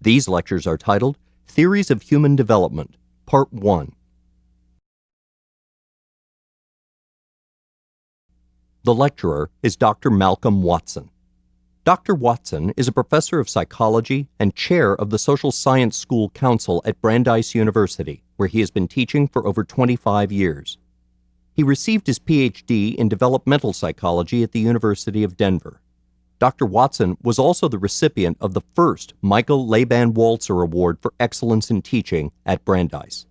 These lectures are titled Theories of Human Development, Part 1. The lecturer is Dr. Malcolm Watson. Dr. Watson is a professor of psychology and chair of the Social Science School Council at Brandeis University, where he has been teaching for over 25 years. He received his PhD in developmental psychology at the University of Denver. Dr. Watson was also the recipient of the first Michael Laban-Walzer Award for Excellence in Teaching at Brandeis.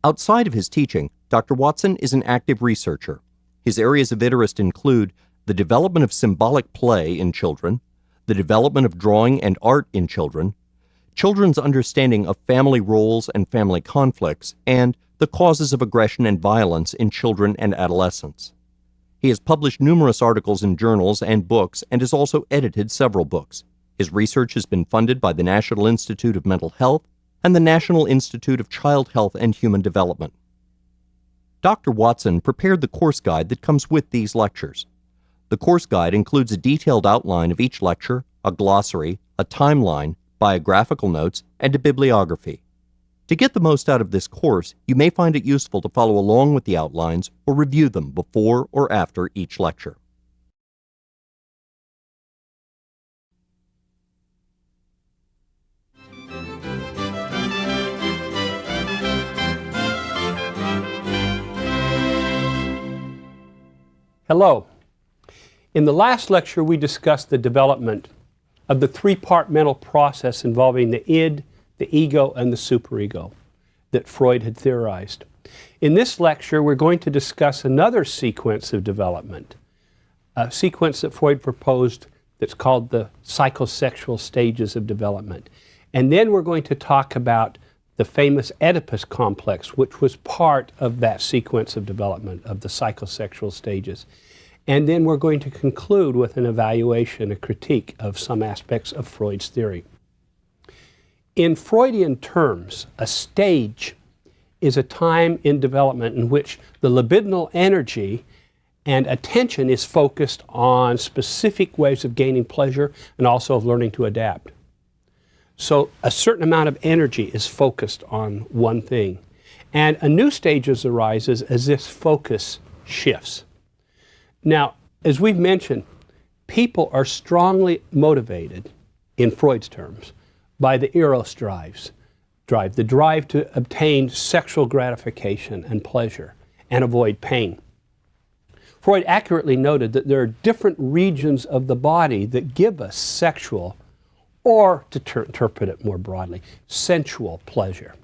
Outside of his teaching, Dr. Watson is an active researcher. His areas of interest include the development of symbolic play in children, the development of drawing and art in children, children's understanding of family roles and family conflicts, and the causes of aggression and violence in children and adolescents. He has published numerous articles in journals and books and has also edited several books. His research has been funded by the National Institute of Mental Health and the National Institute of Child Health and Human Development. Dr. Watson prepared the course guide that comes with these lectures. The course guide includes a detailed outline of each lecture, a glossary, a timeline, biographical notes, and a bibliography. To get the most out of this course, you may find it useful to follow along with the outlines or review them before or after each lecture. Hello. In the last lecture, we discussed the development of the three-part mental process involving the id, the ego, and the superego that Freud had theorized. In this lecture, we're going to discuss another sequence of development, a sequence that Freud proposed that's called the psychosexual stages of development. And then we're going to talk about the famous Oedipus complex, which was part of that sequence of development of the psychosexual stages. And then we're going to conclude with an evaluation, a critique of some aspects of Freud's theory. In Freudian terms, a stage is a time in development in which the libidinal energy and attention is focused on specific ways of gaining pleasure and also of learning to adapt. So a certain amount of energy is focused on one thing. And a new stage arises as this focus shifts. Now, as we've mentioned, people are strongly motivated, in Freud's terms, by the eros drive, the drive to obtain sexual gratification and pleasure and avoid pain. Freud accurately noted that there are different regions of the body that give us sexual, or to interpret it more broadly, sensual pleasure.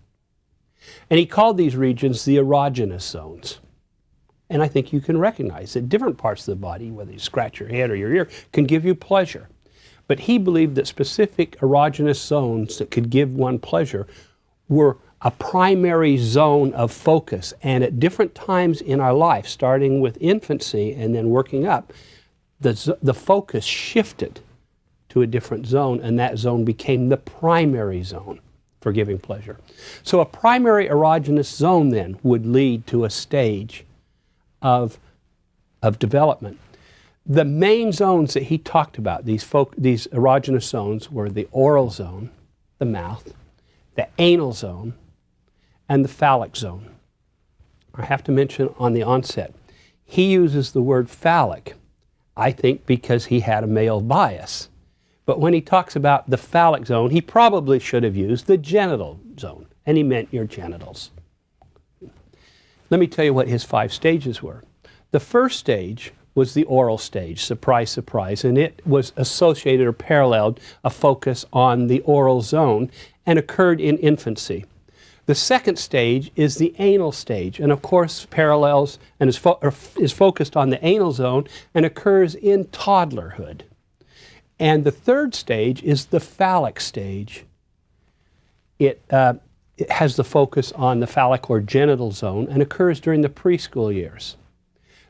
And he called these regions the erogenous zones. And I think you can recognize that different parts of the body, whether you scratch your head or your ear, can give you pleasure. But he believed that specific erogenous zones that could give one pleasure were a primary zone of focus. And at different times in our life, starting with infancy and then working up, the focus shifted to a different zone, and that zone became the primary zone for giving pleasure. So a primary erogenous zone then would lead to a stage of development. The main zones that he talked about, these erogenous zones, were the oral zone, the mouth, the anal zone, and the phallic zone. I have to mention on the onset, he uses the word phallic, I think because he had a male bias. But when he talks about the phallic zone, he probably should have used the genital zone, and he meant your genitals. Let me tell you what his 5 stages were. The first stage was the oral stage, surprise, surprise, and it was associated or paralleled a focus on the oral zone and occurred in infancy. The second stage is the anal stage, and of course parallels and is focused on the anal zone and occurs in toddlerhood. And the third stage is the phallic stage. It has the focus on the phallic or genital zone and occurs during the preschool years.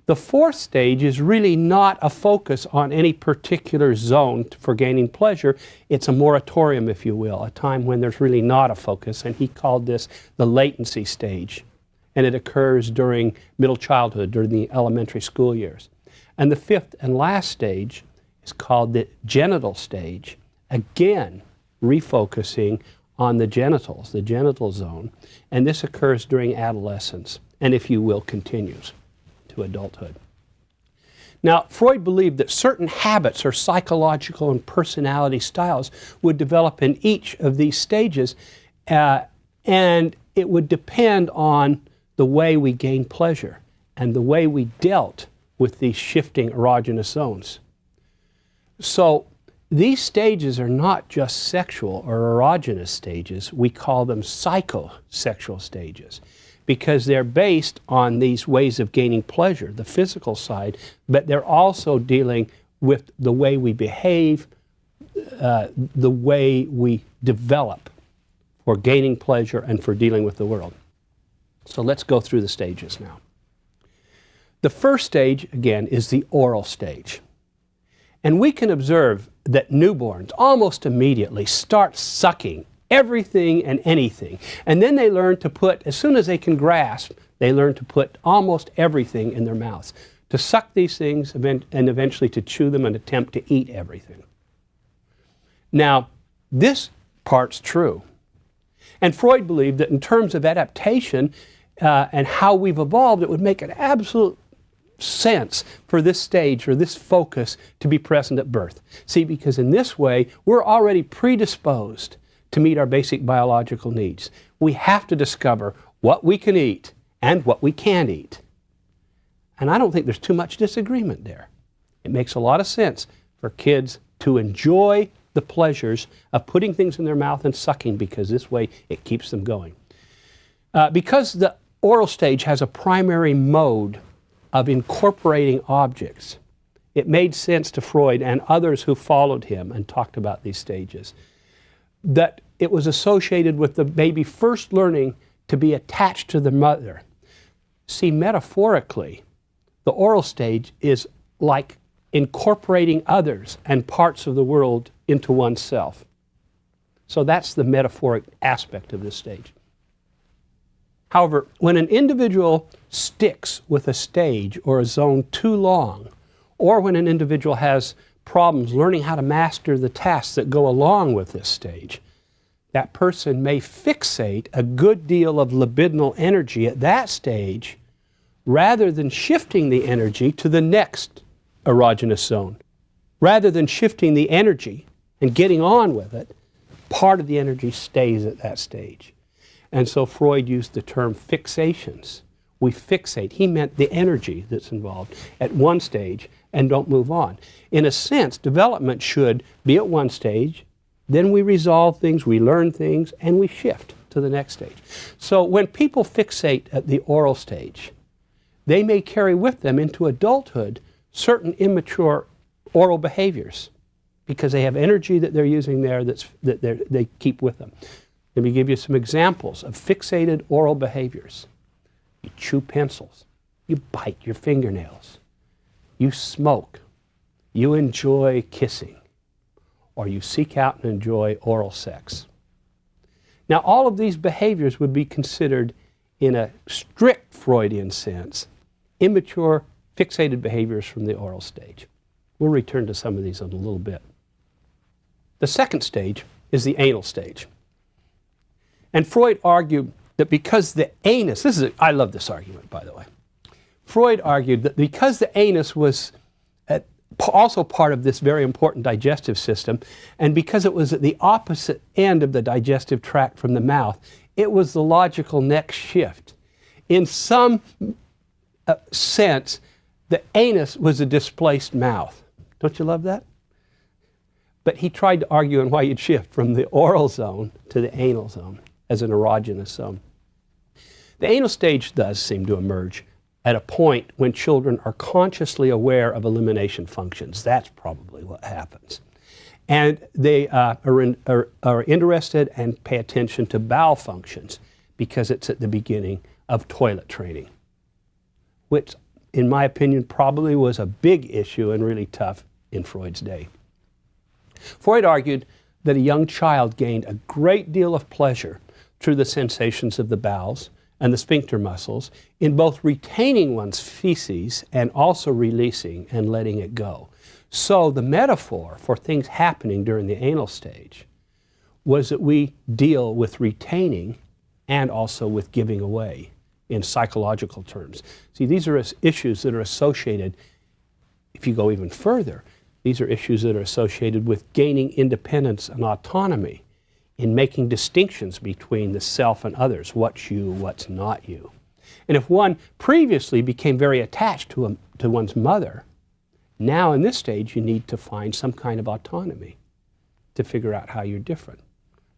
The fourth stage is really not a focus on any particular zone for gaining pleasure. It's a moratorium, if you will, a time when there's really not a focus, and he called this the latency stage. And it occurs during middle childhood, during the elementary school years. And the fifth and last stage is called the genital stage. Again, refocusing on the genitals, the genital zone, and this occurs during adolescence, and if you will, continues to adulthood. Now, Freud believed that certain habits or psychological and personality styles would develop in each of these stages, and it would depend on the way we gain pleasure and the way we dealt with these shifting erogenous zones. So these stages are not just sexual or erogenous stages. We call them psychosexual stages because they're based on these ways of gaining pleasure, the physical side, but they're also dealing with the way we behave, the way we develop for gaining pleasure and for dealing with the world. So let's go through the stages now. The first stage, again, is the oral stage. And we can observe that newborns almost immediately start sucking everything and anything. And then they learn to put, as soon as they can grasp, they learn to put almost everything in their mouths, to suck these things and eventually to chew them and attempt to eat everything. Now, this part's true. And Freud believed that in terms of adaptation and how we've evolved, it would make an absolute sense for this stage or this focus to be present at birth. See, because in this way, we're already predisposed to meet our basic biological needs. We have to discover what we can eat and what we can't eat. And I don't think there's too much disagreement there. It makes a lot of sense for kids to enjoy the pleasures of putting things in their mouth and sucking because this way it keeps them going. Because the oral stage has a primary mode of incorporating objects, it made sense to Freud and others who followed him and talked about these stages that it was associated with the baby first learning to be attached to the mother. See, metaphorically, the oral stage is like incorporating others and parts of the world into oneself. So that's the metaphoric aspect of this stage. However, when an individual sticks with a stage or a zone too long, or when an individual has problems learning how to master the tasks that go along with this stage, that person may fixate a good deal of libidinal energy at that stage rather than shifting the energy to the next erogenous zone. Rather than shifting the energy and getting on with it, part of the energy stays at that stage. And so Freud used the term fixations. We fixate. He meant the energy that's involved at one stage and don't move on. In a sense, development should be at one stage, then we resolve things, we learn things, and we shift to the next stage. So when people fixate at the oral stage, they may carry with them into adulthood certain immature oral behaviors because they have energy that they're using there that they keep with them. Let me give you some examples of fixated oral behaviors. You chew pencils. You bite your fingernails. You smoke. You enjoy kissing. Or you seek out and enjoy oral sex. Now, all of these behaviors would be considered, in a strict Freudian sense, immature, fixated behaviors from the oral stage. We'll return to some of these in a little bit. The second stage is the anal stage. And Freud argued that because the anus, I love this argument, by the way. Freud argued that because the anus was also part of this very important digestive system, and because it was at the opposite end of the digestive tract from the mouth, it was the logical next shift. In some sense, the anus was a displaced mouth. Don't you love that? But he tried to argue on why you'd shift from the oral zone to the anal zone as an erogenous zone. The anal stage does seem to emerge at a point when children are consciously aware of elimination functions. That's probably what happens. And they are interested and pay attention to bowel functions because it's at the beginning of toilet training, which, in my opinion, probably was a big issue and really tough in Freud's day. Freud argued that a young child gained a great deal of pleasure through the sensations of the bowels and the sphincter muscles in both retaining one's feces and also releasing and letting it go. So the metaphor for things happening during the anal stage was that we deal with retaining and also with giving away in psychological terms. See, these are issues that are associated, if you go even further, these are issues that are associated with gaining independence and autonomy in making distinctions between the self and others, what's you, what's not you. And if one previously became very attached to one's mother, now in this stage you need to find some kind of autonomy to figure out how you're different.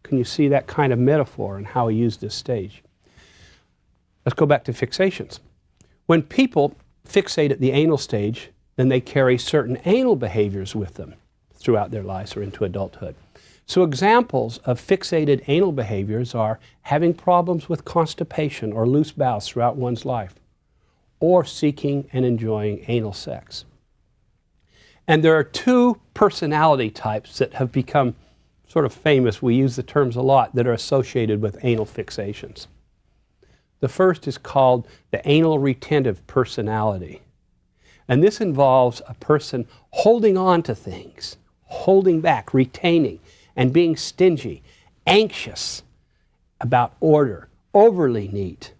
Can you see that kind of metaphor and how he used this stage? Let's go back to fixations. When people fixate at the anal stage, then they carry certain anal behaviors with them throughout their lives or into adulthood. So examples of fixated anal behaviors are having problems with constipation or loose bowels throughout one's life, or seeking and enjoying anal sex. And there are two personality types that have become sort of famous, we use the terms a lot, that are associated with anal fixations. The first is called the anal retentive personality. And this involves a person holding on to things, holding back, retaining, and being stingy, anxious about order, overly neat.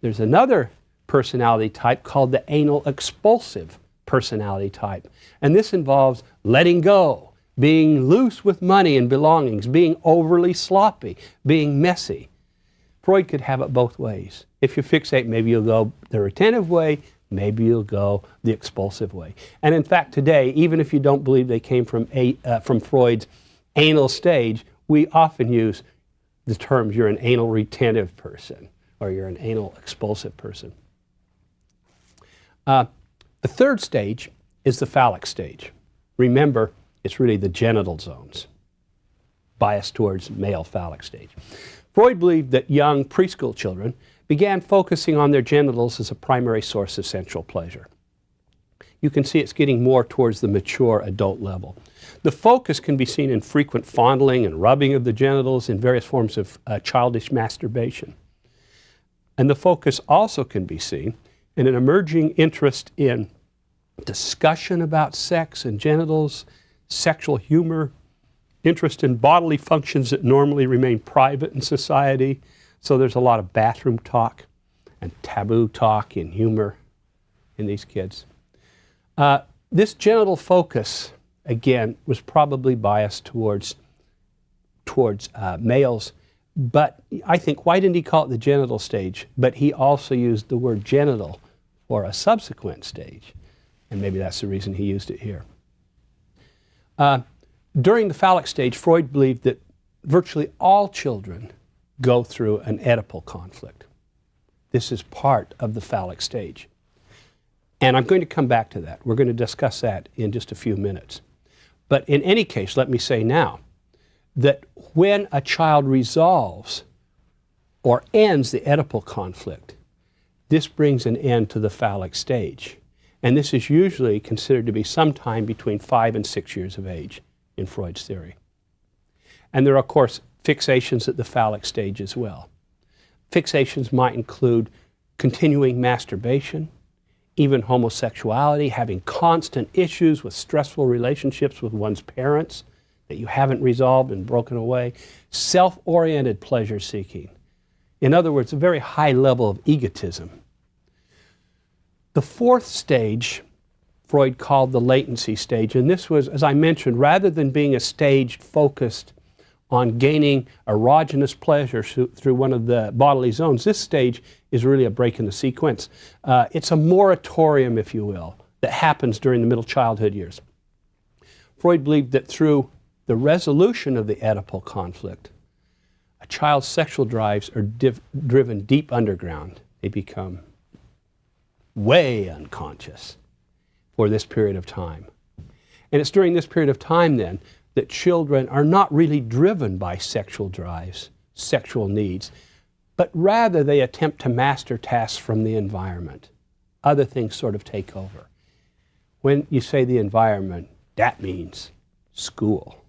There's another personality type called the anal expulsive personality type. And this involves letting go, being loose with money and belongings, being overly sloppy, being messy. Freud could have it both ways. If you fixate, maybe you'll go the retentive way, maybe you'll go the expulsive way. And in fact, today, even if you don't believe they came from Freud's anal stage, we often use the terms you're an anal retentive person or you're an anal expulsive person. The third stage is the phallic stage. Remember, it's really the genital zones, biased towards male phallic stage. Freud believed that young preschool children began focusing on their genitals as a primary source of sensual pleasure. You can see it's getting more towards the mature adult level. The focus can be seen in frequent fondling and rubbing of the genitals in various forms of childish masturbation. And the focus also can be seen in an emerging interest in discussion about sex and genitals, sexual humor, interest in bodily functions that normally remain private in society. So there's a lot of bathroom talk and taboo talk in humor in these kids. This genital focus, again, was probably biased towards males. But I think, why didn't he call it the genital stage? But he also used the word genital for a subsequent stage. And maybe that's the reason he used it here. During the phallic stage, Freud believed that virtually all children go through an Oedipal conflict. This is part of the phallic stage. And I'm going to come back to that. We're going to discuss that in just a few minutes. But in any case, let me say now that when a child resolves or ends the Oedipal conflict, this brings an end to the phallic stage. And this is usually considered to be sometime between 5 and 6 years of age in Freud's theory. And there are, of course, fixations at the phallic stage as well. Fixations might include continuing masturbation, even homosexuality, having constant issues with stressful relationships with one's parents that you haven't resolved and broken away, self-oriented pleasure seeking. In other words, a very high level of egotism. The fourth stage, Freud called the latency stage, and this was, as I mentioned, rather than being a stage focused on gaining erogenous pleasure through one of the bodily zones, this stage is really a break in the sequence. It's a moratorium, if you will, that happens during the middle childhood years. Freud believed that through the resolution of the Oedipal conflict, a child's sexual drives are driven deep underground. They become way unconscious for this period of time. And it's during this period of time then that children are not really driven by sexual drives, sexual needs, but rather they attempt to master tasks from the environment. Other things sort of take over. When you say the environment, that means school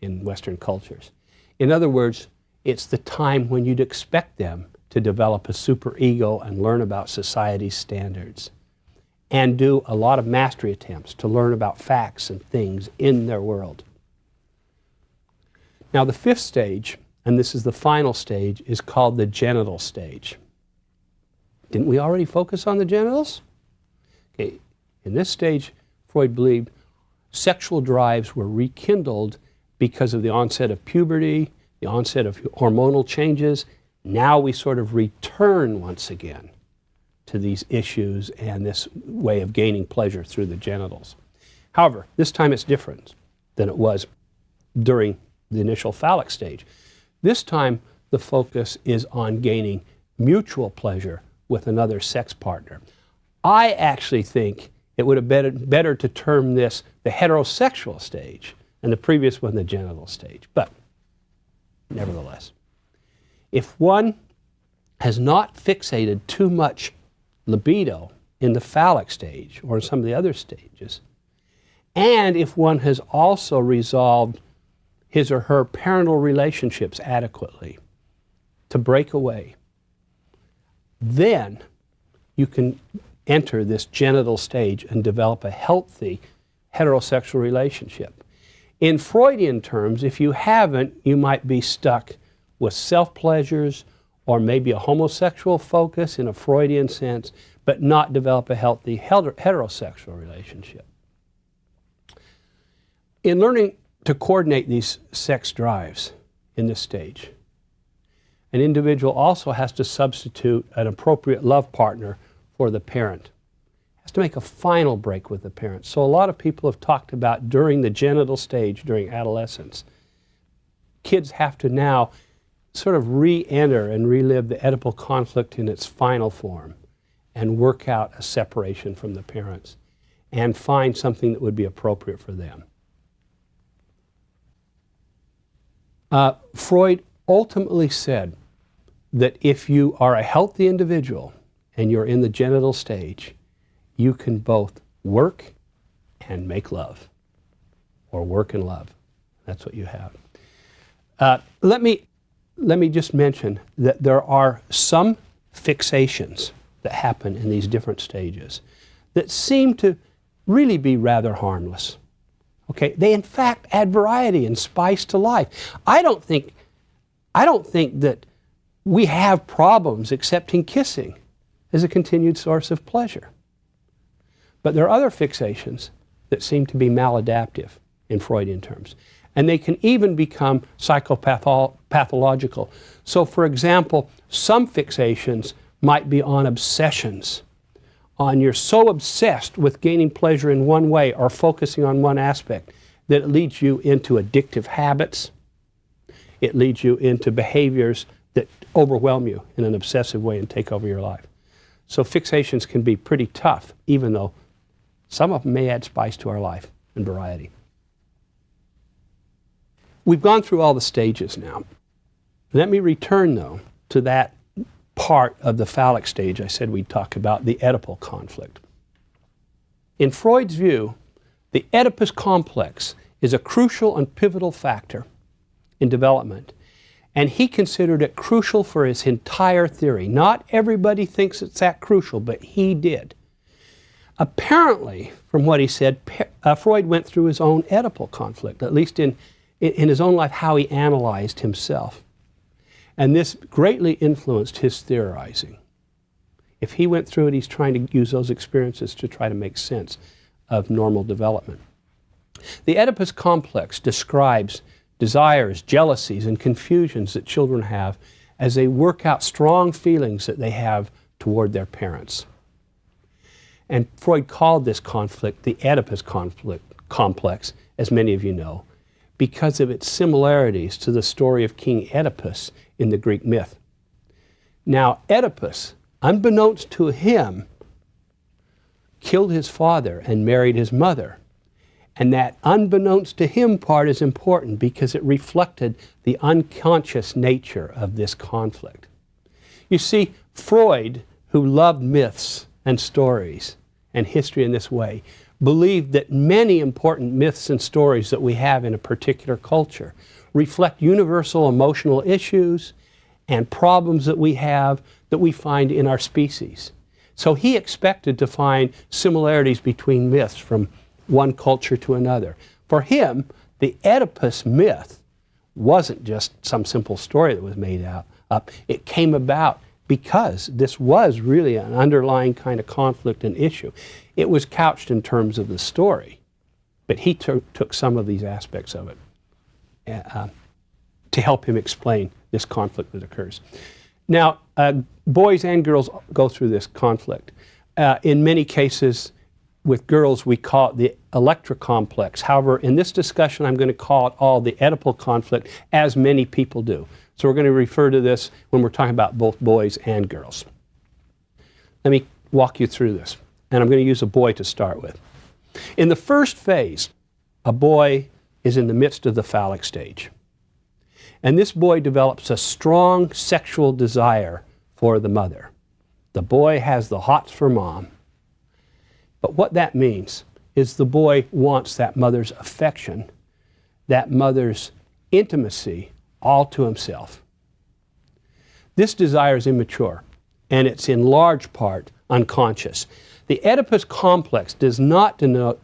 in Western cultures. In other words, it's the time when you'd expect them to develop a superego and learn about society's standards and do a lot of mastery attempts to learn about facts and things in their world. Now, the fifth stage, and this is the final stage, is called the genital stage. Didn't we already focus on the genitals? Okay. In this stage, Freud believed sexual drives were rekindled because of the onset of puberty, the onset of hormonal changes. Now we sort of return once again to these issues and this way of gaining pleasure through the genitals. However, this time it's different than it was during the initial phallic stage. This time the focus is on gaining mutual pleasure with another sex partner. I actually think it would have been better to term this the heterosexual stage and the previous one the genital stage. But nevertheless, if one has not fixated too much libido in the phallic stage or in some of the other stages, and if one has also resolved his or her parental relationships adequately to break away, then you can enter this genital stage and develop a healthy heterosexual relationship. In Freudian terms, if you haven't, you might be stuck with self-pleasures or maybe a homosexual focus in a Freudian sense, but not develop a healthy heterosexual relationship. In learning to coordinate these sex drives in this stage, an individual also has to substitute an appropriate love partner for the parent. Has to make a final break with the parent. So a lot of people have talked about during the genital stage, during adolescence, kids have to now sort of re-enter and relive the Oedipal conflict in its final form and work out a separation from the parents and find something that would be appropriate for them. Freud ultimately said that if you are a healthy individual and you're in the genital stage, you can both work and make love, or work and love. That's what you have. Let me just mention that there are some fixations that happen in these different stages that seem to really be rather harmless. Okay, they in fact add variety and spice to life. I don't think that we have problems accepting kissing as a continued source of pleasure. But there are other fixations that seem to be maladaptive in Freudian terms. And they can even become psychopathological. So for example, some fixations might be on obsessions. You're so obsessed with gaining pleasure in one way or focusing on one aspect that it leads you into addictive habits. It leads you into behaviors that overwhelm you in an obsessive way and take over your life. So fixations can be pretty tough, even though some of them may add spice to our life and variety. We've gone through all the stages now. Let me return, though, to that part of the phallic stage I said we'd talk about, the Oedipal conflict. In Freud's view, the Oedipus complex is a crucial and pivotal factor in development, and he considered it crucial for his entire theory. Not everybody thinks it's that crucial, but he did. Apparently, from what he said, Freud went through his own Oedipal conflict, at least in his own life, how he analyzed himself. And this greatly influenced his theorizing. If he went through it, he's trying to use those experiences to try to make sense of normal development. The Oedipus complex describes desires, jealousies, and confusions that children have as they work out strong feelings that they have toward their parents. And Freud called this conflict the Oedipus complex, as many of you know, because of its similarities to the story of King Oedipus in the Greek myth. Now, Oedipus, unbeknownst to him, killed his father and married his mother. And that unbeknownst to him part is important because it reflected the unconscious nature of this conflict. You see, Freud, who loved myths and stories and history in this way, believed that many important myths and stories that we have in a particular culture reflect universal emotional issues and problems that we have that we find in our species. So he expected to find similarities between myths from one culture to another. For him, the Oedipus myth wasn't just some simple story that was made up. It came about because this was really an underlying kind of conflict and issue. It was couched in terms of the story, but he took some of these aspects of it to help him explain this conflict that occurs. Now, boys and girls go through this conflict. In many cases, with girls, we call it the Electra complex. However, in this discussion, I'm going to call it all the Oedipal conflict, as many people do. So we're going to refer to this when we're talking about both boys and girls. Let me walk you through this. And I'm going to use a boy to start with. In the first phase, a boy is in the midst of the phallic stage. And this boy develops a strong sexual desire for the mother. The boy has the hots for mom. But what that means is the boy wants that mother's affection, that mother's intimacy, all to himself. This desire is immature, and it's in large part unconscious. The Oedipus complex does not denote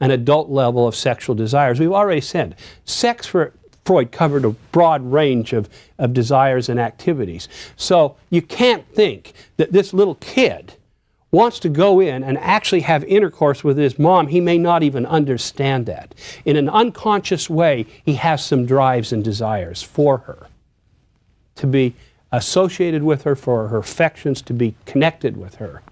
an adult level of sexual desires. We've already said, sex for Freud covered a broad range of desires and activities. So you can't think that this little kid wants to go in and actually have intercourse with his mom. He may not even understand that. In an unconscious way, he has some drives and desires for her, to be associated with her, for her affections, to be connected with her.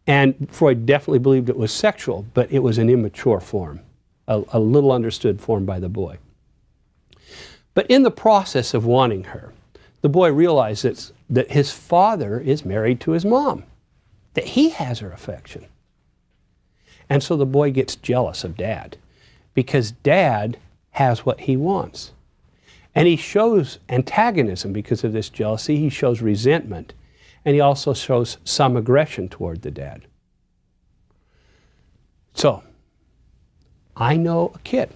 And Freud definitely believed it was sexual, but it was an immature form, a little understood form by the boy. But in the process of wanting her, the boy realizes that his father is married to his mom, that he has her affection. And so the boy gets jealous of Dad because Dad has what he wants. And he shows antagonism because of this jealousy. He shows resentment. And he also shows some aggression toward the dad. So, I know a kid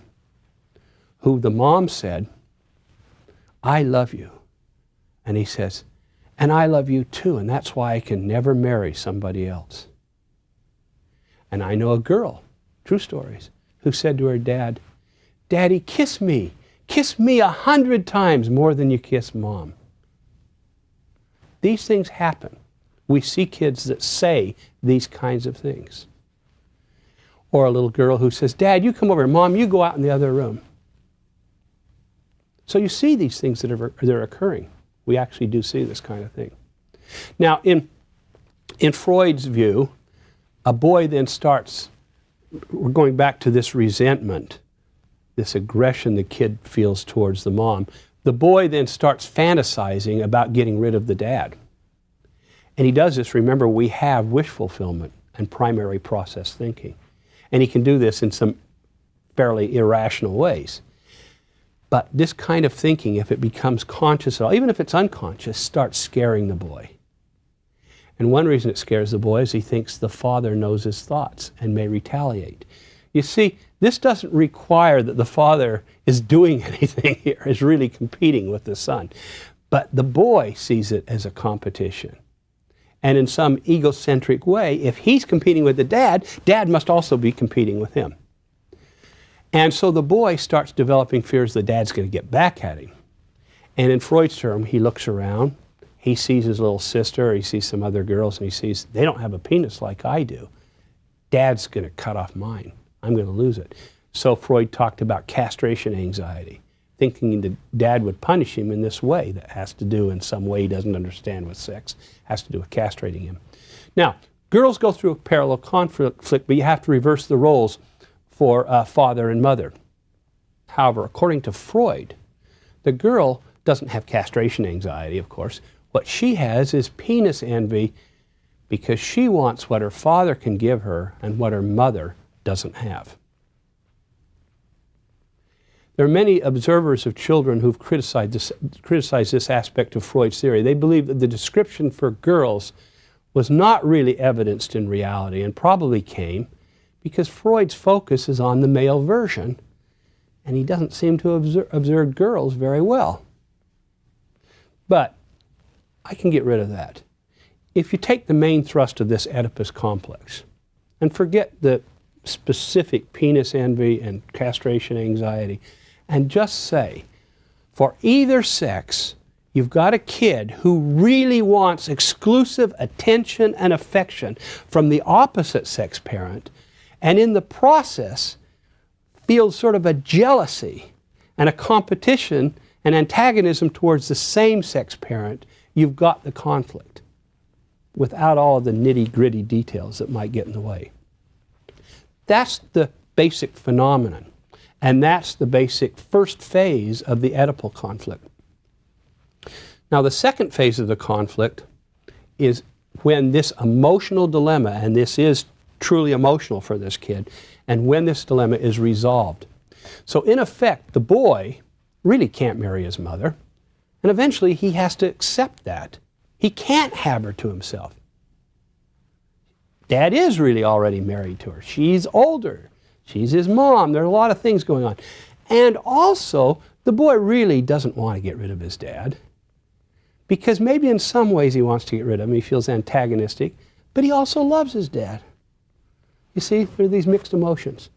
who the mom said, "I love you." And he says, "And I love you too, and that's why I can never marry somebody else." And I know a girl, true stories, who said to her dad, "Daddy, kiss me. Kiss me 100 times more than you kiss Mom." These things happen. We see kids that say these kinds of things. Or a little girl who says, "Dad, you come over. Mom, you go out in the other room." So you see these things that are occurring. We actually do see this kind of thing. Now, in Freud's view, a boy then starts, we're going back to this resentment, this aggression the kid feels towards the mom. The boy then starts fantasizing about getting rid of the dad. And he does this, remember, we have wish fulfillment and primary process thinking. And he can do this in some fairly irrational ways. But this kind of thinking, if it becomes conscious at all, even if it's unconscious, starts scaring the boy. And one reason it scares the boy is he thinks the father knows his thoughts and may retaliate. You see, this doesn't require that the father is doing anything here, is really competing with the son. But the boy sees it as a competition. And in some egocentric way, if he's competing with the dad, dad must also be competing with him. And so the boy starts developing fears the dad's going to get back at him. And in Freud's term, he looks around, he sees his little sister, he sees some other girls, and he sees they don't have a penis like I do. Dad's going to cut off mine. I'm going to lose it. So Freud talked about castration anxiety, thinking that dad would punish him in this way that has to do in some way he doesn't understand with sex, has to do with castrating him. Now, girls go through a parallel conflict, but you have to reverse the roles for father and mother. However, according to Freud, the girl doesn't have castration anxiety, of course. What she has is penis envy because she wants what her father can give her and what her mother doesn't have. There are many observers of children who've criticized this aspect of Freud's theory. They believe that the description for girls was not really evidenced in reality and probably came because Freud's focus is on the male version, and he doesn't seem to have observed girls very well. But I can get rid of that. If you take the main thrust of this Oedipus complex and forget the specific penis envy and castration anxiety, and just say For either sex, you've got a kid who really wants exclusive attention and affection from the opposite sex parent, and in the process feels sort of a jealousy and a competition and antagonism towards the same sex parent. You've got the conflict without all of the nitty-gritty details that might get in the way. That's the basic phenomenon, and that's the basic first phase of the Oedipal conflict. Now, the second phase of the conflict is when this emotional dilemma, and this is truly emotional for this kid, and when this dilemma is resolved. So in effect, the boy really can't marry his mother, and eventually he has to accept that. He can't have her to himself. Dad is really already married to her. She's older. She's his mom. There are a lot of things going on. And also, the boy really doesn't want to get rid of his dad, because maybe in some ways he wants to get rid of him. He feels antagonistic, but he also loves his dad. You see, there are these mixed emotions.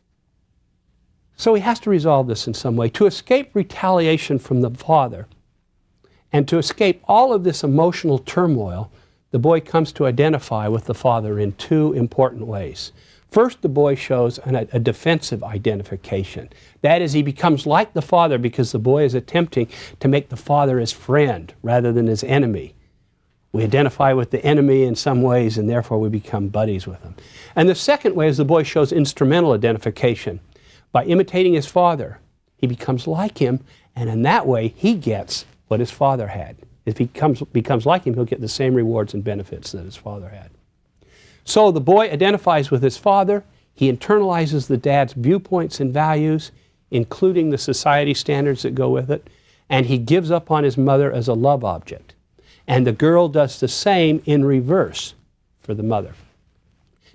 So he has to resolve this in some way. To escape retaliation from the father and to escape all of this emotional turmoil, the boy comes to identify with the father in two important ways. First, the boy shows a defensive identification. That is, he becomes like the father because the boy is attempting to make the father his friend rather than his enemy. We identify with the enemy in some ways, and therefore we become buddies with him. And the second way is the boy shows instrumental identification. By imitating his father, he becomes like him, and in that way he gets what his father had. If he becomes like him, he'll get the same rewards and benefits that his father had. So the boy identifies with his father. He internalizes the dad's viewpoints and values, including the society standards that go with it, and he gives up on his mother as a love object. And the girl does the same in reverse for the mother.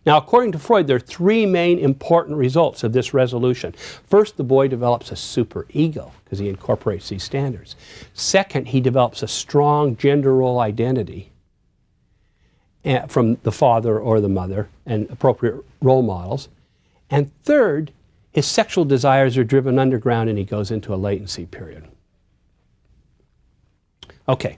Now, according to Freud, there are three main important results of this resolution. First, the boy develops a superego because he incorporates these standards. Second, he develops a strong gender role identity from the father or the mother and appropriate role models. And third, his sexual desires are driven underground and he goes into a latency period. Okay.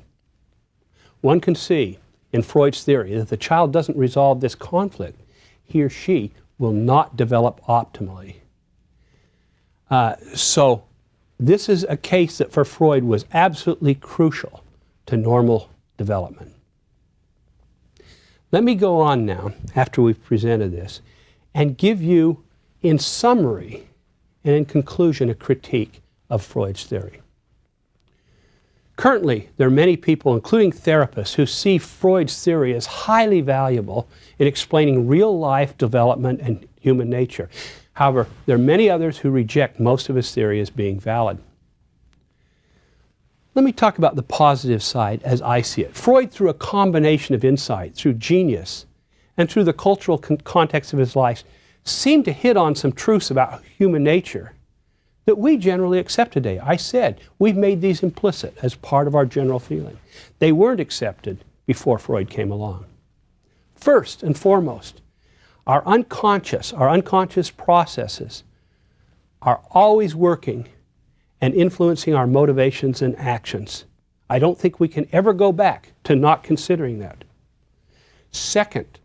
One can see in Freud's theory that if the child doesn't resolve this conflict, he or she will not develop optimally. So this is a case that for Freud was absolutely crucial to normal development. Let me go on now, after we've presented this, and give you, in summary and in conclusion, a critique of Freud's theory. Currently, there are many people, including therapists, who see Freud's theory as highly valuable in explaining real-life development and human nature. However, there are many others who reject most of his theory as being valid. Let me talk about the positive side as I see it. Freud, through a combination of insight, through genius, and through the cultural context of his life, seemed to hit on some truths about human nature that we generally accept today. I said, we've made these implicit as part of our general feeling. They weren't accepted before Freud came along. First and foremost, our unconscious processes are always working and influencing our motivations and actions. I don't think we can ever go back to not considering that. Second,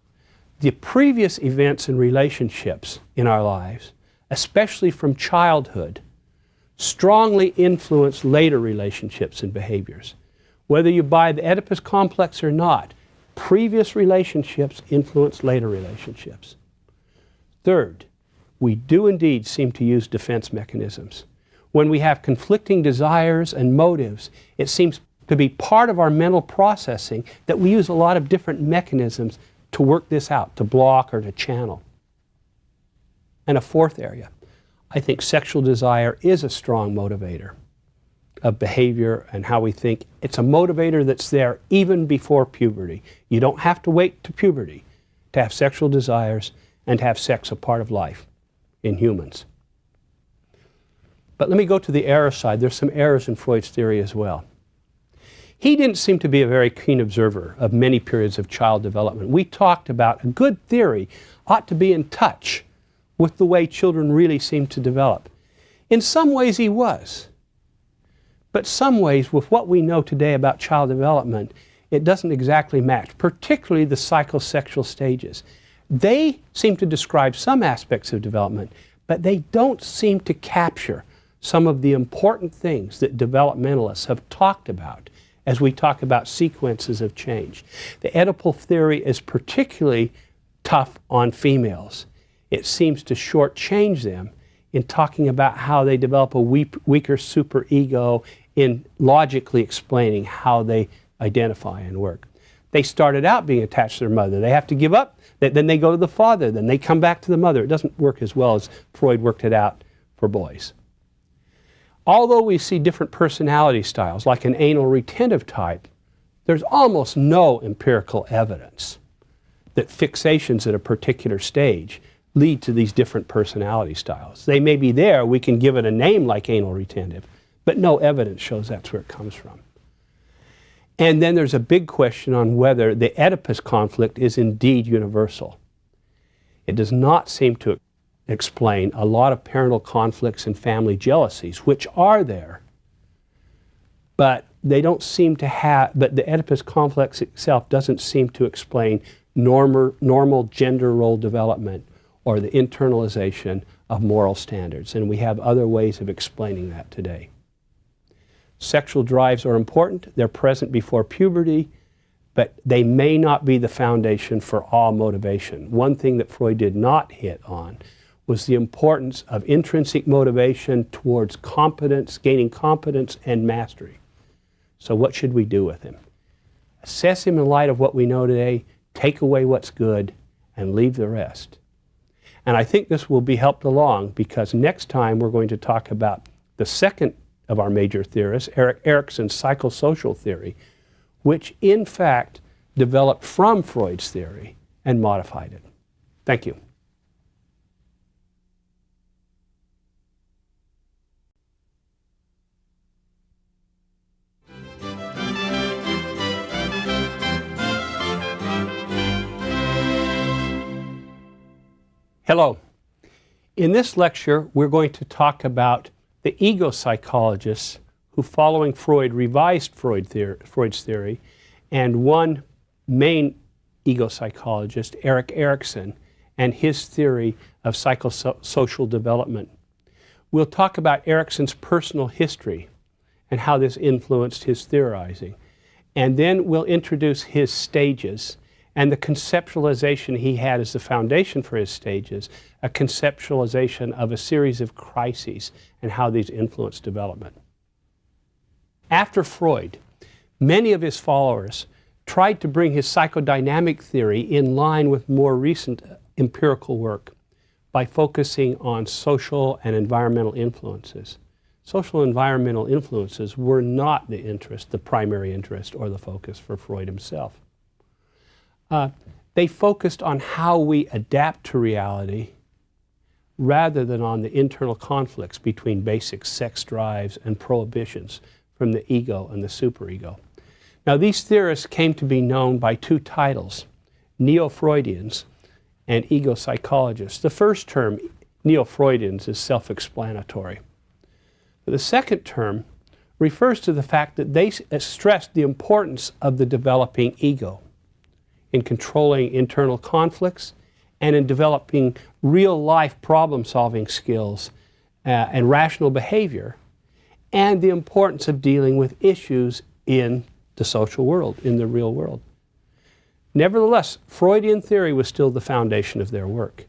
the previous events and relationships in our lives, especially from childhood, strongly influence later relationships and behaviors. Whether you buy the Oedipus complex or not, previous relationships influence later relationships. Third, we do indeed seem to use defense mechanisms. When we have conflicting desires and motives, it seems to be part of our mental processing that we use a lot of different mechanisms to work this out, to block or to channel. And a fourth area, I think sexual desire is a strong motivator of behavior and how we think. It's a motivator that's there even before puberty. You don't have to wait to puberty to have sexual desires and to have sex a part of life in humans. But let me go to the error side. There's some errors in Freud's theory as well. He didn't seem to be a very keen observer of many periods of child development. We talked about a good theory ought to be in touch with the way children really seem to develop. In some ways he was. But some ways, with what we know today about child development, it doesn't exactly match, particularly the psychosexual stages. They seem to describe some aspects of development, but they don't seem to capture some of the important things that developmentalists have talked about as we talk about sequences of change. The Oedipal theory is particularly tough on females. It seems to shortchange them in talking about how they develop a weaker superego, in logically explaining how they identify and work. They started out being attached to their mother. They have to give up. Then they go to the father. Then they come back to the mother. It doesn't work as well as Freud worked it out for boys. Although we see different personality styles, like an anal retentive type, there's almost no empirical evidence that fixations at a particular stage lead to these different personality styles. They may be there. We can give it a name like anal retentive, but no evidence shows that's where it comes from. And then there's a big question on whether the Oedipus conflict is indeed universal. It does not seem to explain a lot of parental conflicts and family jealousies, which are there, but they don't seem to have, but the Oedipus complex itself doesn't seem to explain normal gender role development or the internalization of moral standards. And we have other ways of explaining that today. Sexual drives are important. They're present before puberty, but they may not be the foundation for all motivation. One thing that Freud did not hit on was the importance of intrinsic motivation towards competence, gaining competence and mastery. So what should we do with him? Assess him in light of what we know today, take away what's good, and leave the rest. And I think this will be helped along because next time we're going to talk about the second of our major theorists, Erik Erikson's psychosocial theory, which in fact developed from Freud's theory and modified it. Thank you. Hello. In this lecture, we're going to talk about the ego psychologists who, following Freud, revised Freud's theory, and one main ego psychologist, Erik Erikson, and his theory of psychosocial development. We'll talk about Erikson's personal history and how this influenced his theorizing. And then we'll introduce his stages and the conceptualization he had as the foundation for his stages, a conceptualization of a series of crises and how these influence development. After Freud, many of his followers tried to bring his psychodynamic theory in line with more recent empirical work by focusing on social and environmental influences. Social and environmental influences were not the primary interest or the focus for Freud himself. They focused on how we adapt to reality rather than on the internal conflicts between basic sex drives and prohibitions from the ego and the superego. Now, these theorists came to be known by two titles, Neo-Freudians and ego psychologists. The first term, Neo-Freudians, is self-explanatory. The second term refers to the fact that they stressed the importance of the developing ego in controlling internal conflicts and in developing real-life problem-solving skills and rational behavior, and the importance of dealing with issues in the social world, in the real world. Nevertheless, Freudian theory was still the foundation of their work.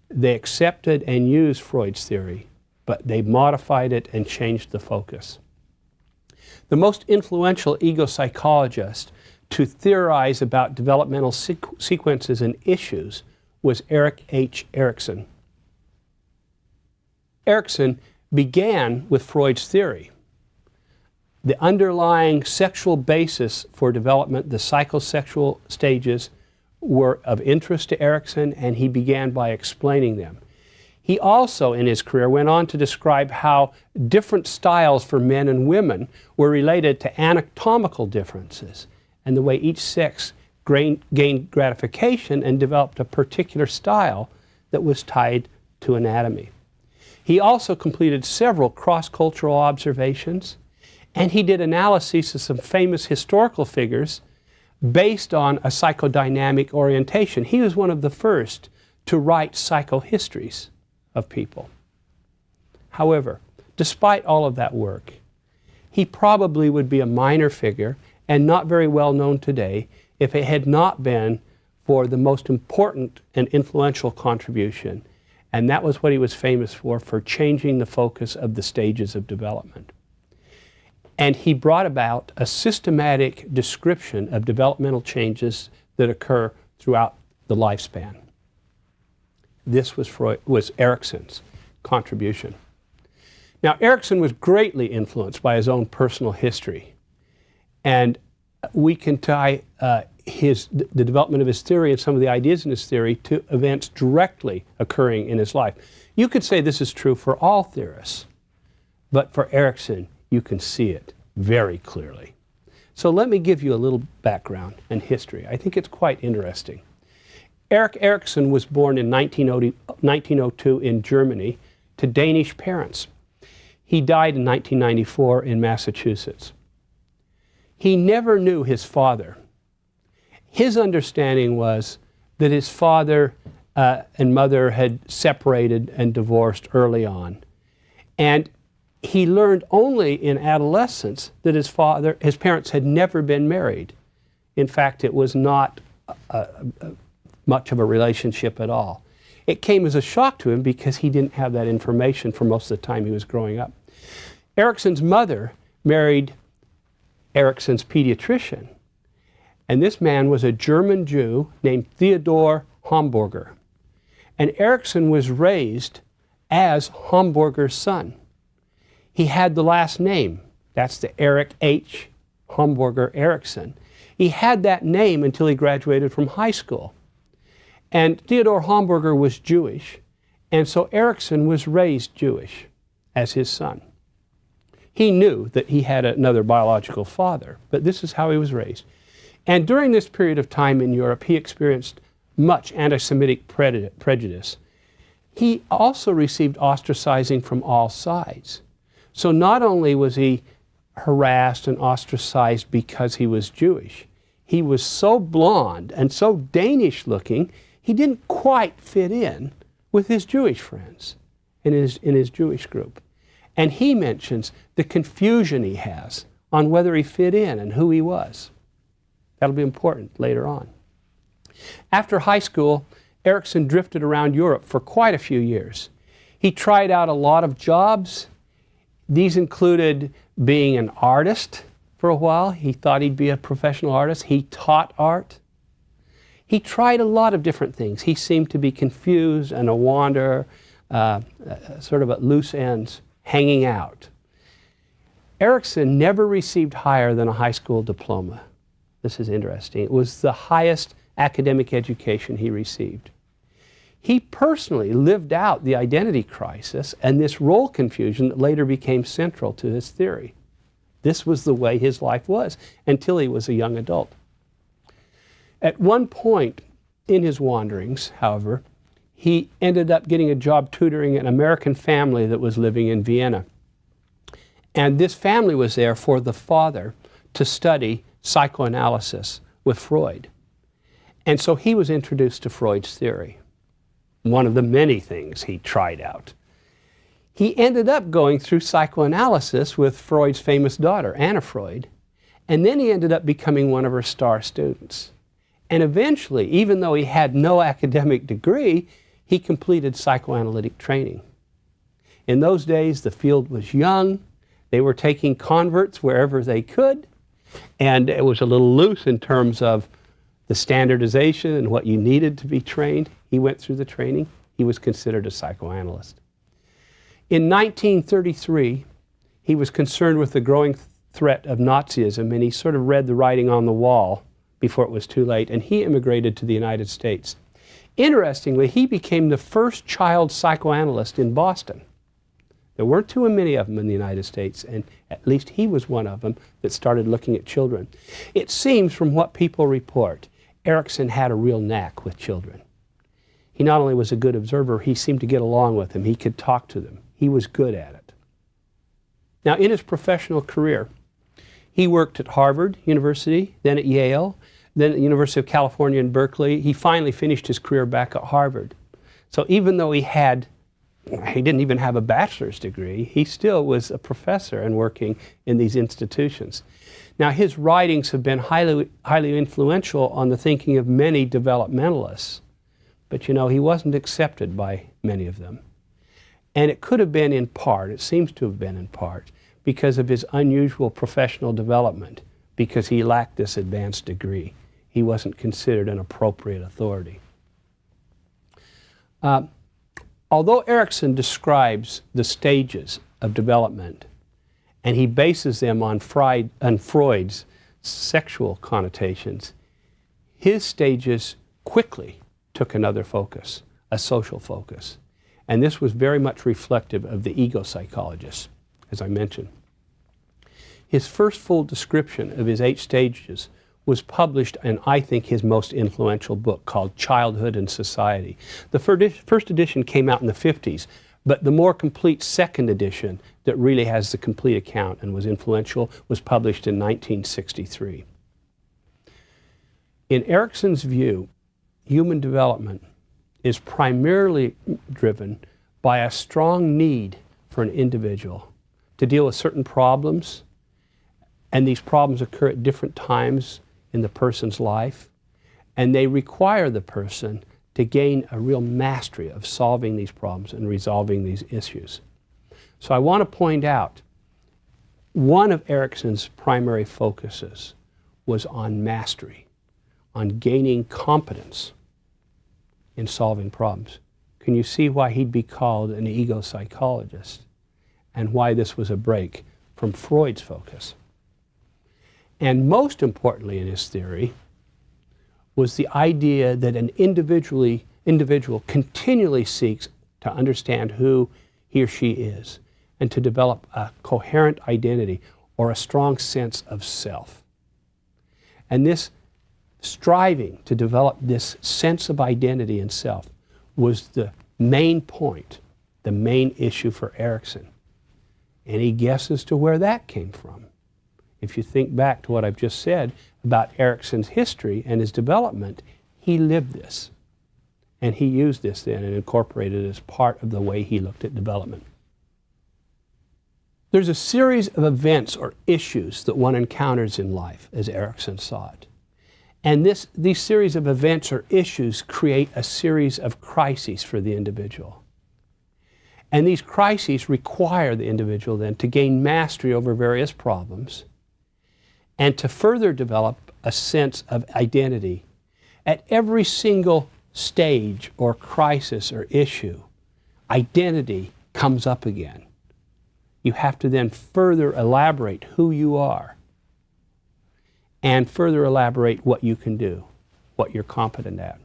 They accepted and used Freud's theory, but they modified it and changed the focus. The most influential ego psychologist to theorize about developmental sequences and issues was Erik H. Erikson. Erikson began with Freud's theory. The underlying sexual basis for development, the psychosexual stages, were of interest to Erikson, and he began by explaining them. He also, in his career, went on to describe how different styles for men and women were related to anatomical differences and the way each sex gained gratification and developed a particular style that was tied to anatomy. He also completed several cross-cultural observations, And he did analyses of some famous historical figures based on a psychodynamic orientation. He was one of the first to write psychohistories of people. However, despite all of that work, he probably would be a minor figure and not very well known today if it had not been for the most important and influential contribution. And that was what he was famous for changing the focus of the stages of development. And he brought about a systematic description of developmental changes that occur throughout the lifespan. This was Erikson's contribution. Now, Erikson was greatly influenced by his own personal history, and we can tie the development of his theory and some of the ideas in his theory to events directly occurring in his life. You could say this is true for all theorists, but for Erikson, you can see it very clearly. So let me give you a little background and history. I think it's quite interesting. Erik Erikson was born in 1902 in Germany to Danish parents. He died in 1994 in Massachusetts. He never knew his father. His understanding was that his father and mother had separated and divorced early on. And he learned only in adolescence that his parents had never been married. In fact, it was not much of a relationship at all. It came as a shock to him because he didn't have that information for most of the time he was growing up. Erikson's mother married Erikson's pediatrician, and this man was a German Jew named Theodor Homburger. And Erikson was raised as Homburger's son. He had the last name. That's the Eric H. Homburger Erikson. He had that name until he graduated from high school. And Theodor Homburger was Jewish, and so Erikson was raised Jewish as his son. He knew that he had another biological father, but this is how he was raised. And during this period of time in Europe, he experienced much anti-Semitic prejudice. He also received ostracizing from all sides. So not only was he harassed and ostracized because he was Jewish, he was so blonde and so Danish looking, he didn't quite fit in with his Jewish friends in his Jewish group. And he mentions the confusion he has on whether he fit in and who he was. That'll be important later on. After high school, Erikson drifted around Europe for quite a few years. He tried out a lot of jobs. These included being an artist for a while. He thought he'd be a professional artist. He taught art. He tried a lot of different things. He seemed to be confused and a wanderer, sort of at loose ends, hanging out. Erikson never received higher than a high school diploma. This is interesting. It was the highest academic education he received. He personally lived out the identity crisis and this role confusion that later became central to his theory. This was the way his life was until he was a young adult. At one point in his wanderings, however, he ended up getting a job tutoring an American family that was living in Vienna. And this family was there for the father to study psychoanalysis with Freud. And so he was introduced to Freud's theory, one of the many things he tried out. He ended up going through psychoanalysis with Freud's famous daughter, Anna Freud, and then he ended up becoming one of her star students. And eventually, even though he had no academic degree, he completed psychoanalytic training. In those days, the field was young. They were taking converts wherever they could, and it was a little loose in terms of the standardization and what you needed to be trained. He went through the training. He was considered a psychoanalyst. In 1933, he was concerned with the growing threat of Nazism, and he sort of read the writing on the wall before it was too late, and he immigrated to the United States. Interestingly, he became the first child psychoanalyst in Boston. There weren't too many of them in the United States, and at least he was one of them that started looking at children. It seems from what people report, Erikson had a real knack with children. He not only was a good observer, he seemed to get along with them. He could talk to them. He was good at it. Now, in his professional career, He worked at Harvard University, then at Yale, then at the University of California in Berkeley. He finally finished his career back at Harvard. So even though he didn't even have a bachelor's degree, he still was a professor and working in these institutions. Now, his writings have been highly influential on the thinking of many developmentalists, but you know, he wasn't accepted by many of them. And it could have been in part, it seems to have been in part, because of his unusual professional development, because he lacked this advanced degree. He wasn't considered an appropriate authority. Although Erikson describes the stages of development, and he bases them on Freud's sexual connotations, his stages quickly took another focus, a social focus. And this was very much reflective of the ego psychologists, as I mentioned. His first full description of his 8 stages was published in, I think, his most influential book called Childhood and Society. The first edition came out in the 50s, but the more complete second edition that really has the complete account and was influential was published in 1963. In Erikson's view, human development is primarily driven by a strong need for an individual to deal with certain problems, and these problems occur at different times in the person's life, and they require the person to gain a real mastery of solving these problems and resolving these issues. So I want to point out, one of Erikson's primary focuses was on mastery, on gaining competence in solving problems. Can you see why he'd be called an ego psychologist and why this was a break from Freud's focus? And most importantly in his theory was the idea that an individual continually seeks to understand who he or she is and to develop a coherent identity or a strong sense of self. And this striving to develop this sense of identity and self was the main point, the main issue for Erikson. Any guesses to where that came from? If you think back to what I've just said about Erikson's history and his development, he lived this. And he used this then and incorporated it as part of the way he looked at development. There's a series of events or issues that one encounters in life, as Erikson saw it. And these series of events or issues create a series of crises for the individual. And these crises require the individual then to gain mastery over various problems and to further develop a sense of identity. At every single stage or crisis or issue, identity comes up again. You have to then further elaborate who you are and further elaborate what you can do, what you're competent at.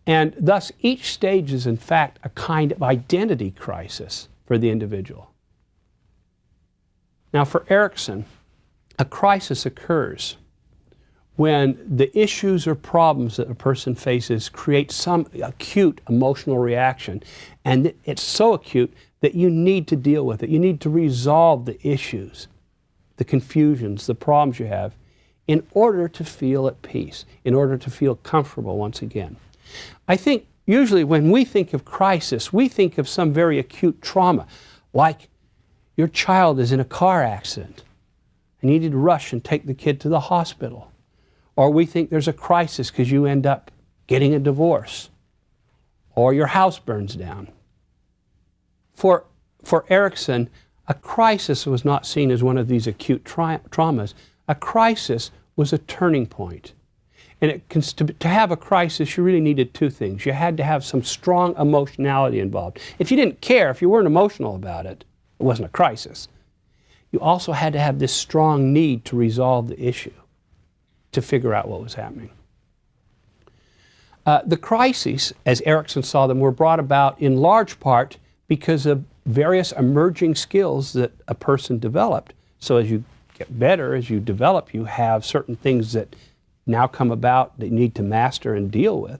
And thus, each stage is in fact a kind of identity crisis for the individual. Now, for Erikson, a crisis occurs when the issues or problems that a person faces create some acute emotional reaction, and it's so acute that you need to deal with it. You need to resolve the issues, the confusions, the problems you have, in order to feel at peace, in order to feel comfortable once again. I think usually when we think of crisis, we think of some very acute trauma, like your child is in a car accident and you need to rush and take the kid to the hospital. Or we think there's a crisis because you end up getting a divorce, or your house burns down. For Erikson, a crisis was not seen as one of these acute traumas. A crisis was a turning point. And to have a crisis, you really needed 2 things. You had to have some strong emotionality involved. If you didn't care, if you weren't emotional about it, it wasn't a crisis. You also had to have this strong need to resolve the issue, to figure out what was happening. The crises, as Erikson saw them, were brought about in large part because of various emerging skills that a person developed. So as you get better, as you develop, you have certain things that now come about that you need to master and deal with,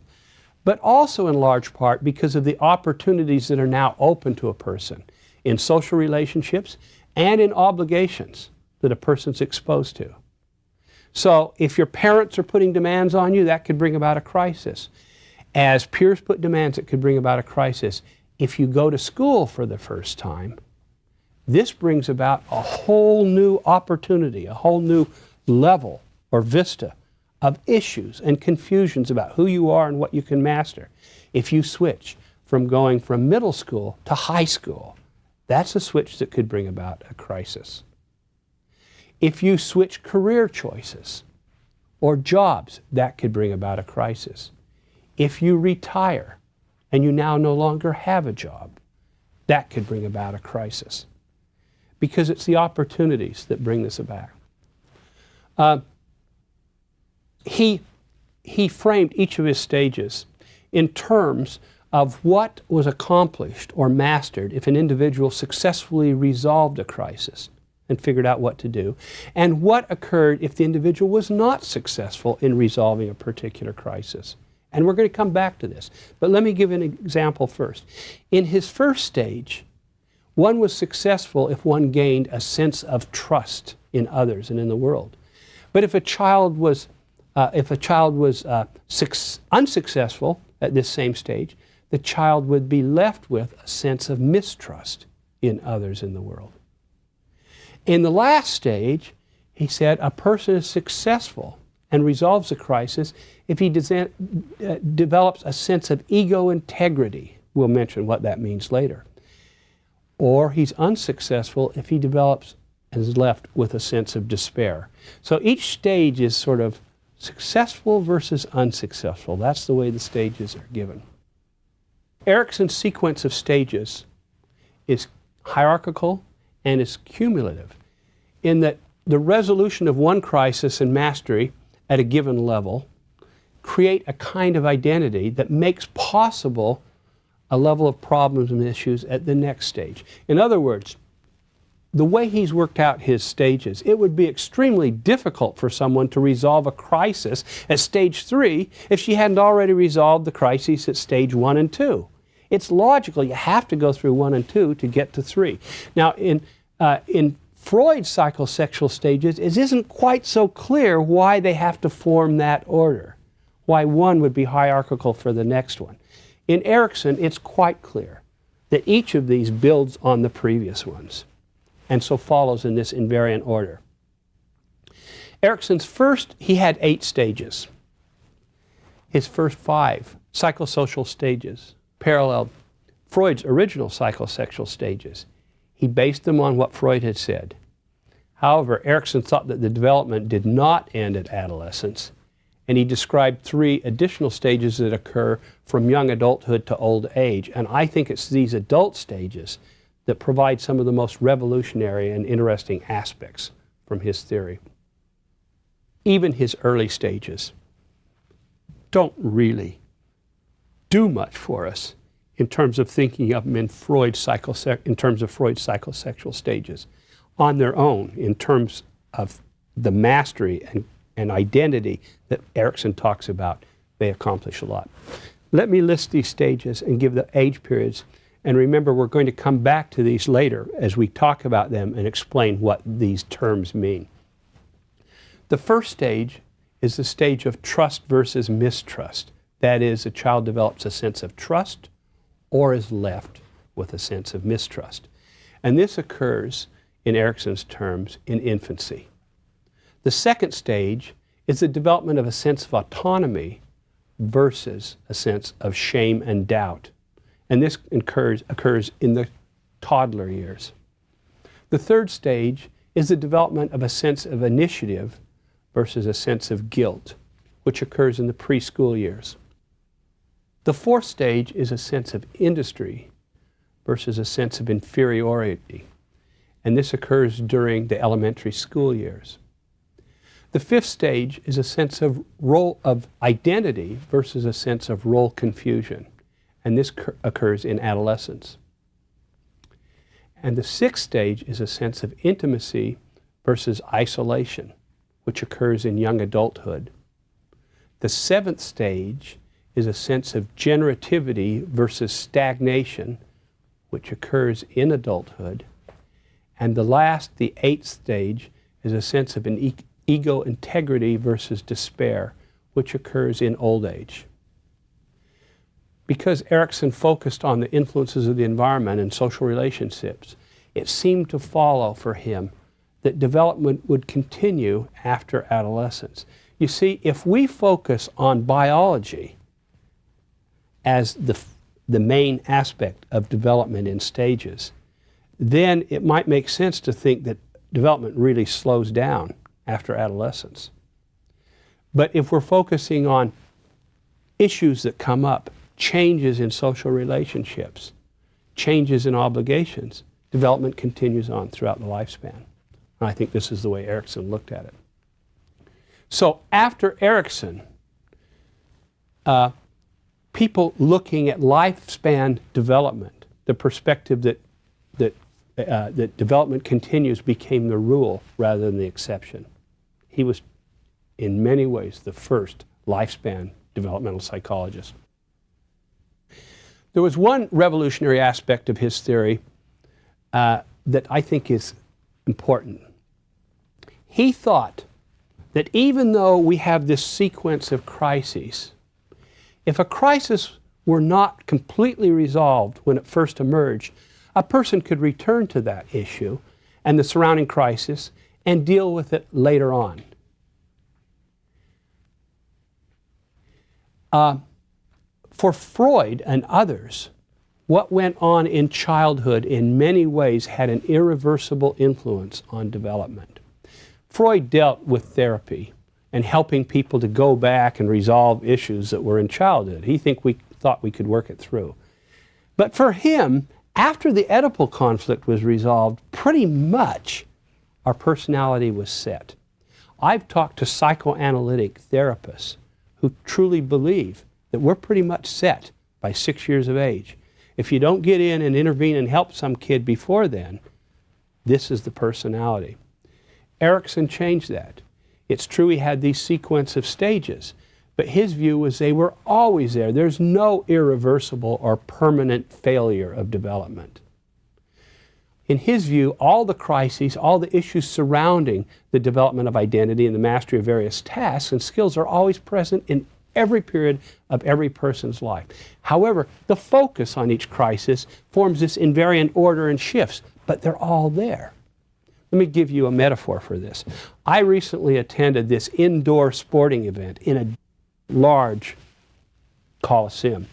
but also in large part because of the opportunities that are now open to a person in social relationships and in obligations. that a person's exposed to. So if your parents are putting demands on you, that could bring about a crisis. As peers put demands, it could bring about a crisis. If you go to school for the first time, this brings about a whole new opportunity, a whole new level or vista of issues and confusions about who you are and what you can master. If you switch from going from middle school to high school, that's a switch that could bring about a crisis. If you switch career choices or jobs, that could bring about a crisis. If you retire and you now no longer have a job, that could bring about a crisis. Because it's the opportunities that bring this about. He framed each of his stages in terms of what was accomplished or mastered if an individual successfully resolved a crisis and figured out what to do, and what occurred if the individual was not successful in resolving a particular crisis. And we're going to come back to this. But let me give an example first. In his first stage, one was successful if one gained a sense of trust in others and in the world. But if a child was unsuccessful at this same stage, the child would be left with a sense of mistrust in others in the world. In the last stage, he said a person is successful and resolves a crisis if he develops a sense of ego integrity. We'll mention what that means later. Or he's unsuccessful if he develops and is left with a sense of despair. So each stage is sort of successful versus unsuccessful. That's the way the stages are given. Erikson's sequence of stages is hierarchical and is cumulative in that the resolution of one crisis and mastery at a given level create a kind of identity that makes possible a level of problems and issues at the next stage. In other words, the way he's worked out his stages, it would be extremely difficult for someone to resolve a crisis at stage 3 if she hadn't already resolved the crises at stage 1 and 2. It's logical. You have to go through 1 and 2 to get to 3. Now, in Freud's psychosexual stages, it isn't quite so clear why they have to form that order, why one would be hierarchical for the next one. In Erikson, it's quite clear that each of these builds on the previous ones, and so follows in this invariant order. Erikson's first, he had 8 stages. His first 5 psychosocial stages paralleled Freud's original psychosexual stages. He based them on what Freud had said. However, Erikson thought that the development did not end at adolescence, and he described 3 additional stages that occur from young adulthood to old age. And I think it's these adult stages that provide some of the most revolutionary and interesting aspects from his theory. Even his early stages don't really do much for us in terms of thinking of them in terms of Freud's psychosexual stages. On their own, in terms of the mastery and identity that Erikson talks about, they accomplish a lot. Let me list these stages and give the age periods. And remember, we're going to come back to these later as we talk about them and explain what these terms mean. The first stage is the stage of trust versus mistrust. That is, a child develops a sense of trust or is left with a sense of mistrust. And this occurs, in Erikson's terms, in infancy. The second stage is the development of a sense of autonomy versus a sense of shame and doubt. And this occurs in the toddler years. The third stage is the development of a sense of initiative versus a sense of guilt, which occurs in the preschool years. The fourth stage is a sense of industry versus a sense of inferiority, and this occurs during the elementary school years. The fifth stage is a sense of role of identity versus a sense of role confusion, and this occurs in adolescence. And the sixth stage is a sense of intimacy versus isolation, which occurs in young adulthood. The seventh stage is a sense of generativity versus stagnation, which occurs in adulthood. And the eighth stage, is a sense of an ego integrity versus despair, which occurs in old age. Because Erikson focused on the influences of the environment and social relationships, it seemed to follow for him that development would continue after adolescence. You see, if we focus on biology as the main aspect of development in stages, then it might make sense to think that development really slows down after adolescence. But if we're focusing on issues that come up, changes in social relationships, changes in obligations, development continues on throughout the lifespan. And I think this is the way Erikson looked at it. So after Erikson, people looking at lifespan development, the perspective that development continues became the rule rather than the exception. He was, in many ways, the first lifespan developmental psychologist. There was one revolutionary aspect of his theory that I think is important. He thought that even though we have this sequence of crises, if a crisis were not completely resolved when it first emerged, a person could return to that issue and the surrounding crisis and deal with it later on. For Freud and others, what went on in childhood in many ways had an irreversible influence on development. Freud dealt with therapy and helping people to go back and resolve issues that were in childhood. He thought we could work it through. But for him, after the Oedipal conflict was resolved, pretty much our personality was set. I've talked to psychoanalytic therapists who truly believe that we're pretty much set by 6 years of age. If you don't get in and intervene and help some kid before then, this is the personality. Erikson changed that. It's true he had these sequence of stages, but his view was they were always there. There's no irreversible or permanent failure of development. In his view, all the crises, all the issues surrounding the development of identity and the mastery of various tasks and skills are always present in every period of every person's life. However, the focus on each crisis forms this invariant order and shifts, but they're all there. Let me give you a metaphor for this. I recently attended this indoor sporting event in a large coliseum.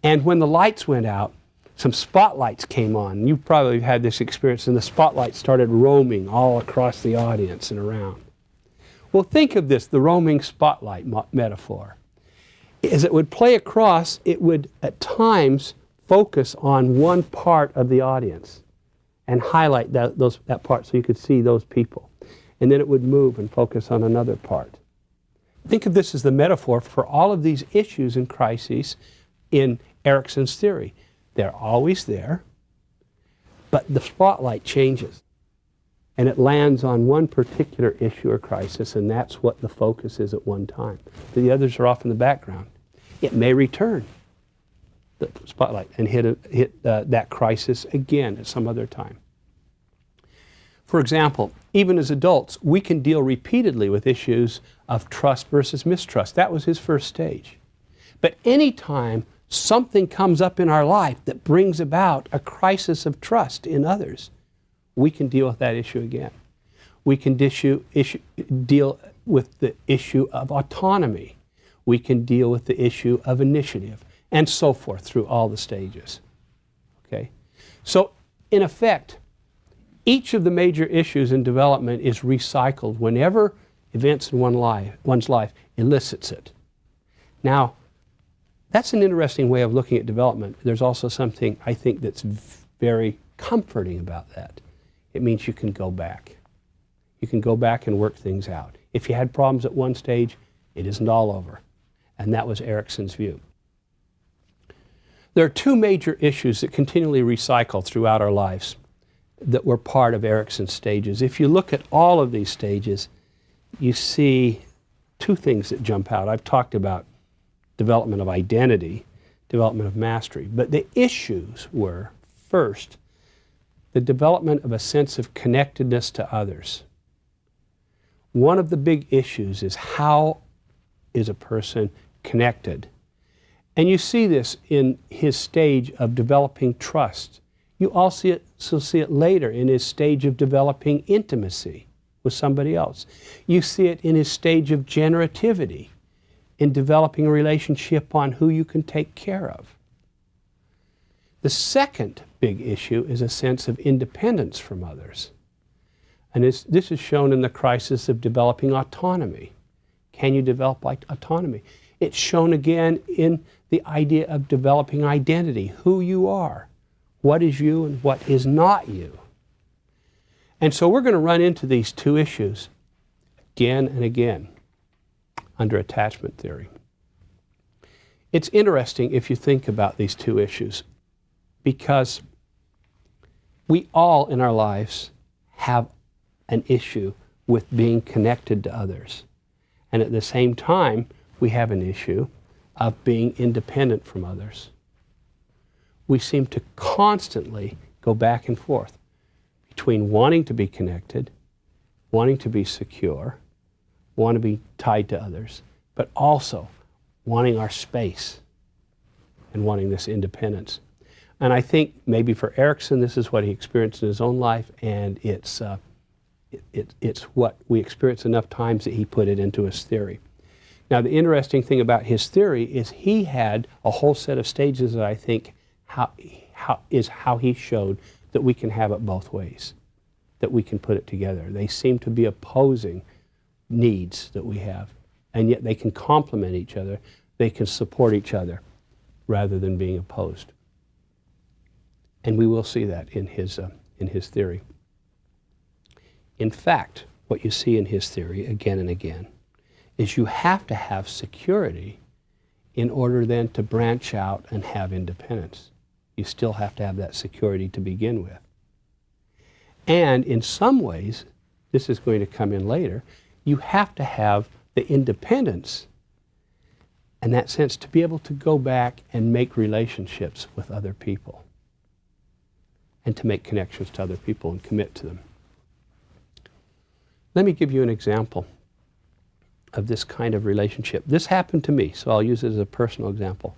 And when the lights went out, some spotlights came on. You probably had this experience, and the spotlights started roaming all across the audience and around. Well, think of this, the roaming spotlight metaphor. As it would play across, it would at times focus on one part of the audience and highlight that part so you could see those people. And then it would move and focus on another part. Think of this as the metaphor for all of these issues and crises in Erikson's theory. They're always there, but the spotlight changes. And it lands on one particular issue or crisis, and that's what the focus is at one time. The others are off in the background. It may return, the spotlight, and hit that crisis again at some other time. For example, even as adults, we can deal repeatedly with issues of trust versus mistrust. That was his first stage. But anytime something comes up in our life that brings about a crisis of trust in others, we can deal with that issue again. We can deal with the issue of autonomy. We can deal with the issue of initiative, and so forth through all the stages. Okay? So, in effect, each of the major issues in development is recycled whenever events in one's life elicits it. Now, that's an interesting way of looking at development. There's also something I think that's very comforting about that. It means you can go back. You can go back and work things out. If you had problems at one stage, it isn't all over. And that was Erikson's view. There are two major issues that continually recycle throughout our lives that were part of Erikson's stages. If you look at all of these stages, you see two things that jump out. I've talked about development of identity, development of mastery, but the issues were, first, the development of a sense of connectedness to others. one of the big issues is how is a person connected? And you see this in his stage of developing trust. You also see it later in his stage of developing intimacy with somebody else. You see it in his stage of generativity, in developing a relationship on who you can take care of. The second big issue is a sense of independence from others. And this is shown in the crisis of developing autonomy. Can you develop autonomy? It's shown again in the idea of developing identity, who you are, what is you and what is not you. And so we're going to run into these two issues again and again under attachment theory. It's interesting if you think about these two issues, because we all in our lives have an issue with being connected to others. And at the same time, we have an issue of being independent from others. We seem to constantly go back and forth between wanting to be connected, wanting to be secure, want to be tied to others, but also wanting our space and wanting this independence. And I think maybe for Erikson, this is what he experienced in his own life, and it's what we experience enough times that he put it into his theory. Now, the interesting thing about his theory is he had a whole set of stages that I think how he showed that we can have it both ways, that we can put it together. They seem to be opposing needs that we have, and yet they can complement each other. They can support each other rather than being opposed. And we will see that in his theory. In fact, what you see in his theory again and again is you have to have security in order then to branch out and have independence. You still have to have that security to begin with. And in some ways, this is going to come in later, you have to have the independence in that sense to be able to go back and make relationships with other people and to make connections to other people and commit to them. Let me give you an example of this kind of relationship. This happened to me, so I'll use it as a personal example.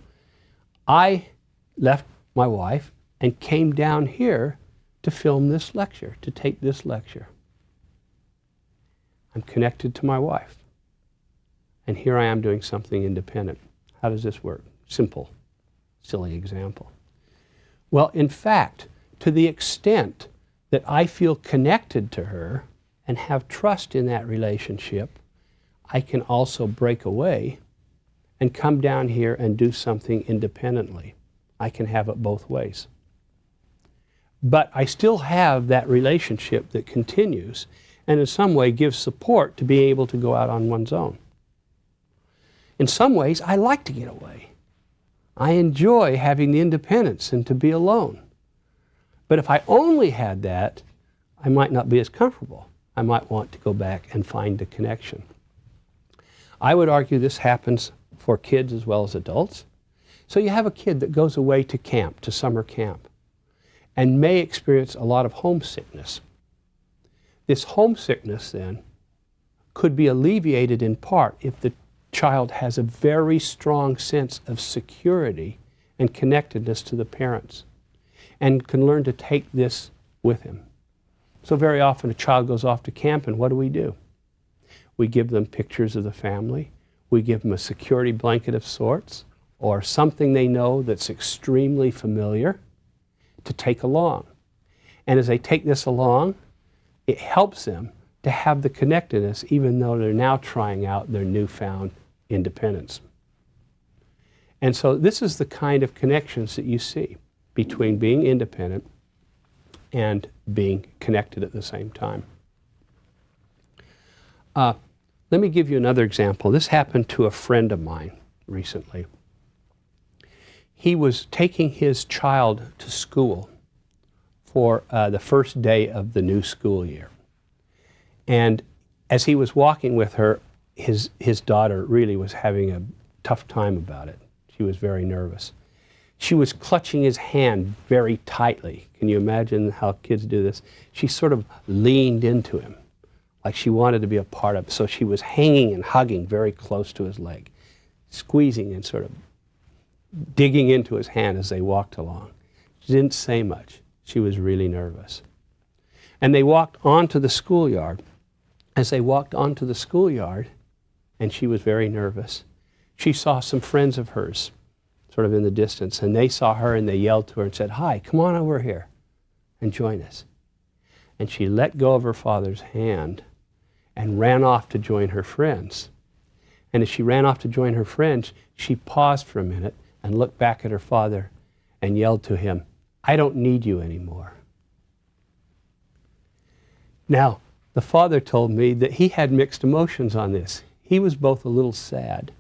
I left my wife and came down here to film this lecture, to take this lecture. I'm connected to my wife. And here I am doing something independent. How does this work? Simple, silly example. Well, in fact, to the extent that I feel connected to her and have trust in that relationship, I can also break away and come down here and do something independently. I can have it both ways. But I still have that relationship that continues and in some way gives support to being able to go out on one's own. In some ways, I like to get away. I enjoy having the independence and to be alone. But if I only had that, I might not be as comfortable. I might want to go back and find a connection. I would argue this happens for kids as well as adults. So you have a kid that goes away to camp, to summer camp, and may experience a lot of homesickness. This homesickness then could be alleviated in part if the child has a very strong sense of security and connectedness to the parents and can learn to take this with him. So very often a child goes off to camp, and what do? We give them pictures of the family. We give them a security blanket of sorts or something they know that's extremely familiar to take along. And as they take this along, it helps them to have the connectedness even though they're now trying out their newfound independence. And so this is the kind of connections that you see between being independent and being connected at the same time. Let me give you another example. This happened to a friend of mine recently. He was taking his child to school for the first day of the new school year. And as he was walking with her, his daughter really was having a tough time about it. She was very nervous. She was clutching his hand very tightly. Can you imagine how kids do this? She sort of leaned into him like she wanted to be a part of it. So she was hanging and hugging very close to his leg, squeezing and sort of digging into his hand as they walked along. She didn't say much. She was really nervous. And they walked onto the schoolyard. As they walked onto the schoolyard, and she was very nervous, she saw some friends of hers sort of in the distance, and they saw her and they yelled to her and said, "Hi, come on over here and join us." And she let go of her father's hand and ran off to join her friends. And as she ran off to join her friends, she paused for a minute and looked back at her father and yelled to him, "I don't need you anymore." Now, the father told me that he had mixed emotions on this. He was both a little sad,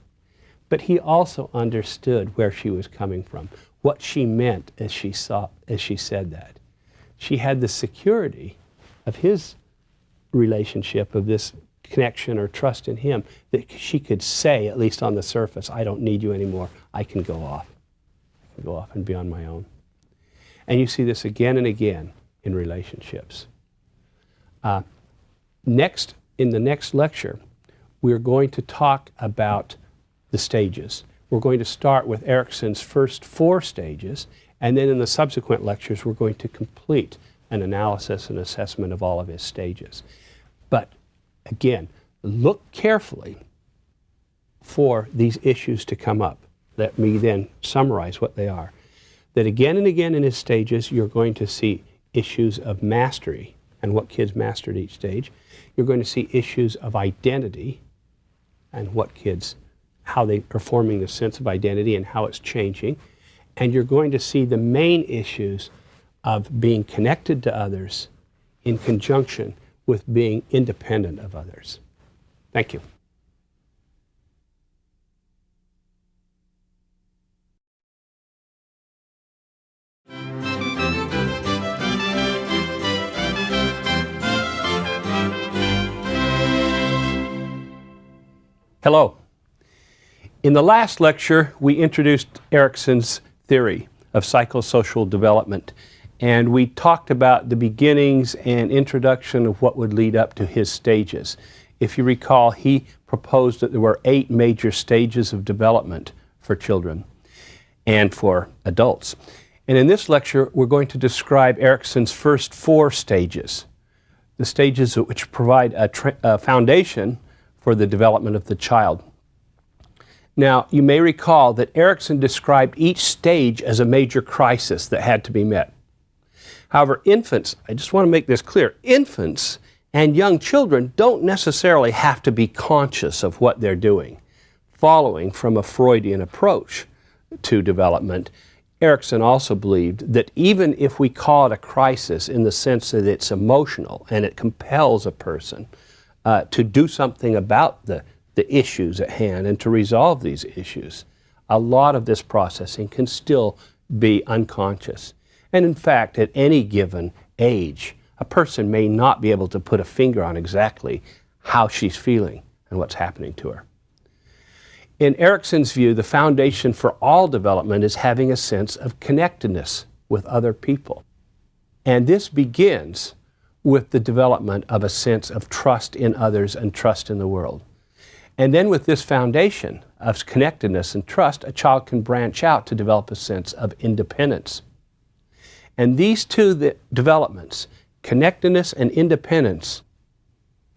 but he also understood where she was coming from, what she meant as she said that. She had the security of his relationship, of this connection or trust in him, that she could say, at least on the surface, "I don't need you anymore. I can go off. I can go off and be on my own." And you see this again and again in relationships. In the next lecture, we're going to talk about the stages. We're going to start with Erikson's first 4 stages, and then in the subsequent lectures, we're going to complete an analysis and assessment of all of his stages. But again, look carefully for these issues to come up. Let me then summarize what they are. That again and again in his stages, you're going to see issues of mastery and what kids mastered each stage. You're going to see issues of identity and how they are forming the sense of identity and how it's changing. And you're going to see the main issues of being connected to others in conjunction with being independent of others. Thank you. Hello. In the last lecture, we introduced Erikson's theory of psychosocial development, and we talked about the beginnings and introduction of what would lead up to his stages. If you recall, he proposed that there were 8 major stages of development for children and for adults. And in this lecture, we're going to describe Erikson's first 4 stages, the stages which provide a foundation for the development of the child. Now, you may recall that Erikson described each stage as a major crisis that had to be met. However, infants, I just want to make this clear, infants and young children don't necessarily have to be conscious of what they're doing. Following from a Freudian approach to development, Erikson also believed that even if we call it a crisis in the sense that it's emotional and it compels a person to do something about the issues at hand and to resolve these issues, a lot of this processing can still be unconscious. And in fact, at any given age, a person may not be able to put a finger on exactly how she's feeling and what's happening to her. In Erikson's view, the foundation for all development is having a sense of connectedness with other people. And this begins with the development of a sense of trust in others and trust in the world. And then with this foundation of connectedness and trust, a child can branch out to develop a sense of independence. And these two developments, connectedness and independence,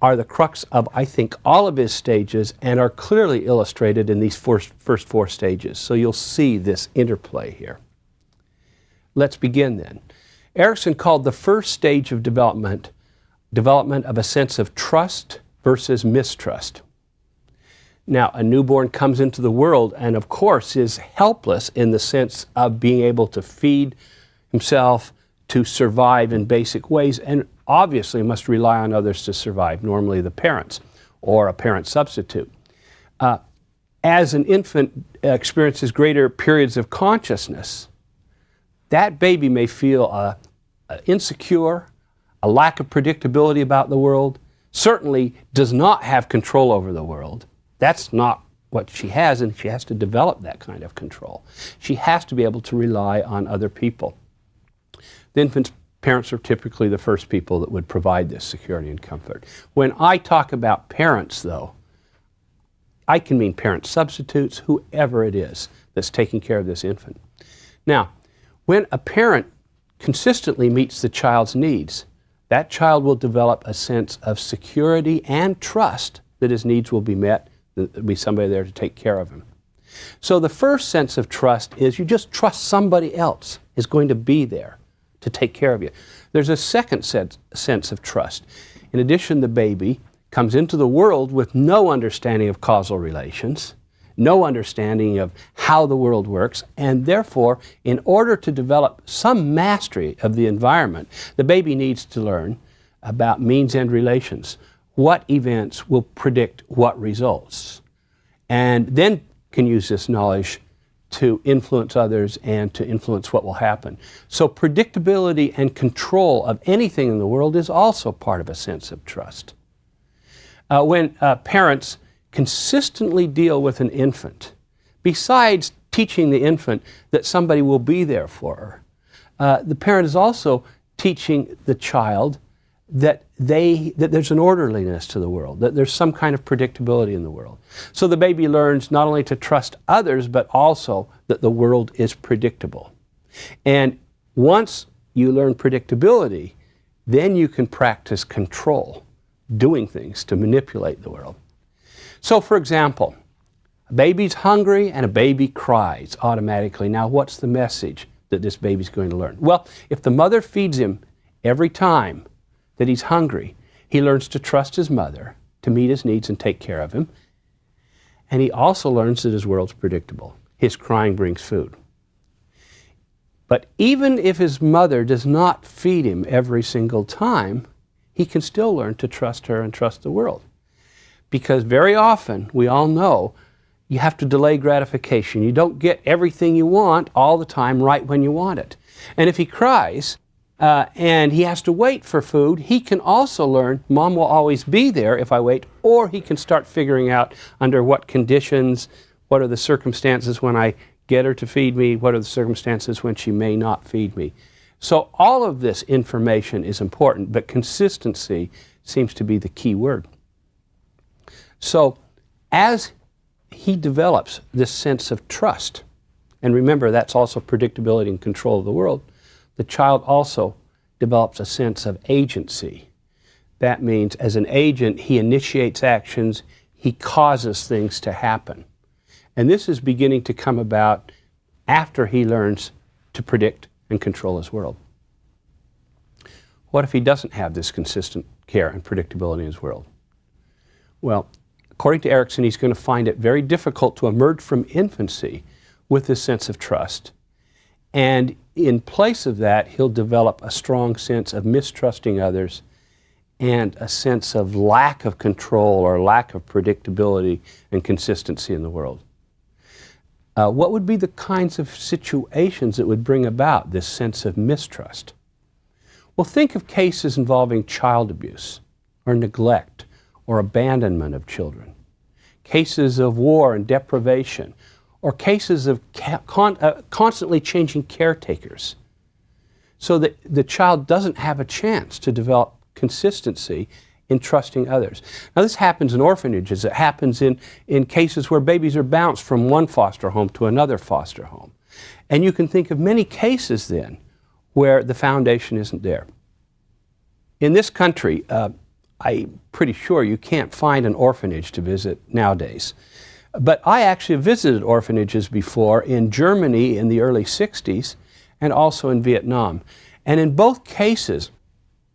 are the crux of, I think, all of his stages and are clearly illustrated in these first 4 stages. So you'll see this interplay here. Let's begin then. Erikson called the first stage of development of a sense of trust versus mistrust. Now, a newborn comes into the world and, of course, is helpless in the sense of being able to feed himself, to survive in basic ways, and obviously must rely on others to survive, normally the parents or a parent substitute. As an infant experiences greater periods of consciousness, that baby may feel insecure, a lack of predictability about the world, certainly does not have control over the world. That's not what she has, and she has to develop that kind of control. She has to be able to rely on other people. The infant's Parents are typically the first people that would provide this security and comfort. When I talk about parents, though, I can mean parent substitutes, whoever it is that's taking care of this infant. Now, when a parent consistently meets the child's needs, that child will develop a sense of security and trust that his needs will be met, that there'll be somebody there to take care of him. So the first sense of trust is you just trust somebody else is going to be there to take care of you. There's a second sense of trust. In addition, the baby comes into the world with no understanding of causal relations, no understanding of how the world works, and therefore, in order to develop some mastery of the environment, the baby needs to learn about means-end relations. What events will predict what results? And then can use this knowledge to influence others and to influence what will happen. So predictability and control of anything in the world is also part of a sense of trust. When parents consistently deal with an infant, besides teaching the infant that somebody will be there for her, the parent is also teaching the child that there's an orderliness to the world, that there's some kind of predictability in the world. So the baby learns not only to trust others, but also that the world is predictable. And once you learn predictability, then you can practice control, doing things to manipulate the world. So for example, a baby's hungry and a baby cries automatically. Now what's the message that this baby's going to learn? Well, if the mother feeds him every time that he's hungry, he learns to trust his mother to meet his needs and take care of him. And he also learns that his world's predictable. His crying brings food. But even if his mother does not feed him every single time, he can still learn to trust her and trust the world. Because very often, we all know, you have to delay gratification. You don't get everything you want all the time right when you want it. And if he cries, and he has to wait for food, he can also learn, Mom will always be there if I wait, or he can start figuring out under what conditions, what are the circumstances when I get her to feed me, what are the circumstances when she may not feed me. So all of this information is important, but consistency seems to be the key word. So as he develops this sense of trust, and remember that's also predictability and control of the world, the child also develops a sense of agency. That means as an agent, he initiates actions, he causes things to happen. And this is beginning to come about after he learns to predict and control his world. What if he doesn't have this consistent care and predictability in his world? Well, according to Erikson, he's going to find it very difficult to emerge from infancy with this sense of trust. And in place of that, he'll develop a strong sense of mistrusting others and a sense of lack of control or lack of predictability and consistency in the world. What would be the kinds of situations that would bring about this sense of mistrust? Well, think of cases involving child abuse or neglect or abandonment of children, cases of war and deprivation, or cases of constantly changing caretakers, so that the child doesn't have a chance to develop consistency in trusting others. Now this happens in orphanages, it happens in cases where babies are bounced from one foster home to another foster home. And you can think of many cases then where the foundation isn't there. In this country, I'm pretty sure you can't find an orphanage to visit nowadays. But I actually visited orphanages before in Germany in the early 60s and also in Vietnam. And in both cases,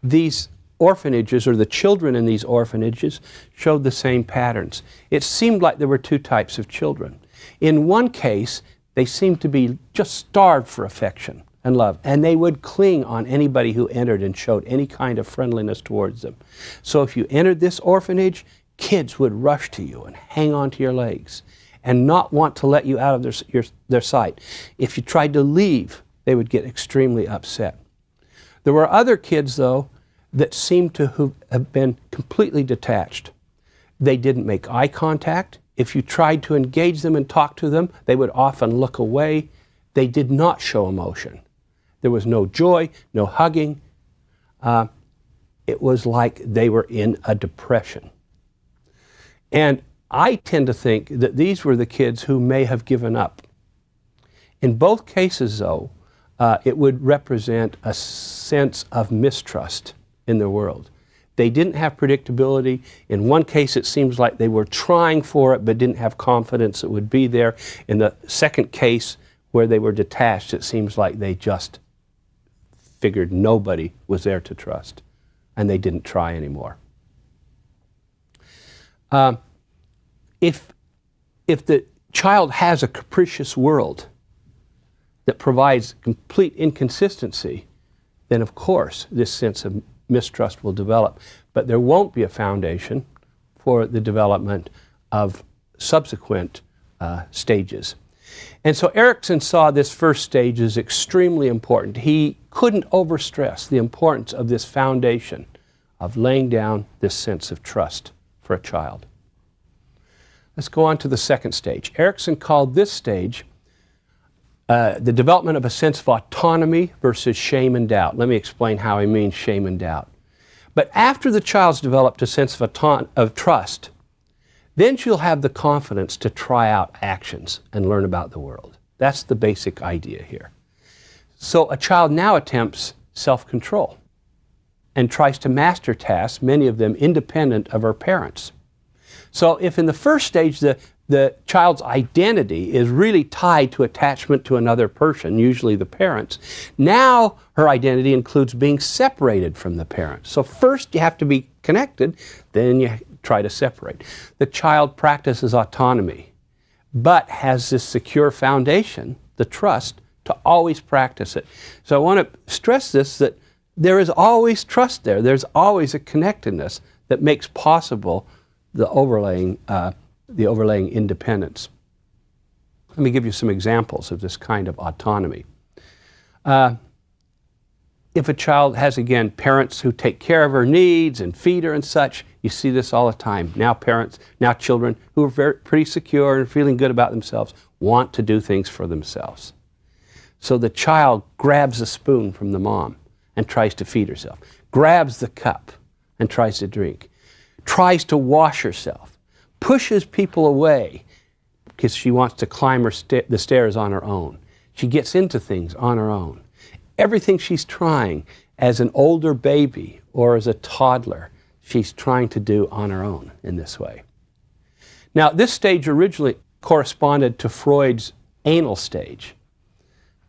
these orphanages, or the children in these orphanages, showed the same patterns. It seemed like there were two types of children. In one case, they seemed to be just starved for affection and love, and they would cling on anybody who entered and showed any kind of friendliness towards them. So if you entered this orphanage, kids would rush to you and hang on to your legs and not want to let you out of their sight. If you tried to leave, they would get extremely upset. There were other kids, though, that seemed to have been completely detached. They didn't make eye contact. If you tried to engage them and talk to them, they would often look away. They did not show emotion. There was no joy, no hugging, it was like they were in a depression. And I tend to think that these were the kids who may have given up. In both cases, though, it would represent a sense of mistrust in the world. They didn't have predictability. In one case, it seems like they were trying for it but didn't have confidence it would be there. In the second case, where they were detached, it seems like they just figured nobody was there to trust, and they didn't try anymore. If the child has a capricious world that provides complete inconsistency, then of course this sense of mistrust will develop. But there won't be a foundation for the development of subsequent stages. And so Erikson saw this first stage as extremely important. He couldn't overstress the importance of this foundation of laying down this sense of trust for a child. Let's go on to the second stage. Erikson called this stage the development of a sense of autonomy versus shame and doubt. Let me explain how he means shame and doubt. But after the child's developed a sense of trust, then she'll have the confidence to try out actions and learn about the world. That's the basic idea here. So a child now attempts self-control and tries to master tasks, many of them independent of her parents. So if in the first stage the child's identity is really tied to attachment to another person, usually the parents, now her identity includes being separated from the parents. So first you have to be connected, then you try to separate. The child practices autonomy, but has this secure foundation, the trust, to always practice it. So I want to stress this, that there is always trust there. There's always a connectedness that makes possible the overlaying independence. Let me give you some examples of this kind of autonomy. If a child has, again, parents who take care of her needs and feed her and such, you see this all the time. Now children who are pretty secure and feeling good about themselves want to do things for themselves. So the child grabs a spoon from the mom and tries to feed herself, grabs the cup and tries to drink, tries to wash herself, pushes people away because she wants to climb the stairs on her own. She gets into things on her own. Everything she's trying as an older baby or as a toddler, she's trying to do on her own in this way. Now, this stage originally corresponded to Freud's anal stage,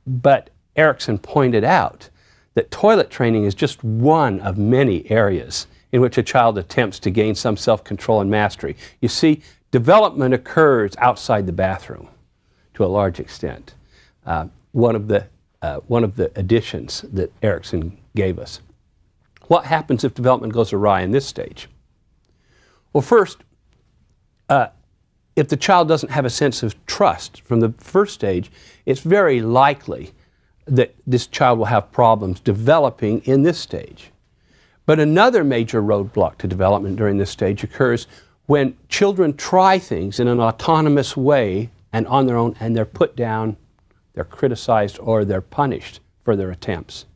but Erikson pointed out that toilet training is just one of many areas in which a child attempts to gain some self-control and mastery. You see, development occurs outside the bathroom to a large extent. One of the additions that Erikson gave us. What happens if development goes awry in this stage? Well, first, if the child doesn't have a sense of trust from the first stage, it's very likely that this child will have problems developing in this stage. But another major roadblock to development during this stage occurs when children try things in an autonomous way and on their own, and they're put down, they're criticized, or they're punished for their attempts.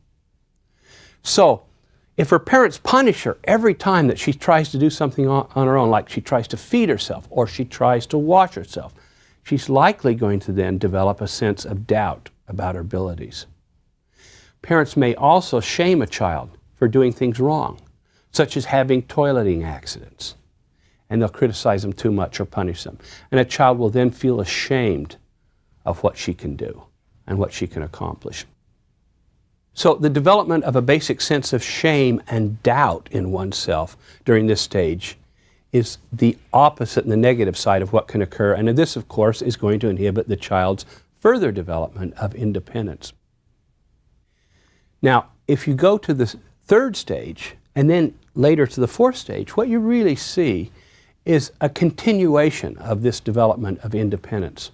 So, if her parents punish her every time that she tries to do something on her own, like she tries to feed herself or she tries to wash herself, she's likely going to then develop a sense of doubt about her abilities. Parents may also shame a child for doing things wrong, such as having toileting accidents, and they'll criticize them too much or punish them. And a child will then feel ashamed of what she can do and what she can accomplish. So the development of a basic sense of shame and doubt in oneself during this stage is the opposite and the negative side of what can occur. And this, of course, is going to inhibit the child's further development of independence. Now, if you go to the third stage and then later to the fourth stage, what you really see is a continuation of this development of independence.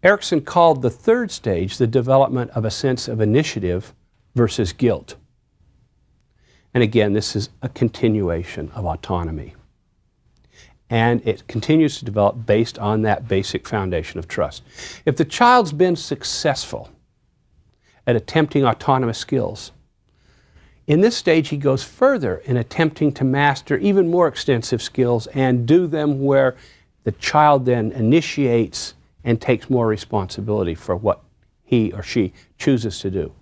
Erikson called the third stage the development of a sense of initiative versus guilt. And again, this is a continuation of autonomy. And it continues to develop based on that basic foundation of trust. If the child's been successful at attempting autonomous skills, In this stage, he goes further in attempting to master even more extensive skills and do them where the child then initiates and takes more responsibility for what he or she chooses to do.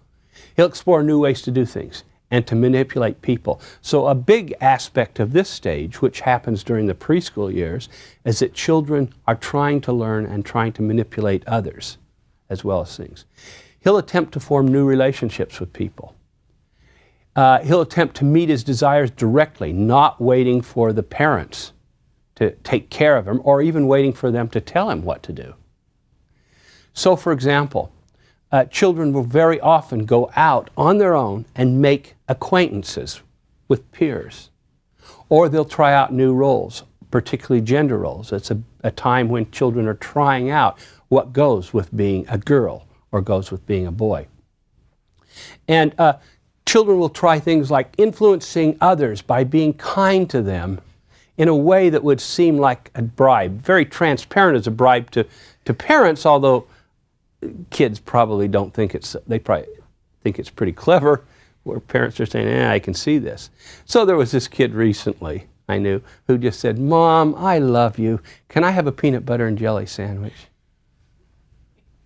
He'll explore new ways to do things and to manipulate people. So a big aspect of this stage, which happens during the preschool years, is that children are trying to learn and trying to manipulate others as well as things. He'll attempt to form new relationships with people. He'll attempt to meet his desires directly, not waiting for the parents to take care of him or even waiting for them to tell him what to do. So, for example, children will very often go out on their own and make acquaintances with peers. Or they'll try out new roles, particularly gender roles. It's a time when children are trying out what goes with being a girl or goes with being a boy. And children will try things like influencing others by being kind to them in a way that would seem like a bribe, very transparent as a bribe to parents, although kids probably don't think they probably think it's pretty clever, where parents are saying, I can see this. So there was this kid recently, I knew, who just said, Mom, I love you. Can I have a peanut butter and jelly sandwich?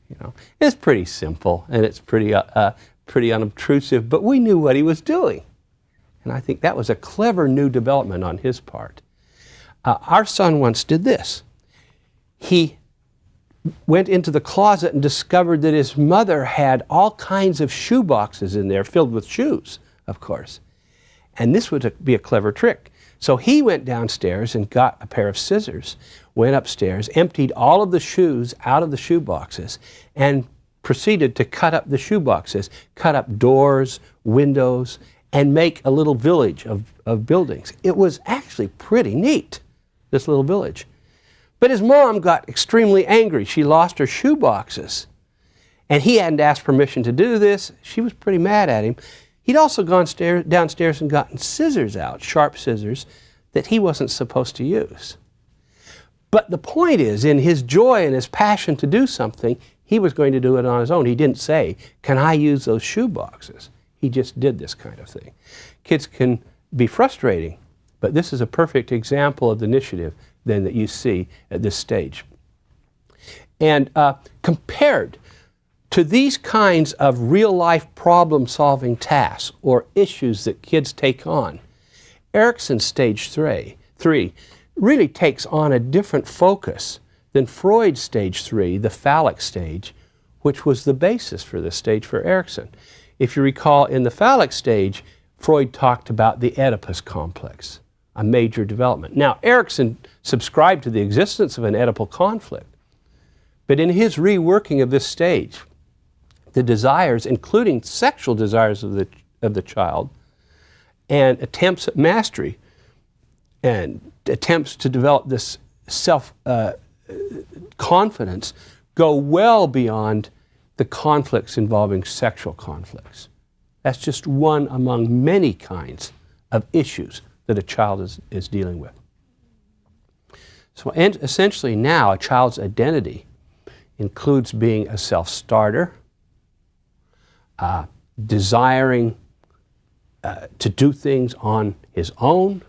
You know, it's pretty simple and it's pretty unobtrusive, but we knew what he was doing. And I think that was a clever new development on his part. Our son once did this. He went into the closet and discovered that his mother had all kinds of shoe boxes in there filled with shoes, of course. And this would be a clever trick. So he went downstairs and got a pair of scissors, went upstairs, emptied all of the shoes out of the shoe boxes, and proceeded to cut up the shoe boxes, cut up doors, windows, and make a little village of buildings. It was actually pretty neat, this little village. But his mom got extremely angry. She lost her shoe boxes. And he hadn't asked permission to do this. She was pretty mad at him. He'd also gone downstairs and gotten scissors out, sharp scissors, that he wasn't supposed to use. But the point is, in his joy and his passion to do something, he was going to do it on his own. He didn't say, can I use those shoe boxes? He just did this kind of thing. Kids can be frustrating, but this is a perfect example of the initiative then that you see at this stage. And compared to these kinds of real-life problem-solving tasks or issues that kids take on, Erikson's stage 3 really takes on a different focus than Freud's stage 3, the phallic stage, which was the basis for this stage for Erikson. If you recall, in the phallic stage, Freud talked about the Oedipus complex, a major development. Now, Erikson subscribed to the existence of an Oedipal conflict, but in his reworking of this stage, the desires, including sexual desires of the child, and attempts at mastery, and attempts to develop this self-confidence, go well beyond the conflicts involving sexual conflicts. That's just one among many kinds of issues that a child is dealing with. So essentially now a child's identity includes being a self-starter, desiring to do things on his own.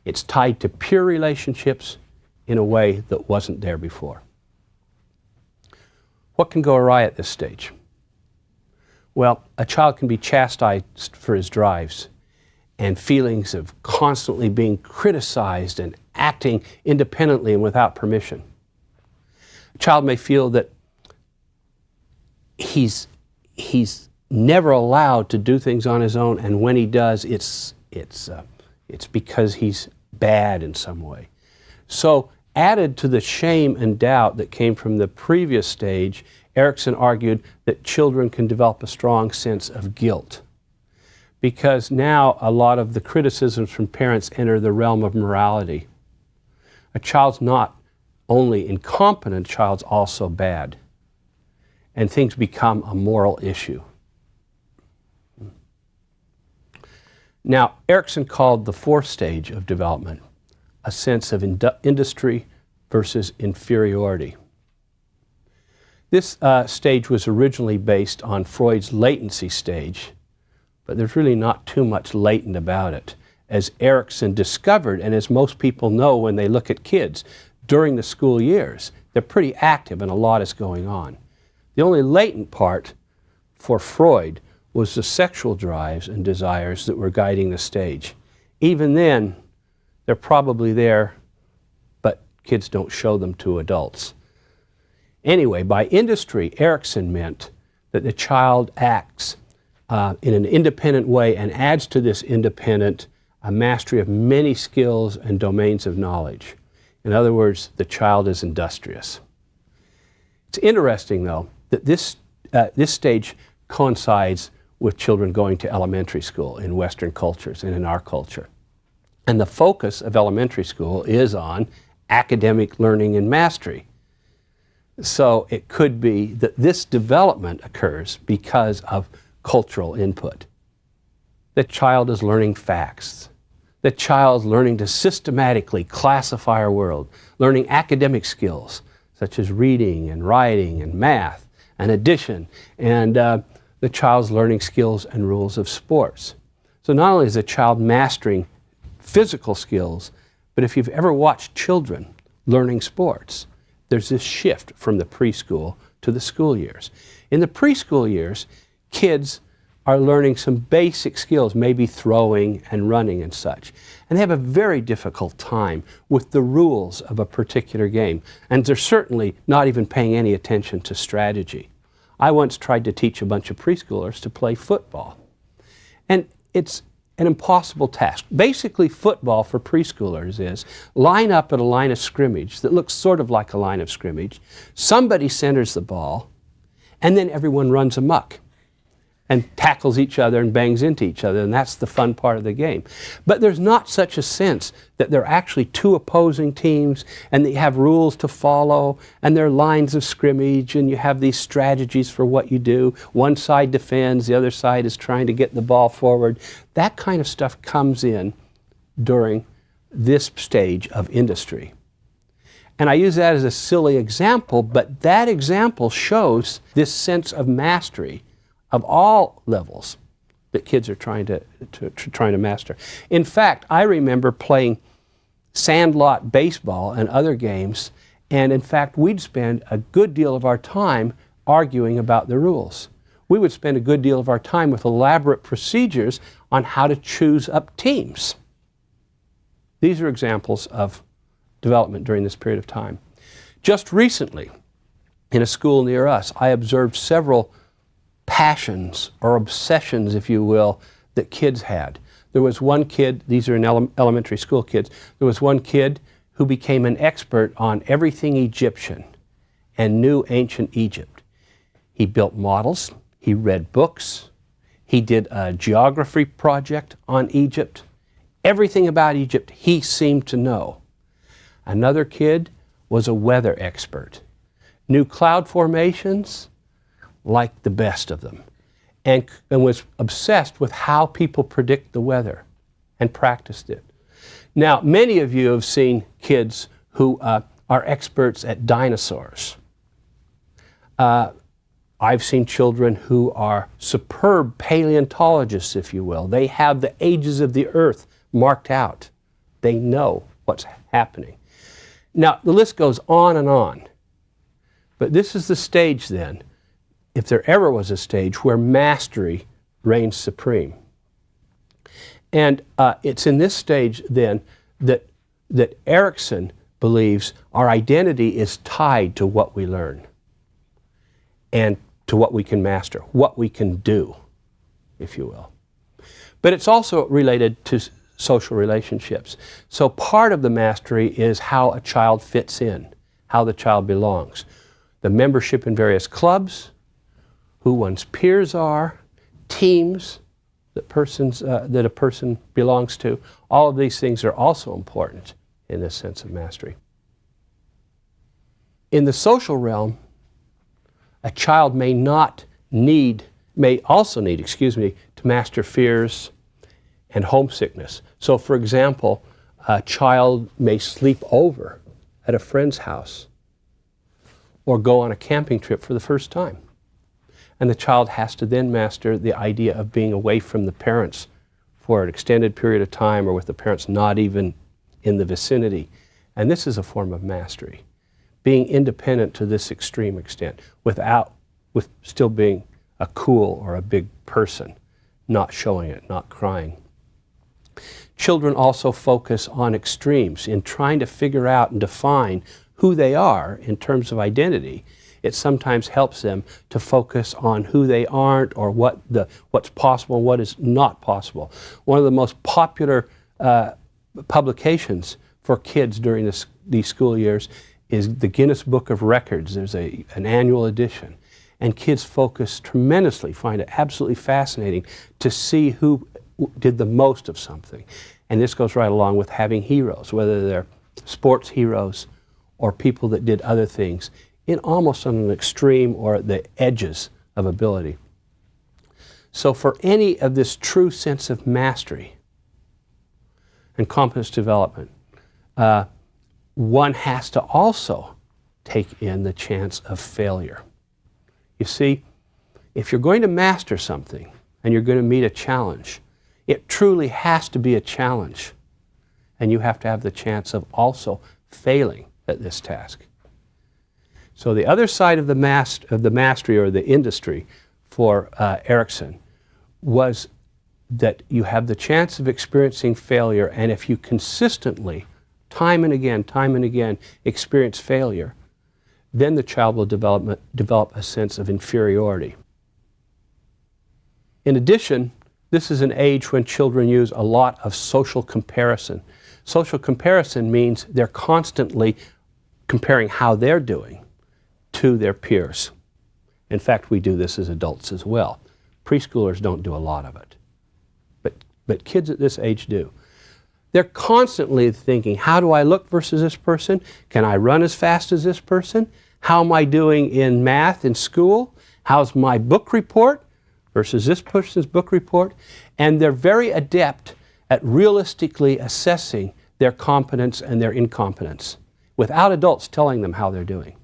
It's tied to peer relationships in a way that wasn't there before. What can go awry at this stage? Well, a child can be chastised for his drives and feelings of constantly being criticized and acting independently and without permission. A child may feel that he's never allowed to do things on his own, and when he does, it's because he's bad in some way. So, added to the shame and doubt that came from the previous stage, Erikson argued that children can develop a strong sense of guilt, because now a lot of the criticisms from parents enter the realm of morality. A child's not only incompetent, a child's also bad, and things become a moral issue. Now, Erikson called the fourth stage of development a sense of industry versus inferiority. This stage was originally based on Freud's latency stage, but there's really not too much latent about it. As Erikson discovered, and as most people know when they look at kids, during the school years, they're pretty active and a lot is going on. The only latent part for Freud was the sexual drives and desires that were guiding the stage. Even then, they're probably there, but kids don't show them to adults. Anyway, by industry, Erikson meant that the child acts in an independent way and adds to this independent a mastery of many skills and domains of knowledge. In other words, the child is industrious. It's interesting, though, that this stage coincides with children going to elementary school in Western cultures and in our culture. And the focus of elementary school is on academic learning and mastery. So it could be that this development occurs because of cultural input. The child is learning facts. The child is learning to systematically classify our world, learning academic skills such as reading and writing and math and addition, and the child's learning skills and rules of sports. So not only is the child mastering physical skills, but if you've ever watched children learning sports, there's this shift from the preschool to the school years. In the preschool years, kids are learning some basic skills, maybe throwing and running and such. And they have a very difficult time with the rules of a particular game. And they're certainly not even paying any attention to strategy. I once tried to teach a bunch of preschoolers to play football. And it's an impossible task. Basically, football for preschoolers is line up at a line of scrimmage that looks sort of like a line of scrimmage. Somebody centers the ball, and then everyone runs amok and tackles each other and bangs into each other, and that's the fun part of the game. But there's not such a sense that there are actually two opposing teams and they have rules to follow and there are lines of scrimmage and you have these strategies for what you do. One side defends, the other side is trying to get the ball forward. That kind of stuff comes in during this stage of industry. And I use that as a silly example, but that example shows this sense of mastery of all levels that kids are trying to master. In fact, I remember playing sandlot baseball and other games, and in fact, we'd spend a good deal of our time arguing about the rules. We would spend a good deal of our time with elaborate procedures on how to choose up teams. These are examples of development during this period of time. Just recently, in a school near us, I observed several passions or obsessions, if you will, that kids had. There was one kid, these are in elementary school kids, there was one kid who became an expert on everything Egyptian and knew ancient Egypt. He built models, he read books, he did a geography project on Egypt. Everything about Egypt he seemed to know. Another kid was a weather expert, knew cloud formations like the best of them, and was obsessed with how people predict the weather and practiced it. Now, many of you have seen kids who are experts at dinosaurs. I've seen children who are superb paleontologists, if you will. They have the ages of the earth marked out. They know what's happening. Now, the list goes on and on, but this is the stage then, if there ever was a stage where mastery reigns supreme. And it's in this stage then that Erikson believes our identity is tied to what we learn and to what we can master, what we can do, if you will. But it's also related to social relationships. So part of the mastery is how a child fits in, how the child belongs. The membership in various clubs, who one's peers are, teams that a person belongs to. All of these things are also important in this sense of mastery. In the social realm, a child may also need to master fears and homesickness. So for example, a child may sleep over at a friend's house or go on a camping trip for the first time. And the child has to then master the idea of being away from the parents for an extended period of time, or with the parents not even in the vicinity. And this is a form of mastery, being independent to this extreme extent, with still being a cool or a big person, not showing it, not crying. Children also focus on extremes in trying to figure out and define who they are in terms of identity. It sometimes helps them to focus on who they aren't, or what's possible and what is not possible. One of the most popular publications for kids during these school years is the Guinness Book of Records. There's an annual edition. And kids focus tremendously, find it absolutely fascinating to see who did the most of something. And this goes right along with having heroes, whether they're sports heroes or people that did other things, in almost on an extreme or at the edges of ability. So for any of this true sense of mastery and competence development, one has to also take in the chance of failure. You see, if you're going to master something and you're going to meet a challenge, it truly has to be a challenge. And you have to have the chance of also failing at this task. So the other side of the mastery or the industry for Erikson was that you have the chance of experiencing failure, and if you consistently, time and again, experience failure, then the child will develop a sense of inferiority. In addition, this is an age when children use a lot of social comparison. Social comparison means they're constantly comparing how they're doing to their peers. In fact, we do this as adults as well. Preschoolers don't do a lot of it, but kids at this age do. They're constantly thinking, how do I look versus this person? Can I run as fast as this person? How am I doing in math in school? How's my book report versus this person's book report? And they're very adept at realistically assessing their competence and their incompetence without adults telling them how they're doing.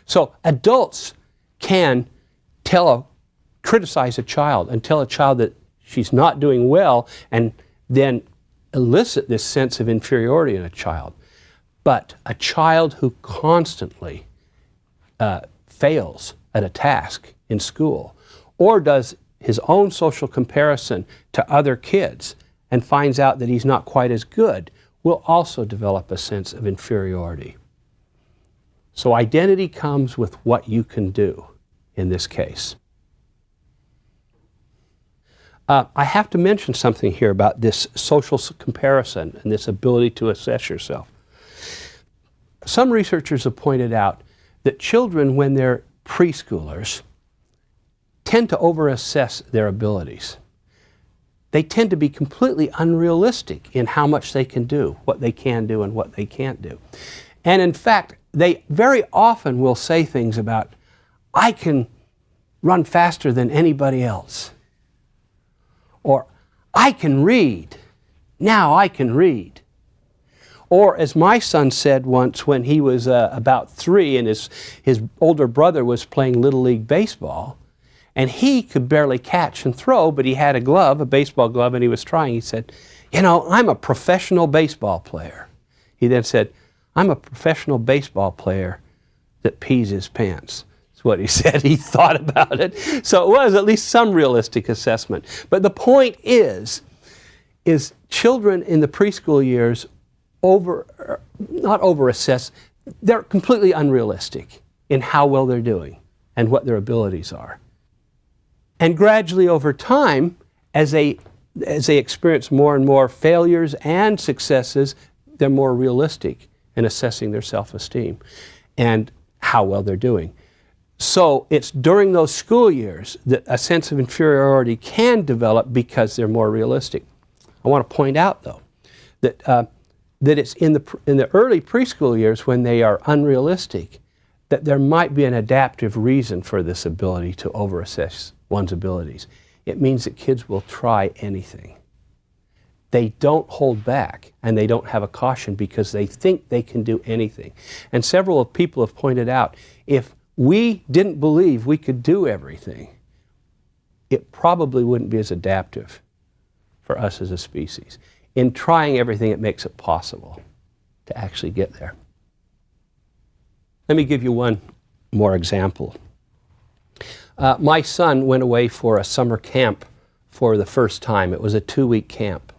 So adults can criticize a child and tell a child that she's not doing well, and then elicit this sense of inferiority in a child. But a child who constantly fails at a task in school, or does his own social comparison to other kids and finds out that he's not quite as good, will also develop a sense of inferiority. So identity comes with what you can do in this case. I have to mention something here about this social comparison and this ability to assess yourself. Some researchers have pointed out that children, when they're preschoolers, tend to overassess their abilities. They tend to be completely unrealistic in how much they can do, what they can do and what they can't do. And in fact, they very often will say things about, I can run faster than anybody else. Or, I can read. Now I can read. Or, as my son said once when he was about 3 and his older brother was playing Little League baseball, and he could barely catch and throw, but he had a glove, a baseball glove, and he was trying. He said, I'm a professional baseball player. He then said, I'm a professional baseball player that pees his pants. That's what he said. He thought about it. So it was at least some realistic assessment. But the point is children in the preschool years not overassess, they're completely unrealistic in how well they're doing and what their abilities are. And gradually over time, as they experience more and more failures and successes, they're more realistic in assessing their self-esteem and how well they're doing. So it's during those school years that a sense of inferiority can develop because they're more realistic. I want to point out, though, that it's in the early preschool years when they are unrealistic that there might be an adaptive reason for this ability to overassess one's abilities. It means that kids will try anything. They don't hold back, and they don't have a caution because they think they can do anything. And several people have pointed out, if we didn't believe we could do everything, it probably wouldn't be as adaptive for us as a species. In trying everything, it makes it possible to actually get there. Let me give you one more example. My son went away for a summer camp for the first time. It was a 2-week camp.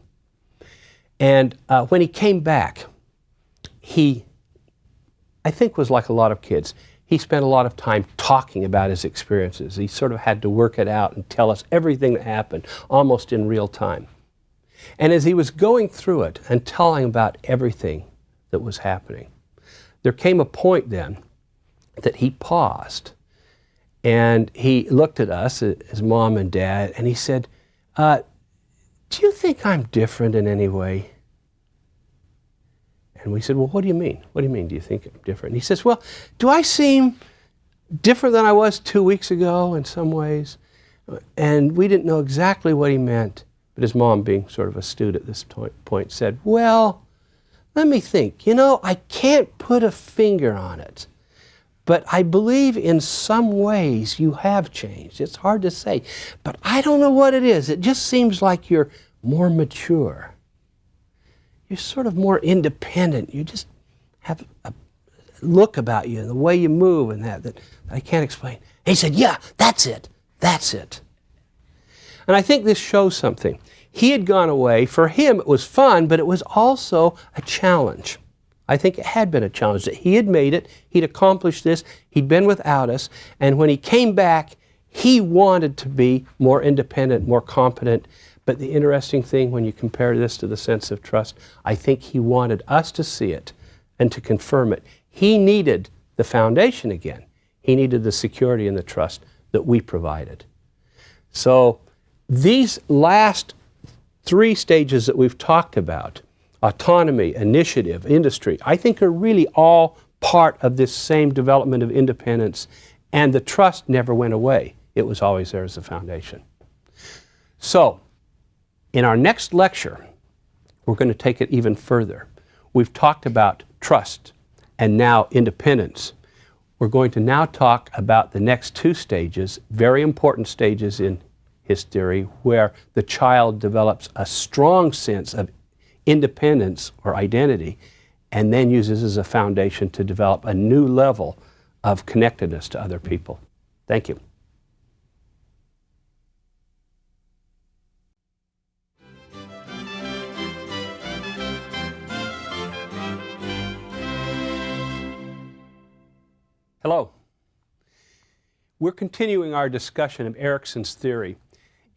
And when he came back, he, I think, was like a lot of kids. He spent a lot of time talking about his experiences. He sort of had to work it out and tell us everything that happened, almost in real time. And as he was going through it and telling about everything that was happening, there came a point then that he paused and he looked at us, his mom and dad, and he said, do you think I'm different in any way? And we said, well, what do you mean? What do you mean, do you think I'm different? And he says, well, do I seem different than I was 2 weeks ago in some ways? And we didn't know exactly what he meant, but his mom, being sort of astute at this point, said, well, let me think. You know, I can't put a finger on it, but I believe in some ways you have changed. It's hard to say, but I don't know what it is. It just seems like you're more mature. You're sort of more independent. You just have a look about you and the way you move and that I can't explain. And he said, yeah, that's it. That's it. And I think this shows something. He had gone away. For him, it was fun, but it was also a challenge. I think it had been a challenge. That he had made it. He'd accomplished this. He'd been without us. And when he came back, he wanted to be more independent, more competent. But the interesting thing, when you compare this to the sense of trust, I think he wanted us to see it and to confirm it. He needed the foundation again. He needed the security and the trust that we provided. So these last 3 stages that we've talked about, autonomy, initiative, industry, I think are really all part of this same development of independence, and the trust never went away. It was always there as a foundation. So, in our next lecture, we're going to take it even further. We've talked about trust and now independence. We're going to now talk about the next 2 stages, very important stages in his theory, where the child develops a strong sense of independence or identity and then uses as a foundation to develop a new level of connectedness to other people. Thank you. Hello. We're continuing our discussion of Erikson's theory.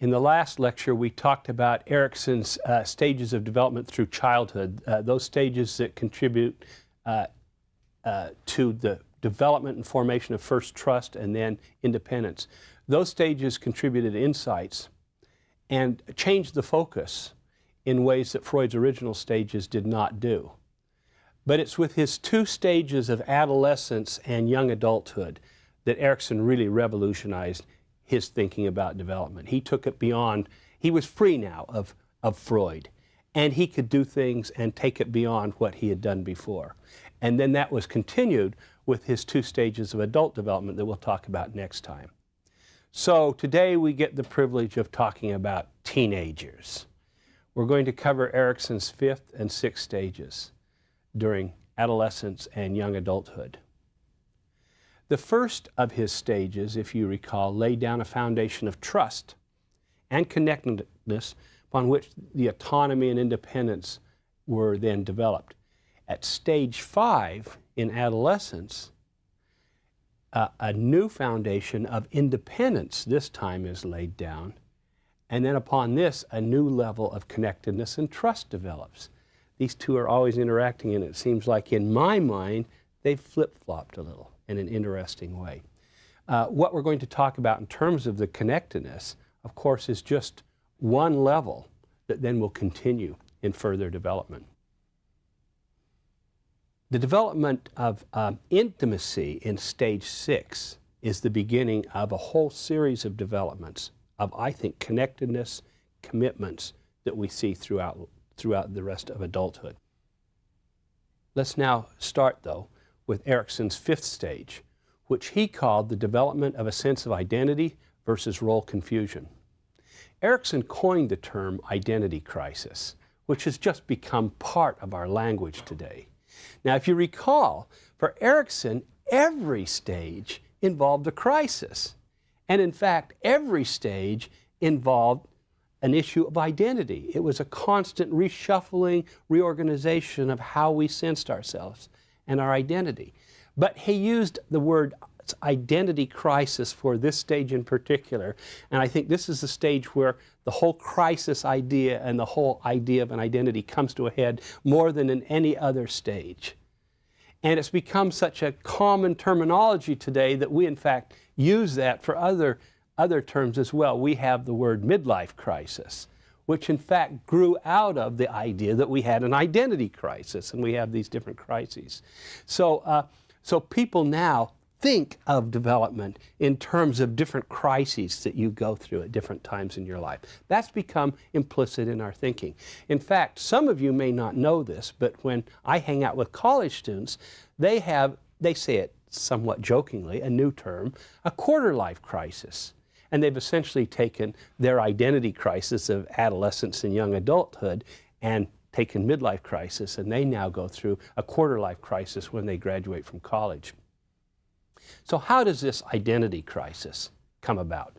In the last lecture, we talked about Erikson's stages of development through childhood, those stages that contribute to the development and formation of first trust and then independence. Those stages contributed insights and changed the focus in ways that Freud's original stages did not do. But it's with his 2 stages of adolescence and young adulthood that Erikson really revolutionized his thinking about development. He took it beyond, he was free now of Freud, and he could do things and take it beyond what he had done before. And then that was continued with his 2 stages of adult development that we'll talk about next time. So today we get the privilege of talking about teenagers. We're going to cover Erikson's 5th and 6th stages during adolescence and young adulthood. The first of his stages, if you recall, laid down a foundation of trust and connectedness upon which the autonomy and independence were then developed. At stage 5 in adolescence, a new foundation of independence this time is laid down, and then upon this, a new level of connectedness and trust develops. These 2 are always interacting, and it seems like in my mind, they've flip-flopped a little in an interesting way. What we're going to talk about in terms of the connectedness, of course, is just one level that then will continue in further development. The development of intimacy in stage 6 is the beginning of a whole series of developments of, I think, connectedness, commitments that we see throughout the rest of adulthood. Let's now start, though, with Erikson's 5th stage, which he called the development of a sense of identity versus role confusion. Erikson coined the term identity crisis, which has just become part of our language today. Now, if you recall, for Erikson, every stage involved a crisis. And in fact, every stage involved an issue of identity. It was a constant reshuffling, reorganization of how we sensed ourselves and our identity. But he used the word identity crisis for this stage in particular, and I think this is the stage where the whole crisis idea and the whole idea of an identity comes to a head more than in any other stage. And it's become such a common terminology today that we in fact use that for other terms as well. We have the word midlife crisis, which in fact grew out of the idea that we had an identity crisis, and we have these different crises. So people now think of development in terms of different crises that you go through at different times in your life. That's become implicit in our thinking. In fact, some of you may not know this, but when I hang out with college students, they say it somewhat jokingly, a new term, a quarter-life crisis. And they've essentially taken their identity crisis of adolescence and young adulthood and taken midlife crisis, and they now go through a quarter-life crisis when they graduate from college. So how does this identity crisis come about?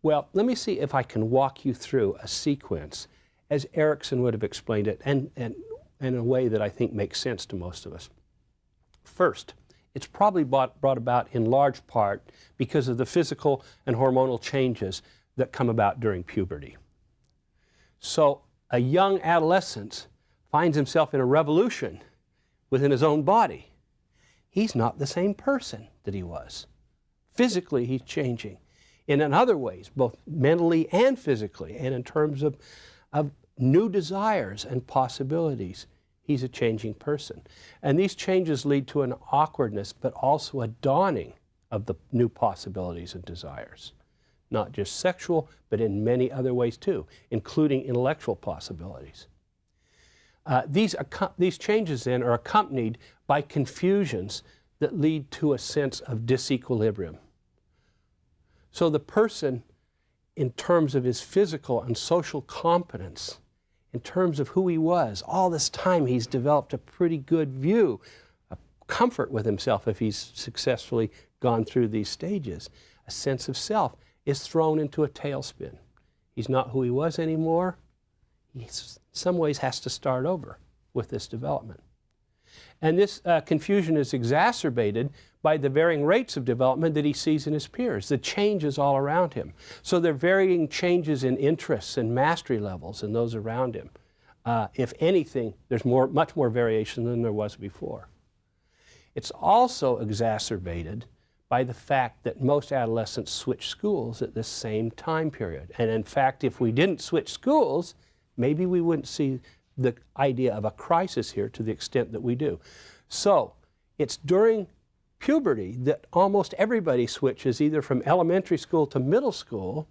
Well, let me see if I can walk you through a sequence as Erikson would have explained it, and in a way that I think makes sense to most of us. First, it's probably brought about in large part because of the physical and hormonal changes that come about during puberty. So a young adolescent finds himself in a revolution within his own body. He's not the same person that he was. Physically, he's changing. And in other ways, both mentally and physically, and in terms of new desires and possibilities, he's a changing person. And these changes lead to an awkwardness, but also a dawning of the new possibilities and desires. Not just sexual, but in many other ways too, including intellectual possibilities. These changes then are accompanied by confusions that lead to a sense of disequilibrium. So the person, in terms of his physical and social competence, in terms of who he was, all this time he's developed a pretty good view, a comfort with himself if he's successfully gone through these stages. A sense of self is thrown into a tailspin. He's not who he was anymore. He in some ways has to start over with this development. And this confusion is exacerbated by the varying rates of development that he sees in his peers, the changes all around him. So there are varying changes in interests and mastery levels in those around him. If anything, there's much more variation than there was before. It's also exacerbated by the fact that most adolescents switch schools at this same time period. And in fact, if we didn't switch schools, maybe we wouldn't see the idea of a crisis here to the extent that we do. So it's during puberty that almost everybody switches either from elementary school to middle school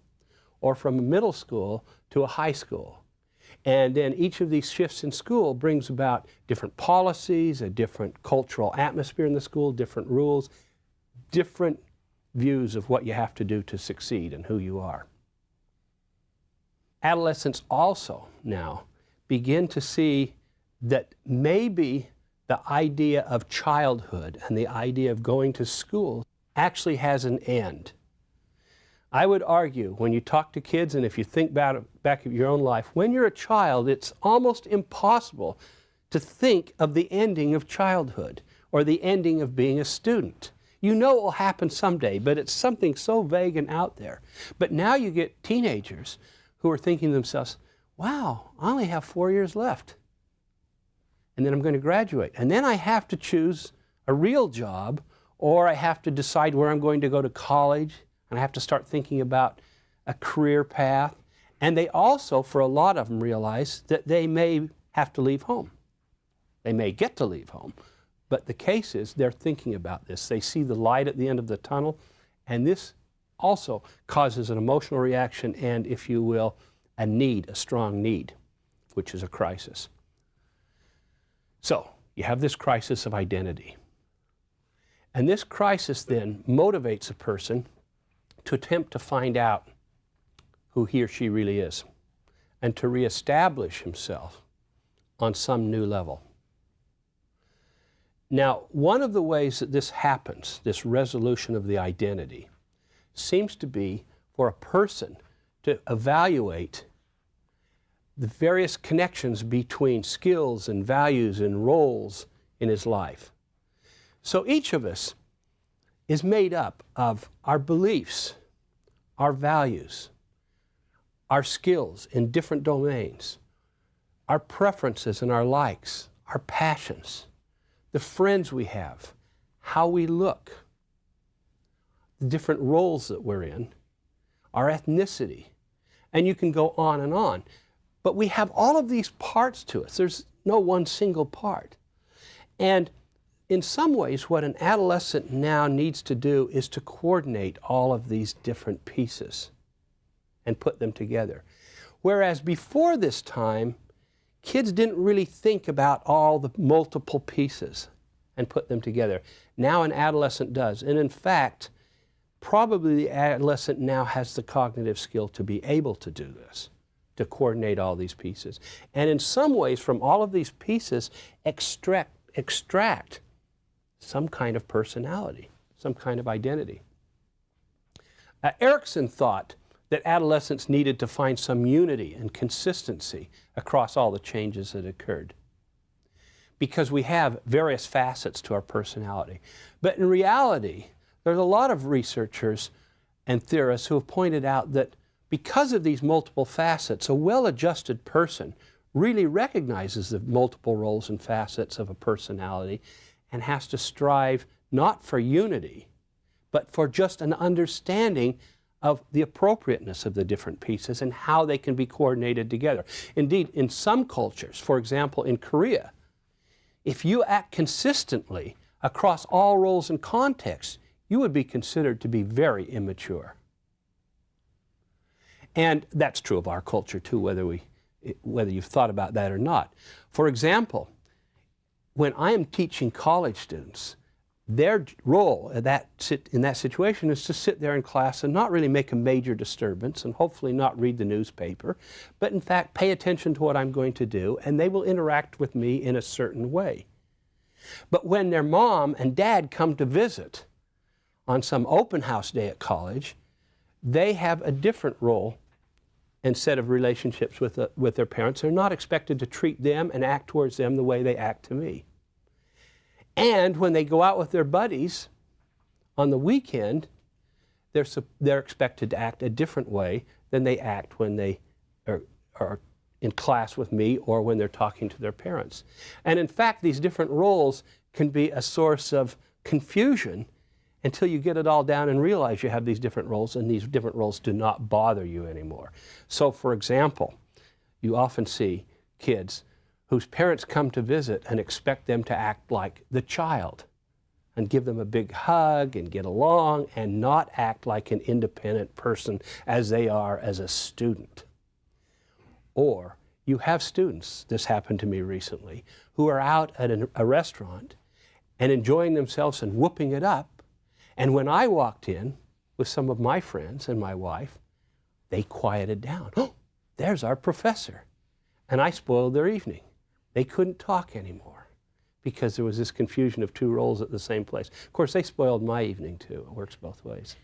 or from middle school to a high school. And then each of these shifts in school brings about different policies, a different cultural atmosphere in the school, different rules, different views of what you have to do to succeed and who you are. Adolescents also now begin to see that maybe the idea of childhood and the idea of going to school actually has an end. I would argue, when you talk to kids, and if you think back at your own life, when you're a child, it's almost impossible to think of the ending of childhood or the ending of being a student. You know it will happen someday, but it's something so vague and out there. But now you get teenagers who are thinking to themselves, wow, I only have 4 years left. And then I'm going to graduate. And then I have to choose a real job, or I have to decide where I'm going to go to college, and I have to start thinking about a career path. And they also, for a lot of them, realize that they may have to leave home. They may get to leave home. But the case is they're thinking about this. They see the light at the end of the tunnel, and this also causes an emotional reaction and, if you will, a strong need, which is a crisis. So, you have this crisis of identity. And this crisis then motivates a person to attempt to find out who he or she really is and to reestablish himself on some new level. Now, one of the ways that this happens, this resolution of the identity, seems to be for a person to evaluate the various connections between skills and values and roles in his life. So each of us is made up of our beliefs, our values, our skills in different domains, our preferences and our likes, our passions, the friends we have, how we look, the different roles that we're in, our ethnicity, and you can go on and on. But we have all of these parts to us. There's no one single part. And in some ways, what an adolescent now needs to do is to coordinate all of these different pieces and put them together. Whereas before this time, kids didn't really think about all the multiple pieces and put them together. Now an adolescent does. And in fact, probably the adolescent now has the cognitive skill to be able to do this, to coordinate all these pieces. And in some ways, from all of these pieces, extract some kind of personality, some kind of identity. Erikson thought that adolescents needed to find some unity and consistency across all the changes that occurred, because we have various facets to our personality. But in reality, there's a lot of researchers and theorists who have pointed out that because of these multiple facets, a well-adjusted person really recognizes the multiple roles and facets of a personality and has to strive not for unity, but for just an understanding of the appropriateness of the different pieces and how they can be coordinated together. Indeed, in some cultures, for example, in Korea, if you act consistently across all roles and contexts, you would be considered to be very immature. And that's true of our culture too, whether you've thought about that or not. For example, when I am teaching college students, their role in that situation is to sit there in class and not really make a major disturbance and hopefully not read the newspaper, but in fact pay attention to what I'm going to do, and they will interact with me in a certain way. But when their mom and dad come to visit on some open house day at college, they have a different role and set of relationships with their parents. They're not expected to treat them and act towards them the way they act to me. And when they go out with their buddies on the weekend, they're expected to act a different way than they act when they are in class with me or when they're talking to their parents. And in fact, these different roles can be a source of confusion until you get it all down and realize you have these different roles, and these different roles do not bother you anymore. So, for example, you often see kids whose parents come to visit and expect them to act like the child and give them a big hug and get along and not act like an independent person as they are as a student. Or you have students, this happened to me recently, who are out at a restaurant and enjoying themselves and whooping it up. And when I walked in with some of my friends and my wife, they quieted down. Oh, there's our professor. And I spoiled their evening. They couldn't talk anymore because there was this confusion of two roles at the same place. Of course, they spoiled my evening too. It works both ways.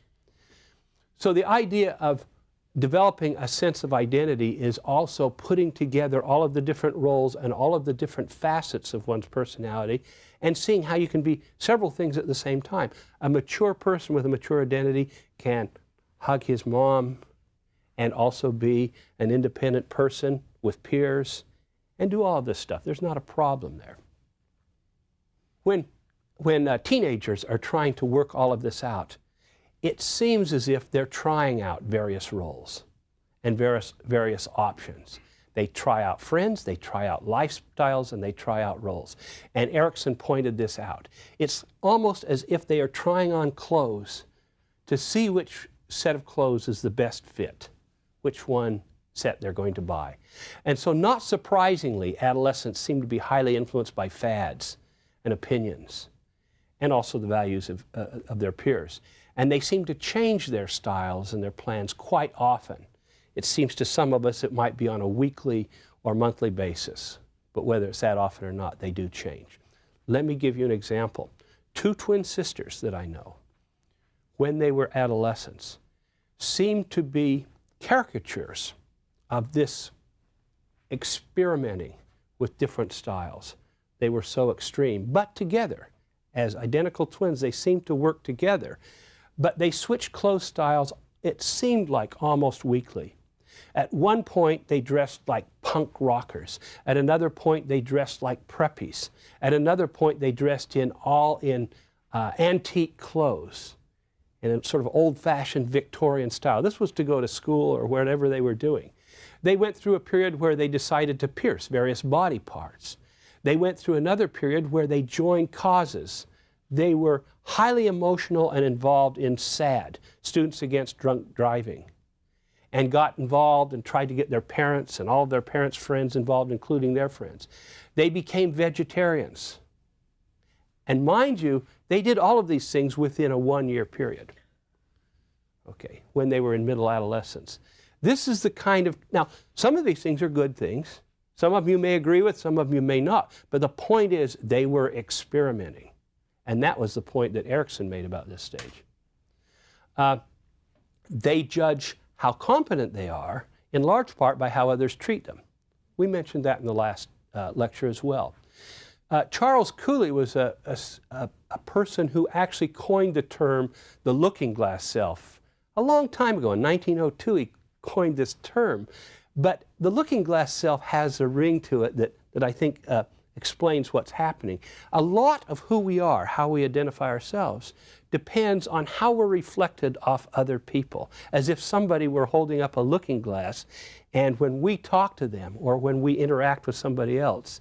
So the idea of developing a sense of identity is also putting together all of the different roles and all of the different facets of one's personality and seeing how you can be several things at the same time. A mature person with a mature identity can hug his mom and also be an independent person with peers and do all of this stuff. There's not a problem there. When teenagers are trying to work all of this out, it seems as if they're trying out various roles and various options. They try out friends, they try out lifestyles, and they try out roles. And Erikson pointed this out. It's almost as if they are trying on clothes to see which set of clothes is the best fit, which one set they're going to buy. And so not surprisingly, adolescents seem to be highly influenced by fads and opinions and also the values of their peers. And they seem to change their styles and their plans quite often. It seems to some of us it might be on a weekly or monthly basis, but whether it's that often or not, they do change. Let me give you an example. 2 twin sisters that I know, when they were adolescents, seemed to be caricatures of this experimenting with different styles. They were so extreme, but together, as identical twins, they seemed to work together. But they switched clothes styles, it seemed like almost weekly. At one point, they dressed like punk rockers. At another point, they dressed like preppies. At another point, they dressed all in antique clothes in a sort of old-fashioned Victorian style. This was to go to school or wherever they were doing. They went through a period where they decided to pierce various body parts. They went through another period where they joined causes. They were highly emotional and involved in SAD, Students Against Drunk Driving, and got involved and tried to get their parents and all of their parents' friends involved, including their friends. They became vegetarians. And mind you, they did all of these things within a 1-year period, okay, when they were in middle adolescence. This is the kind of, now, some of these things are good things. Some of you may agree with, some of you may not. But the point is, they were experimenting. And that was the point that Erikson made about this stage. They judge how competent they are, in large part by how others treat them. We mentioned that in the last lecture as well. Charles Cooley was a person who actually coined the term the looking glass self. A long time ago, in 1902, he coined this term. But the looking glass self has a ring to it that I think explains what's happening. A lot of who we are, how we identify ourselves, depends on how we're reflected off other people, as if somebody were holding up a looking glass, and when we talk to them or when we interact with somebody else,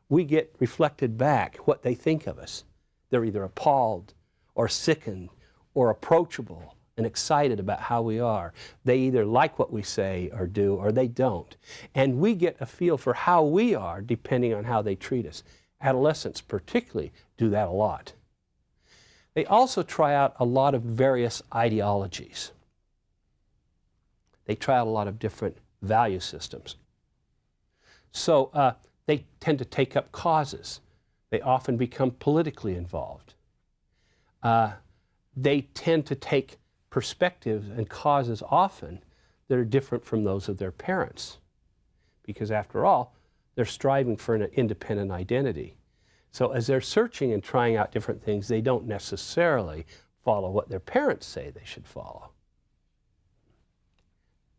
we get reflected back what they think of us. They're either appalled or sickened or approachable and excited about how we are. They either like what we say or do, or they don't. And we get a feel for how we are depending on how they treat us. Adolescents particularly do that a lot. They also try out a lot of various ideologies. They try out a lot of different value systems. So they tend to take up causes. They often become politically involved. They tend to take perspectives and causes often that are different from those of their parents. Because after all, they're striving for an independent identity. So as they're searching and trying out different things, they don't necessarily follow what their parents say they should follow.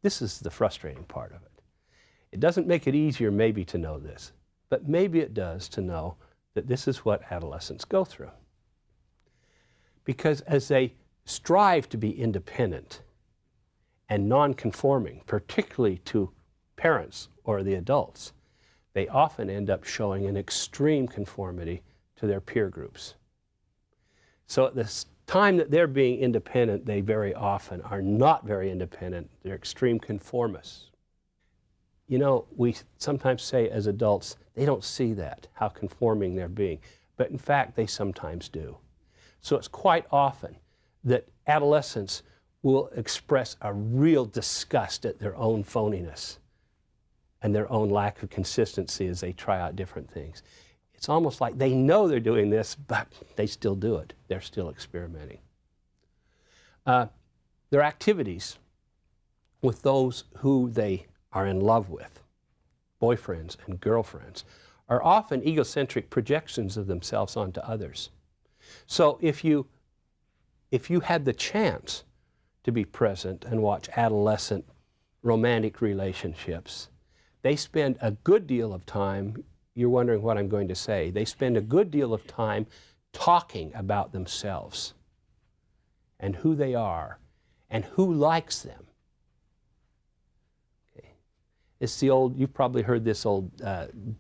This is the frustrating part of it. It doesn't make it easier maybe to know this, but maybe it does to know that this is what adolescents go through. Because as they strive to be independent and non-conforming, particularly to parents or the adults, they often end up showing an extreme conformity to their peer groups. So at the time that they're being independent, they very often are not very independent. They're extreme conformists. You know, we sometimes say as adults, they don't see that, how conforming they're being. But in fact, they sometimes do. So it's quite often that adolescents will express a real disgust at their own phoniness and their own lack of consistency as they try out different things. It's almost like they know they're doing this, but they still do it. They're still experimenting. Their activities with those who they are in love with, boyfriends and girlfriends, are often egocentric projections of themselves onto others. So if you had the chance to be present and watch adolescent romantic relationships, they spend a good deal of time, you're wondering what I'm going to say, they spend a good deal of time talking about themselves and who they are and who likes them. Okay. It's the old, you've probably heard this old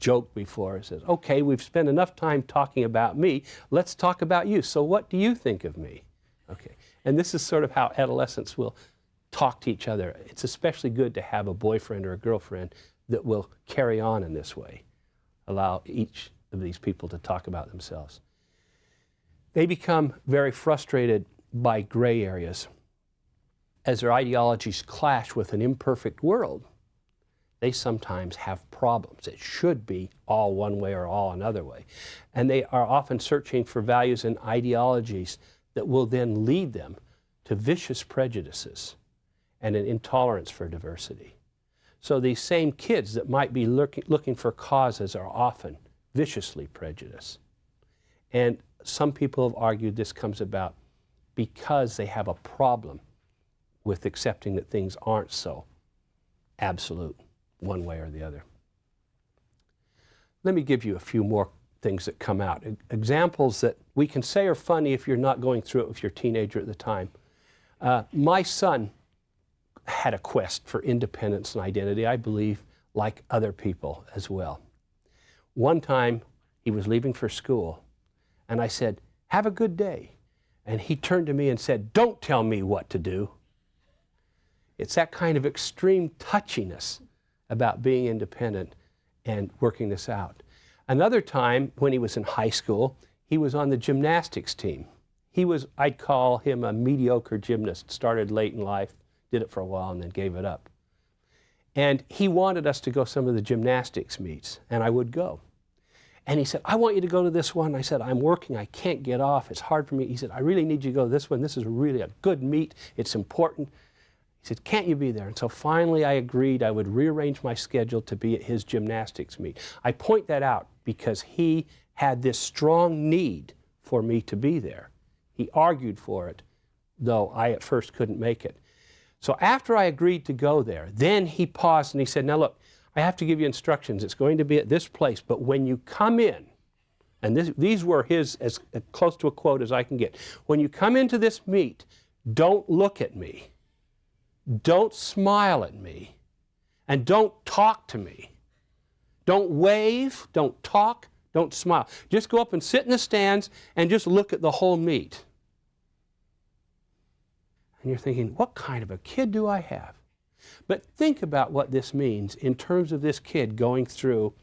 joke before. It says, okay, we've spent enough time talking about me, let's talk about you. So what do you think of me? Okay. And this is sort of how adolescents will talk to each other. It's especially good to have a boyfriend or a girlfriend that will carry on in this way, allow each of these people to talk about themselves. They become very frustrated by gray areas. As their ideologies clash with an imperfect world, they sometimes have problems. It should be all one way or all another way. And they are often searching for values and ideologies that will then lead them to vicious prejudices and an intolerance for diversity. So these same kids that might be looking for causes are often viciously prejudiced. And some people have argued this comes about because they have a problem with accepting that things aren't so absolute one way or the other. Let me give you a few more things that come out. Examples that we can say are funny if you're not going through it with your teenager at the time. My son had a quest for independence and identity, I believe, like other people as well. One time he was leaving for school and I said, "Have a good day." And he turned to me and said, "Don't tell me what to do." It's that kind of extreme touchiness about being independent and working this out. Another time when he was in high school, he was on the gymnastics team. I'd call him a mediocre gymnast, started late in life, did it for a while and then gave it up. And he wanted us to go some of the gymnastics meets, and I would go. And he said, "I want you to go to this one." I said, "I'm working, I can't get off, it's hard for me." He said, "I really need you to go to this one. This is really a good meet, it's important." He said, "Can't you be there?" And so finally I agreed I would rearrange my schedule to be at his gymnastics meet. I point that out because he had this strong need for me to be there. He argued for it, though I at first couldn't make it. So after I agreed to go there, then he paused and he said, "Now look, I have to give you instructions. It's going to be at this place, but when you come in," and these were his, as close to a quote as I can get, "When you come into this meet, don't look at me. Don't smile at me, and don't talk to me. Don't wave, don't talk, don't smile. Just go up and sit in the stands and just look at the whole meet." And you're thinking, what kind of a kid do I have? But think about what this means in terms of this kid going through,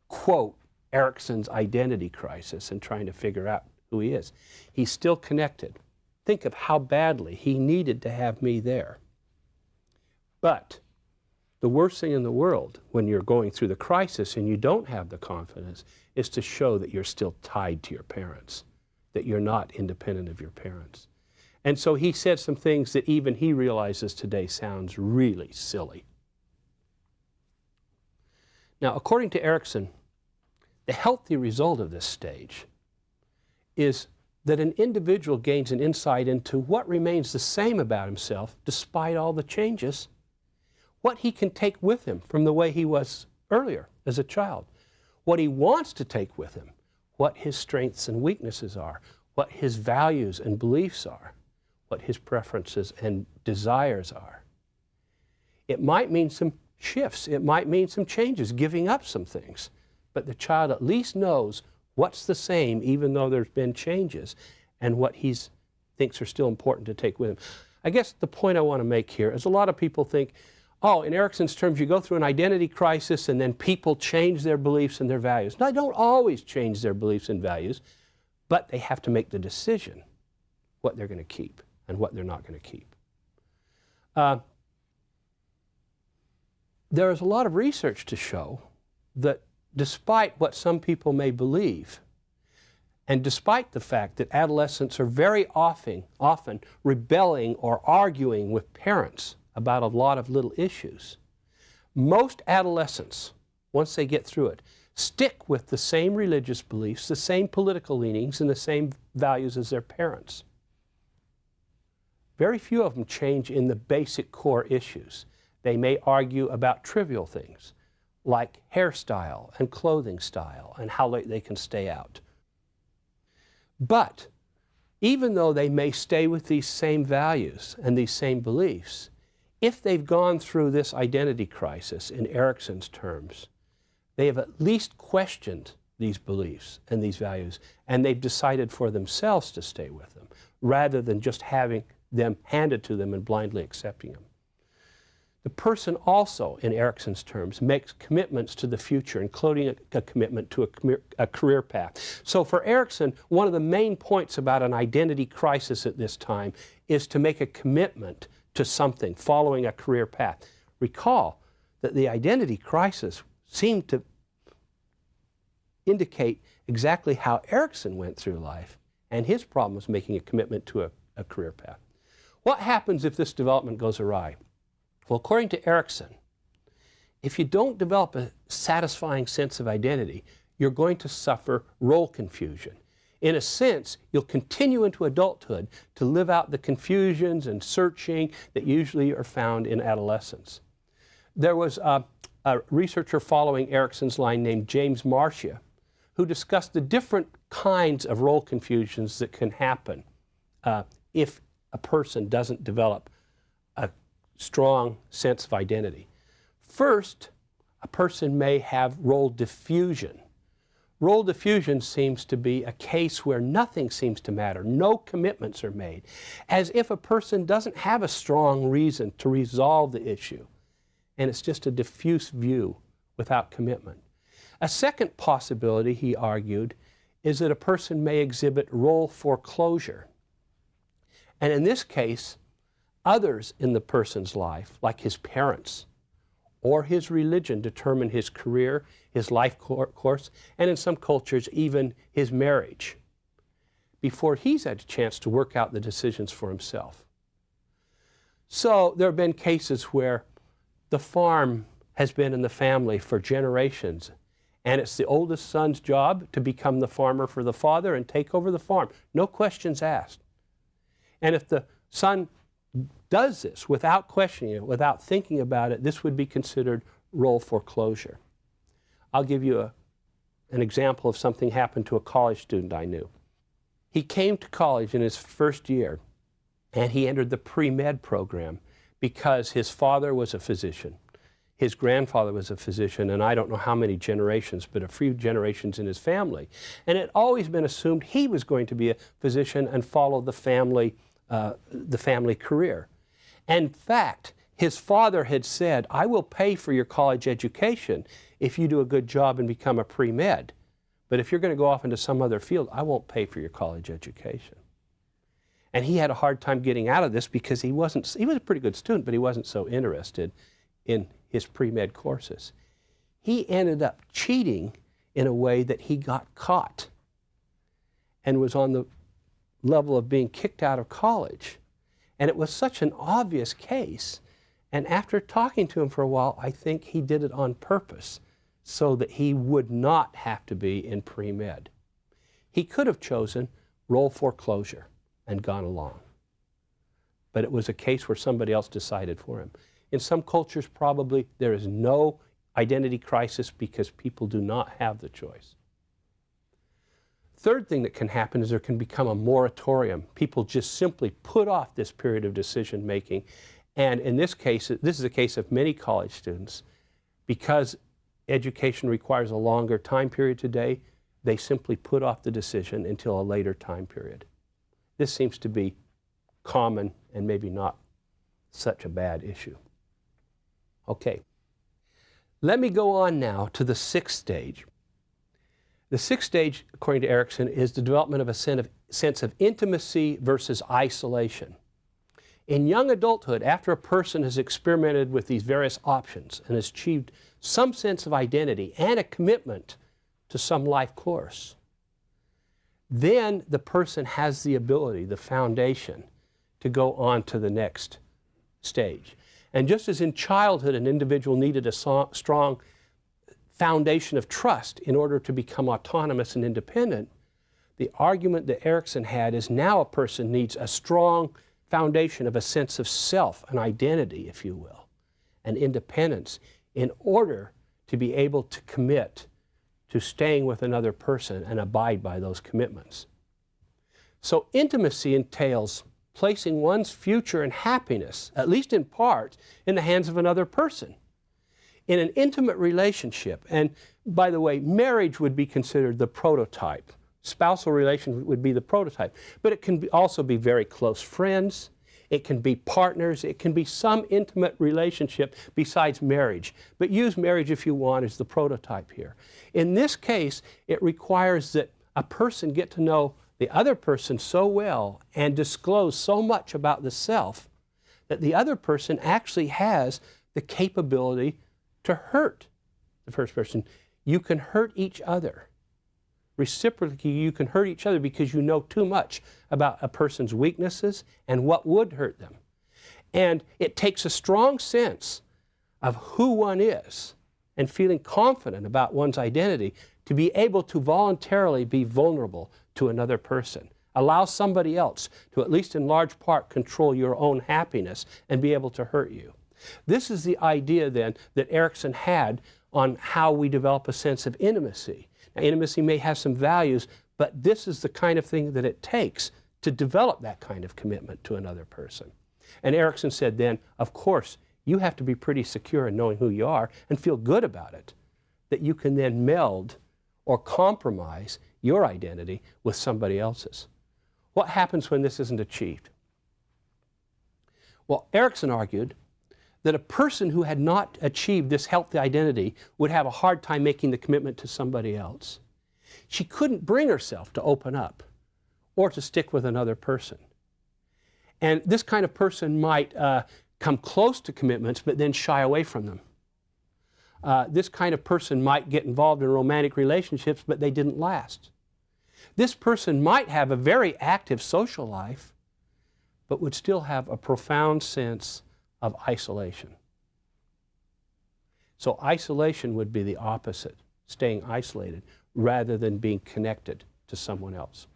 quote, Erikson's identity crisis and trying to figure out who he is. He's still connected. Think of how badly he needed to have me there. But the worst thing in the world when you're going through the crisis and you don't have the confidence is to show that you're still tied to your parents, that you're not independent of your parents. And so he said some things that even he realizes today sounds really silly. Now, according to Erikson, the healthy result of this stage is that an individual gains an insight into what remains the same about himself despite all the changes, what he can take with him from the way he was earlier as a child, what he wants to take with him, what his strengths and weaknesses are, what his values and beliefs are, what his preferences and desires are. It might mean some shifts, it might mean some changes, giving up some things, but the child at least knows what's the same even though there's been changes and what he thinks are still important to take with him. I guess the point I want to make here is a lot of people think, oh, in Erikson's terms, you go through an identity crisis and then people change their beliefs and their values. No, they don't always change their beliefs and values, but they have to make the decision what they're going to keep and what they're not going to keep. There is a lot of research to show that despite what some people may believe, and despite the fact that adolescents are very often rebelling or arguing with parents about a lot of little issues, most adolescents, once they get through it, stick with the same religious beliefs, the same political leanings, and the same values as their parents. Very few of them change in the basic core issues. They may argue about trivial things like hairstyle and clothing style and how late they can stay out. But even though they may stay with these same values and these same beliefs, if they've gone through this identity crisis in Erikson's terms, they have at least questioned these beliefs and these values, and they've decided for themselves to stay with them, rather than just having them handed to them and blindly accepting them. The person also, in Erikson's terms, makes commitments to the future, including a commitment to a career path. So for Erikson, one of the main points about an identity crisis at this time is to make a commitment to something, following a career path. Recall that the identity crisis seemed to indicate exactly how Erikson went through life, and his problem was making a commitment to a career path. What happens if this development goes awry? Well, according to Erikson, if you don't develop a satisfying sense of identity, you're going to suffer role confusion. In a sense, you'll continue into adulthood to live out the confusions and searching that usually are found in adolescence. There was a researcher following Erikson's line named James Marcia, who discussed the different kinds of role confusions that can happen if a person doesn't develop a strong sense of identity. First, a person may have role diffusion. Role diffusion seems to be a case where nothing seems to matter, no commitments are made, as if a person doesn't have a strong reason to resolve the issue, and it's just a diffuse view without commitment. A second possibility, he argued, is that a person may exhibit role foreclosure. And in this case, others in the person's life, like his parents or his religion, determine his career, his life course, and in some cultures, even his marriage, before he's had a chance to work out the decisions for himself. So there have been cases where the farm has been in the family for generations, and it's the oldest son's job to become the farmer for the father and take over the farm. No questions asked. And if the son does this without questioning it, without thinking about it, this would be considered role foreclosure. I'll give you an example of something happened to a college student I knew. He came to college in his first year, and he entered the pre-med program because his father was a physician. His grandfather was a physician, and I don't know how many generations, but a few generations in his family. And it had always been assumed he was going to be a physician and follow the family career. In fact, his father had said, I will pay for your college education if you do a good job and become a pre-med. But if you're going to go off into some other field, I won't pay for your college education. And he had a hard time getting out of this because he was a pretty good student, but he wasn't so interested in his pre-med courses. He ended up cheating in a way that he got caught and was on the level of being kicked out of college. And it was such an obvious case. And after talking to him for a while, I think he did it on purpose so that he would not have to be in pre-med. He could have chosen role foreclosure and gone along. But it was a case where somebody else decided for him. In some cultures, probably there is no identity crisis because people do not have the choice. Third thing that can happen is there can become a moratorium. People just simply put off this period of decision making. And in this case, this is the case of many college students. Because education requires a longer time period today, they simply put off the decision until a later time period. This seems to be common and maybe not such a bad issue. Okay, let me go on now to the sixth stage. The sixth stage, according to Erikson, is the development of a sense of intimacy versus isolation. In young adulthood, after a person has experimented with these various options and has achieved some sense of identity and a commitment to some life course, then the person has the ability, the foundation, to go on to the next stage. And just as in childhood an individual needed a strong foundation of trust in order to become autonomous and independent, the argument that Erikson had is now a person needs a strong foundation of a sense of self, an identity, if you will, and independence in order to be able to commit to staying with another person and abide by those commitments. So intimacy entails placing one's future and happiness, at least in part, in the hands of another person. In an intimate relationship, and by the way, marriage would be considered the prototype. Spousal relation would be the prototype. But it can also be very close friends. it can be partners, it can be some intimate relationship besides marriage. But use marriage if you want as the prototype here. In this case, it requires that a person get to know the other person so well and disclose so much about the self that the other person actually has the capability to hurt the first person. You can hurt each other. Reciprocally, you can hurt each other because you know too much about a person's weaknesses and what would hurt them. And it takes a strong sense of who one is and feeling confident about one's identity to be able to voluntarily be vulnerable to another person. Allow somebody else to, at least in large part, control your own happiness and be able to hurt you. This is the idea then that Erikson had on how we develop a sense of intimacy. Now, intimacy may have some values, but this is the kind of thing that it takes to develop that kind of commitment to another person. And Erikson said then, of course, you have to be pretty secure in knowing who you are and feel good about it, that you can then meld or compromise your identity with somebody else's. What happens when this isn't achieved? Well, Erikson argued that a person who had not achieved this healthy identity would have a hard time making the commitment to somebody else. She couldn't bring herself to open up or to stick with another person. And this kind of person might come close to commitments but then shy away from them. This kind of person might get involved in romantic relationships but they didn't last. This person might have a very active social life but would still have a profound sense of isolation. So isolation would be the opposite, staying isolated rather than being connected to someone else.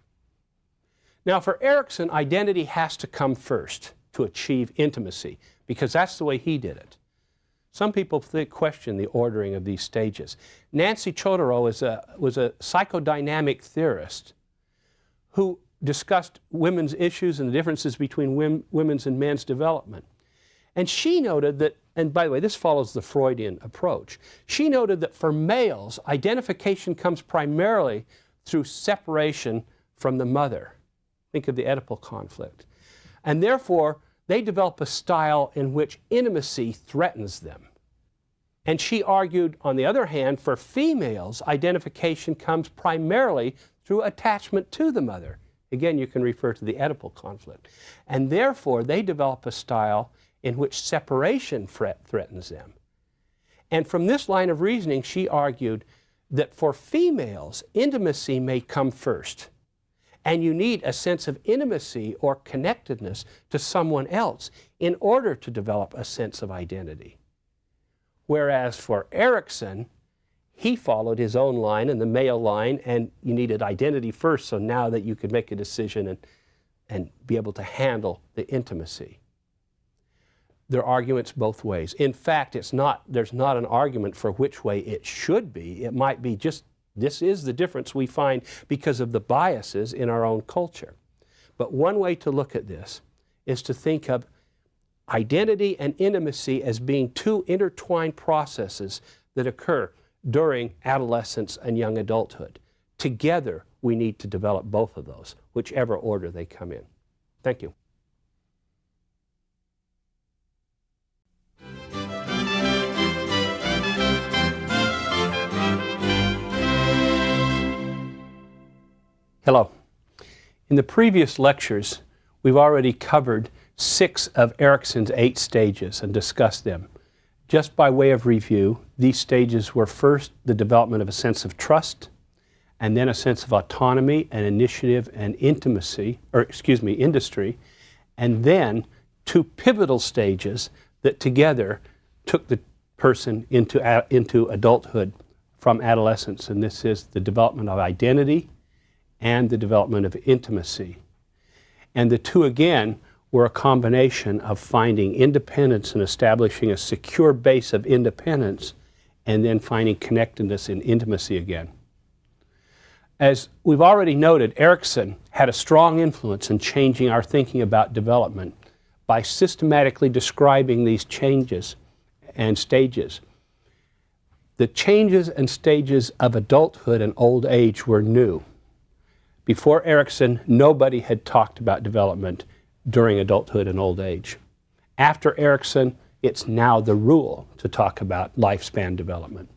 Now for Erikson, identity has to come first to achieve intimacy because that's the way he did it. Some people question the ordering of these stages. Nancy Chodorow was a psychodynamic theorist who discussed women's issues and the differences between women's and men's development. And she noted that, and by the way, this follows the Freudian approach, she noted that for males, identification comes primarily through separation from the mother. Think of the Oedipal conflict. And therefore, they develop a style in which intimacy threatens them. And she argued, on the other hand, for females, identification comes primarily through attachment to the mother. Again, you can refer to the Oedipal conflict. And therefore, they develop a style in which separation threatens them. And from this line of reasoning, she argued that for females, intimacy may come first. And you need a sense of intimacy or connectedness to someone else in order to develop a sense of identity. Whereas for Erikson, he followed his own line and the male line, and you needed identity first, so now that you could make a decision and be able to handle the intimacy. There are arguments both ways. In fact, there's not an argument for which way it should be. It might be just, this is the difference we find because of the biases in our own culture. But one way to look at this is to think of identity and intimacy as being two intertwined processes that occur during adolescence and young adulthood. Together, we need to develop both of those, whichever order they come in. Thank you. Hello. In the previous lectures, we've already covered 6 of Erikson's 8 stages and discussed them. Just by way of review, these stages were first the development of a sense of trust, and then a sense of autonomy and initiative and industry, and then 2 pivotal stages that together took the person into adulthood from adolescence, and this is the development of identity and the development of intimacy. And the 2 again were a combination of finding independence and establishing a secure base of independence, and then finding connectedness in intimacy again. As we've already noted, Erikson had a strong influence in changing our thinking about development by systematically describing these changes and stages. The changes and stages of adulthood and old age were new. Before Erikson, nobody had talked about development during adulthood and old age. After Erikson, it's now the rule to talk about lifespan development.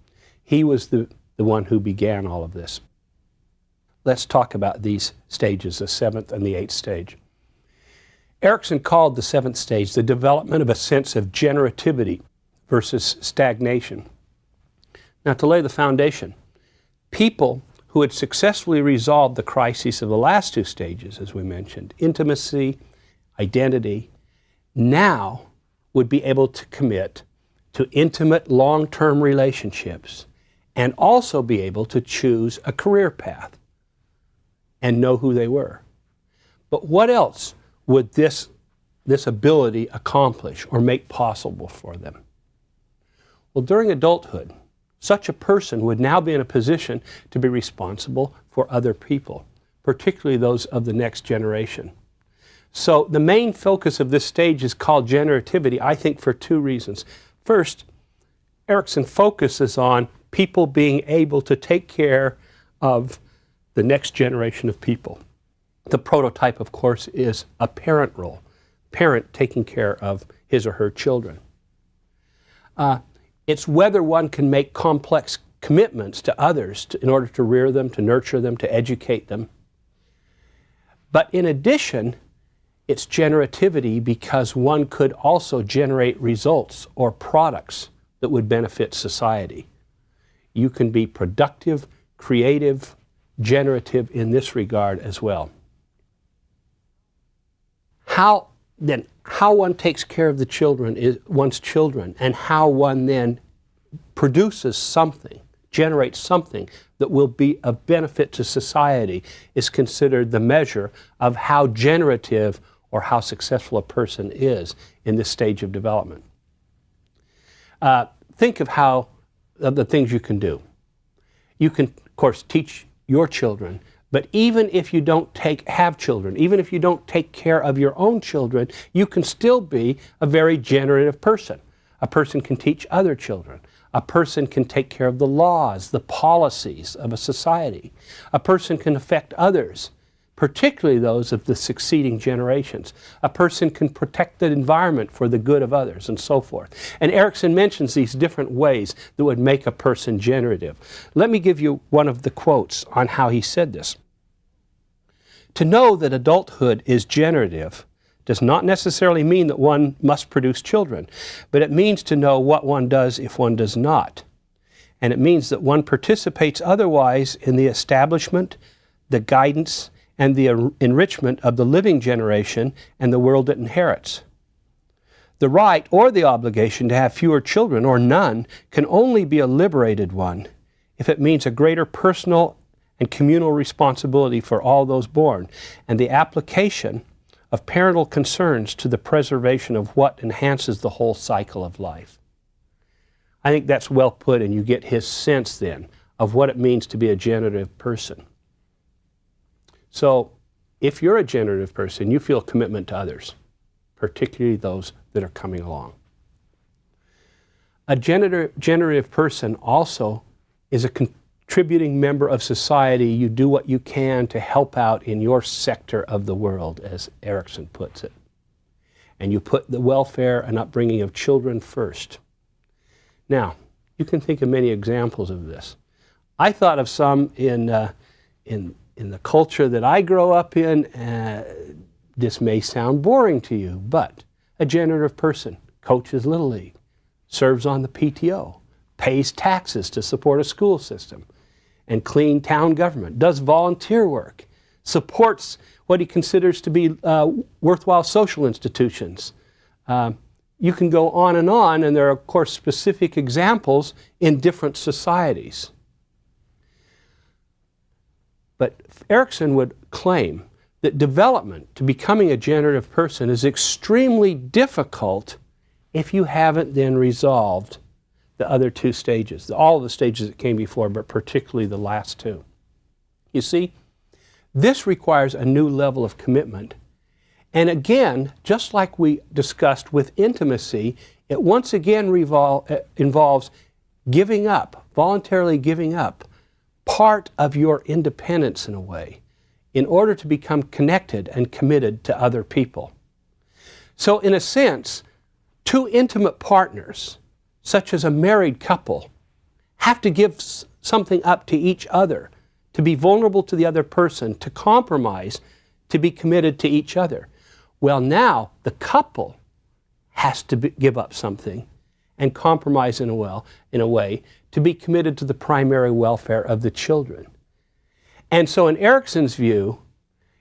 He was the one who began all of this. Let's talk about these stages, the 7th and the 8th stage. Erikson called the 7th stage the development of a sense of generativity versus stagnation. Now, to lay the foundation, people who had successfully resolved the crises of the last 2 stages, as we mentioned, intimacy, identity, now would be able to commit to intimate long-term relationships and also be able to choose a career path and know who they were. But what else would this ability accomplish or make possible for them? Well, during adulthood, such a person would now be in a position to be responsible for other people, particularly those of the next generation. So the main focus of this stage is called generativity, I think, for 2 reasons. First, Erikson focuses on people being able to take care of the next generation of people. The prototype, of course, is a parent role, parent taking care of his or her children. It's whether one can make complex commitments to others in order to rear them, to nurture them, to educate them. But in addition, it's generativity because one could also generate results or products that would benefit society. You can be productive, creative, generative in this regard as well. How one takes care of one's children, and how one then produces something, generates something that will be of benefit to society, is considered the measure of how generative or how successful a person is in this stage of development. Think of the things you can do. You can, of course, teach your children, but even if you don't have children, even if you don't take care of your own children, you can still be a very generative person. A person can teach other children. A person can take care of the laws, the policies of a society. A person can affect others, particularly those of the succeeding generations. A person can protect the environment for the good of others, and so forth. And Erikson mentions these different ways that would make a person generative. Let me give you one of the quotes on how he said this. To know that adulthood is generative does not necessarily mean that one must produce children, but it means to know what one does if one does not. And it means that one participates otherwise in the establishment, the guidance, and the enrichment of the living generation and the world it inherits. The right or the obligation to have fewer children or none can only be a liberated one if it means a greater personal and communal responsibility for all those born, and the application of parental concerns to the preservation of what enhances the whole cycle of life. I think that's well put, and you get his sense then of what it means to be a generative person. So, if you're a generative person, you feel commitment to others, particularly those that are coming along. A generative person also is a contributing member of society. You do what you can to help out in your sector of the world, as Erikson puts it. And you put the welfare and upbringing of children first. Now, you can think of many examples of this. I thought of some in the culture that I grow up in. This may sound boring to you, but a generative person coaches Little League, serves on the PTO, pays taxes to support a school system and clean town government, does volunteer work, supports what he considers to be worthwhile social institutions. You can go on, and there are, of course, specific examples in different societies. But Erikson would claim that development to becoming a generative person is extremely difficult if you haven't then resolved the other 2 stages, all of the stages that came before, but particularly the last 2. You see, this requires a new level of commitment. And again, just like we discussed with intimacy, it once again involves giving up, voluntarily giving up part of your independence in a way, in order to become connected and committed to other people. So in a sense, two intimate partners, such as a married couple, have to give something up to each other, to be vulnerable to the other person, to compromise, to be committed to each other. Well, now the couple has to give up something and compromise in a way to be committed to the primary welfare of the children. And so in Erikson's view,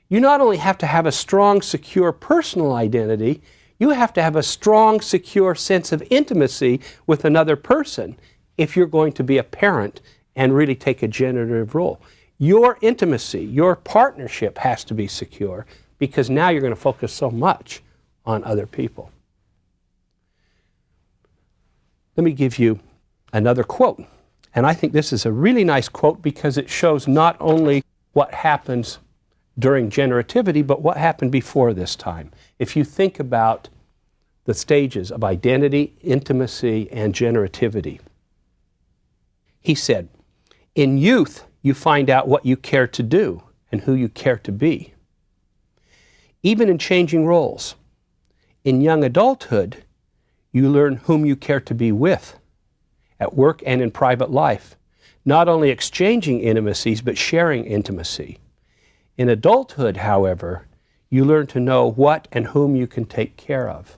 you not only have to have a strong, secure personal identity, you have to have a strong, secure sense of intimacy with another person if you're going to be a parent and really take a generative role. Your intimacy, your partnership has to be secure because now you're going to focus so much on other people. Let me give you another quote. And I think this is a really nice quote because it shows not only what happens during generativity, but what happened before this time. If you think about the stages of identity, intimacy, and generativity. He said, in youth, you find out what you care to do and who you care to be. Even in changing roles. In young adulthood, you learn whom you care to be with, at work and in private life, not only exchanging intimacies, but sharing intimacy. In adulthood, however, you learn to know what and whom you can take care of.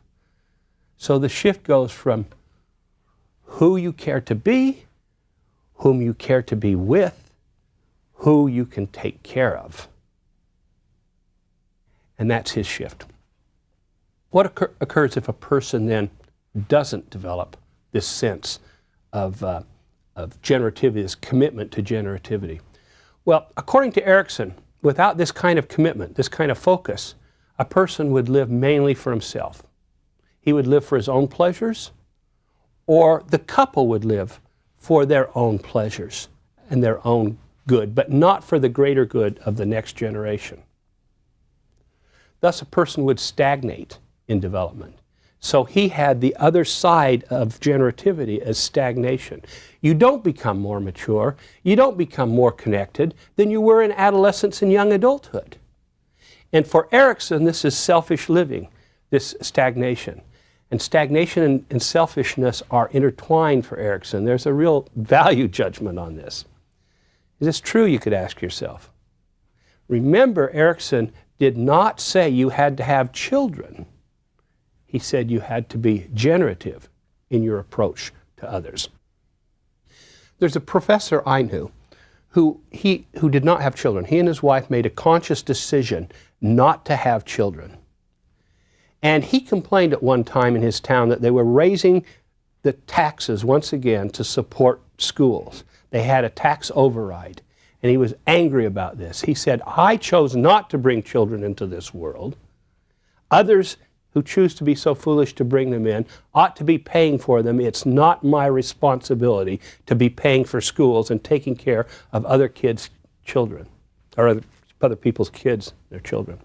So the shift goes from who you care to be, whom you care to be with, who you can take care of. And that's his shift. What occurs if a person then doesn't develop this sense of generativity, this commitment to generativity? Well, according to Erikson, without this kind of commitment, this kind of focus, a person would live mainly for himself. He would live for his own pleasures, or the couple would live for their own pleasures and their own good, but not for the greater good of the next generation. Thus, a person would stagnate in development. So he had the other side of generativity as stagnation. You don't become more mature, you don't become more connected than you were in adolescence and young adulthood. And for Erikson, this is selfish living, this stagnation. And stagnation and selfishness are intertwined for Erikson. There's a real value judgment on this. Is this true, you could ask yourself? Remember, Erikson did not say you had to have children. He said you had to be generative in your approach to others. There's a professor I knew who did not have children. He and his wife made a conscious decision not to have children. And he complained at one time in his town that they were raising the taxes once again to support schools. They had a tax override. And he was angry about this. He said, I chose not to bring children into this world. Others who choose to be so foolish to bring them in ought to be paying for them. It's not my responsibility to be paying for schools and taking care of other kids' children, or other people's kids, their children.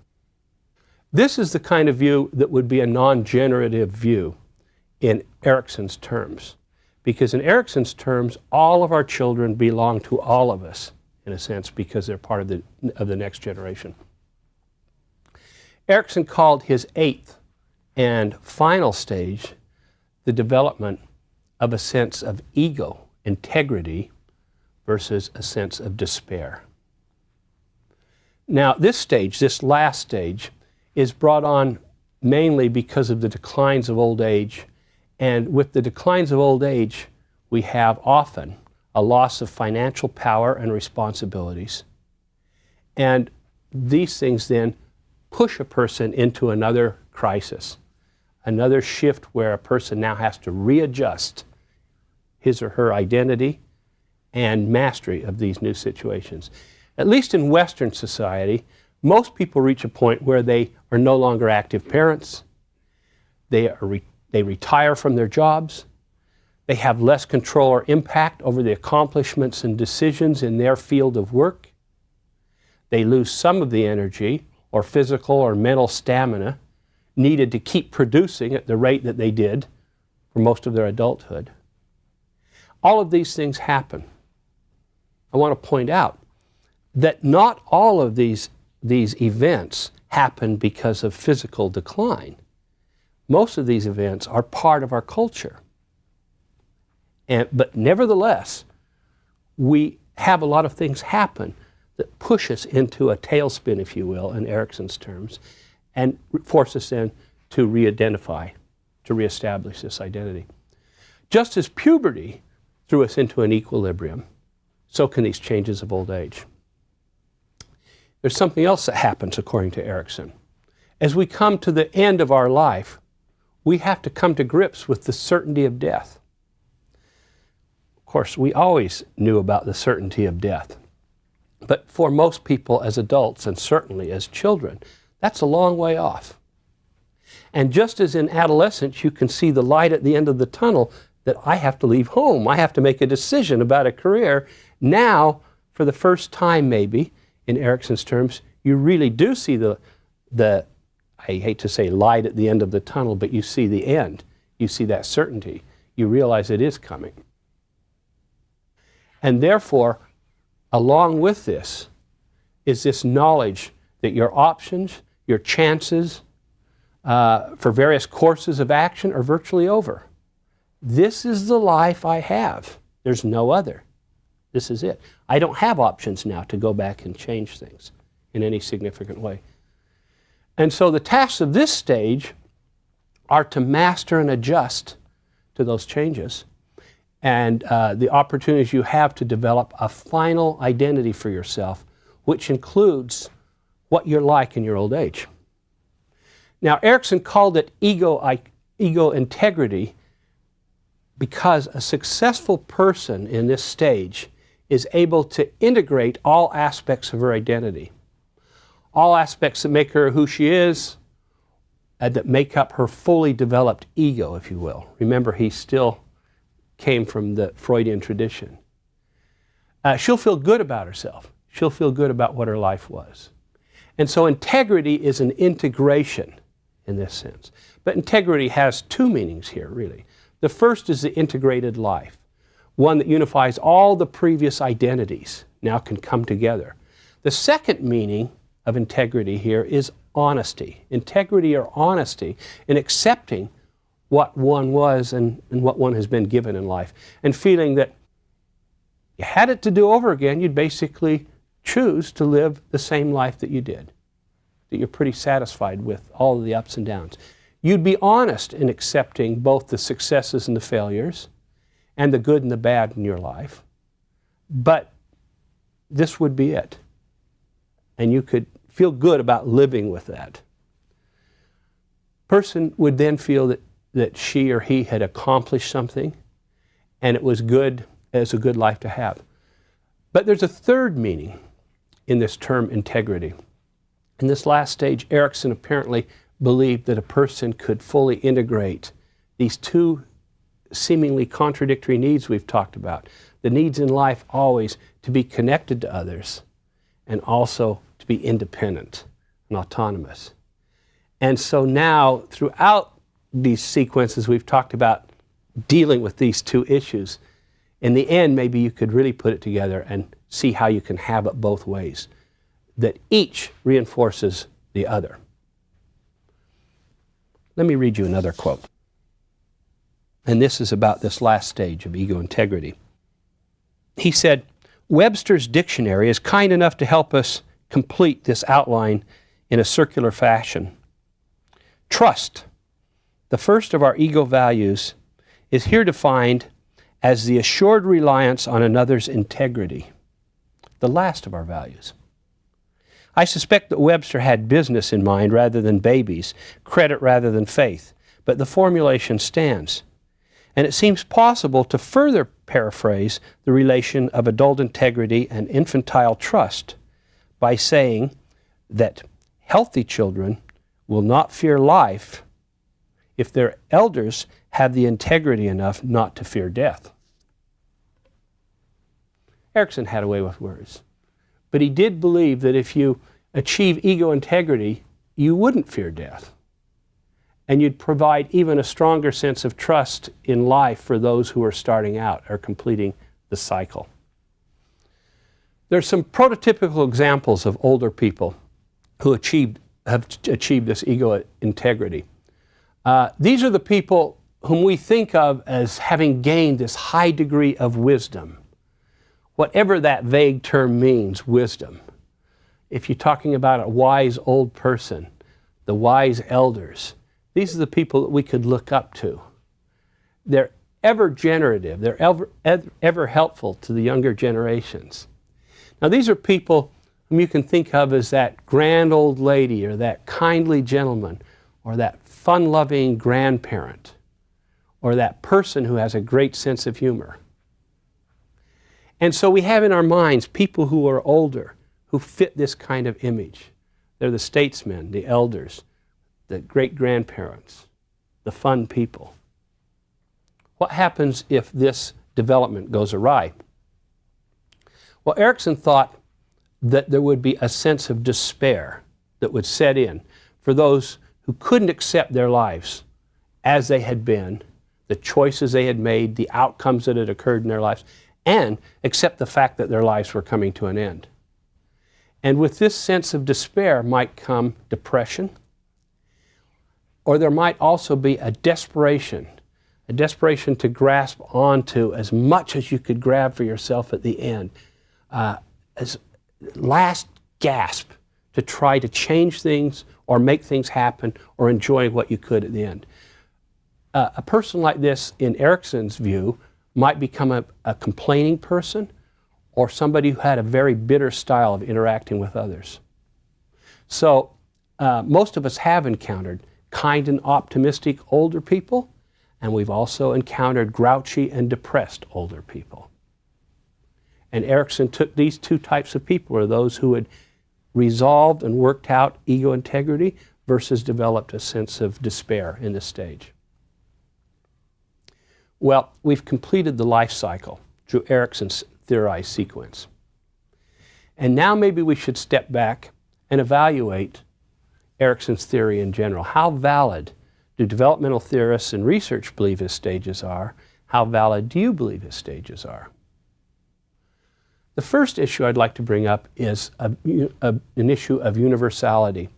This is the kind of view that would be a non-generative view in Erikson's terms. Because in Erikson's terms, all of our children belong to all of us, in a sense, because they're part of the next generation. Erikson called his eighth and final stage the development of a sense of ego, integrity, versus a sense of despair. Now, this stage, this last stage, is brought on mainly because of the declines of old age. And with the declines of old age, we have often a loss of financial power and responsibilities. And these things then push a person into another crisis, another shift where a person now has to readjust his or her identity and mastery of these new situations. At least in Western society, most people reach a point where they are no longer active parents. They retire from their jobs. They have less control or impact over the accomplishments and decisions in their field of work. They lose some of the energy or physical or mental stamina needed to keep producing at the rate that they did for most of their adulthood. All of these things happen. I want to point out that not all of these events happen because of physical decline. most of these events are part of our culture. But nevertheless, we have a lot of things happen that push us into a tailspin, if you will, in Erikson's terms, and force us then to re-identify, to reestablish this identity. Just as puberty threw us into an equilibrium, so can these changes of old age. There's something else that happens according to Erikson. As we come to the end of our life, we have to come to grips with the certainty of death. Of course, we always knew about the certainty of death. But for most people as adults, and certainly as children, that's a long way off. And just as in adolescence you can see the light at the end of the tunnel, that I have to leave home, I have to make a decision about a career, now, for the first time maybe, in Erikson's terms, you really do see the I hate to say light at the end of the tunnel, but you see the end. You see that certainty. You realize it is coming. And therefore, along with this is this knowledge that your options, your chances for various courses of action are virtually over. This is the life I have. There's no other. This is it. I don't have options now to go back and change things in any significant way. And so the tasks of this stage are to master and adjust to those changes, and the opportunities you have to develop a final identity for yourself, which includes what you're like in your old age. Now, Erikson called it ego integrity because a successful person in this stage is able to integrate all aspects of her identity, all aspects that make her who she is, and that make up her fully developed ego, if you will. Remember, he still came from the Freudian tradition. She'll feel good about herself. She'll feel good about what her life was. And so integrity is an integration in this sense. But integrity has two meanings here, really. The first is the integrated life, one that unifies all the previous identities, now can come together. The second meaning of integrity here is honesty. Integrity or honesty in accepting what one was and what one has been given in life, and feeling that you had it to do over again, you'd basically choose to live the same life that you did, that you're pretty satisfied with all of the ups and downs. You'd be honest in accepting both the successes and the failures, and the good and the bad in your life, but this would be it. And you could feel good about living with that. Person would then feel that she or he had accomplished something, and it was good, as a good life to have. But there's a third meaning in this term integrity. In this last stage, Erikson apparently believed that a person could fully integrate these two seemingly contradictory needs we've talked about. The needs in life always to be connected to others, and also to be independent and autonomous. And so now, throughout these sequences, we've talked about dealing with these two issues. In the end, maybe you could really put it together and see how you can have it both ways, that each reinforces the other. Let me read you another quote. And this is about this last stage of ego integrity. He said, Webster's dictionary is kind enough to help us complete this outline in a circular fashion. Trust, the first of our ego values, is here defined as the assured reliance on another's integrity, the last of our values. I suspect that Webster had business in mind rather than babies, credit rather than faith, but the formulation stands. And it seems possible to further paraphrase the relation of adult integrity and infantile trust by saying that healthy children will not fear life if their elders have the integrity enough not to fear death. Erikson had a way with words, but he did believe that if you achieve ego integrity, you wouldn't fear death. And you'd provide even a stronger sense of trust in life for those who are starting out or completing the cycle. There's some prototypical examples of older people who have achieved this ego integrity. These are the people whom we think of as having gained this high degree of wisdom. Whatever that vague term means, wisdom. If you're talking about a wise old person, the wise elders, these are the people that we could look up to. They're ever generative, they're ever helpful to the younger generations. Now these are people whom you can think of as that grand old lady or that kindly gentleman or that fun-loving grandparent or that person who has a great sense of humor. And so we have in our minds people who are older, who fit this kind of image. They're the statesmen, the elders, the great-grandparents, the fun people. What happens if this development goes awry? Well, Erikson thought that there would be a sense of despair that would set in for those who couldn't accept their lives as they had been, the choices they had made, the outcomes that had occurred in their lives, and accept the fact that their lives were coming to an end. And with this sense of despair might come depression, or there might also be a desperation to grasp onto as much as you could grab for yourself at the end, as last gasp to try to change things or make things happen or enjoy what you could at the end. A person like this, in Erikson's view, might become a complaining person or somebody who had a very bitter style of interacting with others. So most of us have encountered kind and optimistic older people, and we've also encountered grouchy and depressed older people. And Erikson took these two types of people, or those who had resolved and worked out ego integrity versus developed a sense of despair in this stage. Well, we've completed the life cycle through Erikson's theorized sequence. And now maybe we should step back and evaluate Erikson's theory in general. How valid do developmental theorists and research believe his stages are? How valid do you believe his stages are? The first issue I'd like to bring up is an issue of universality.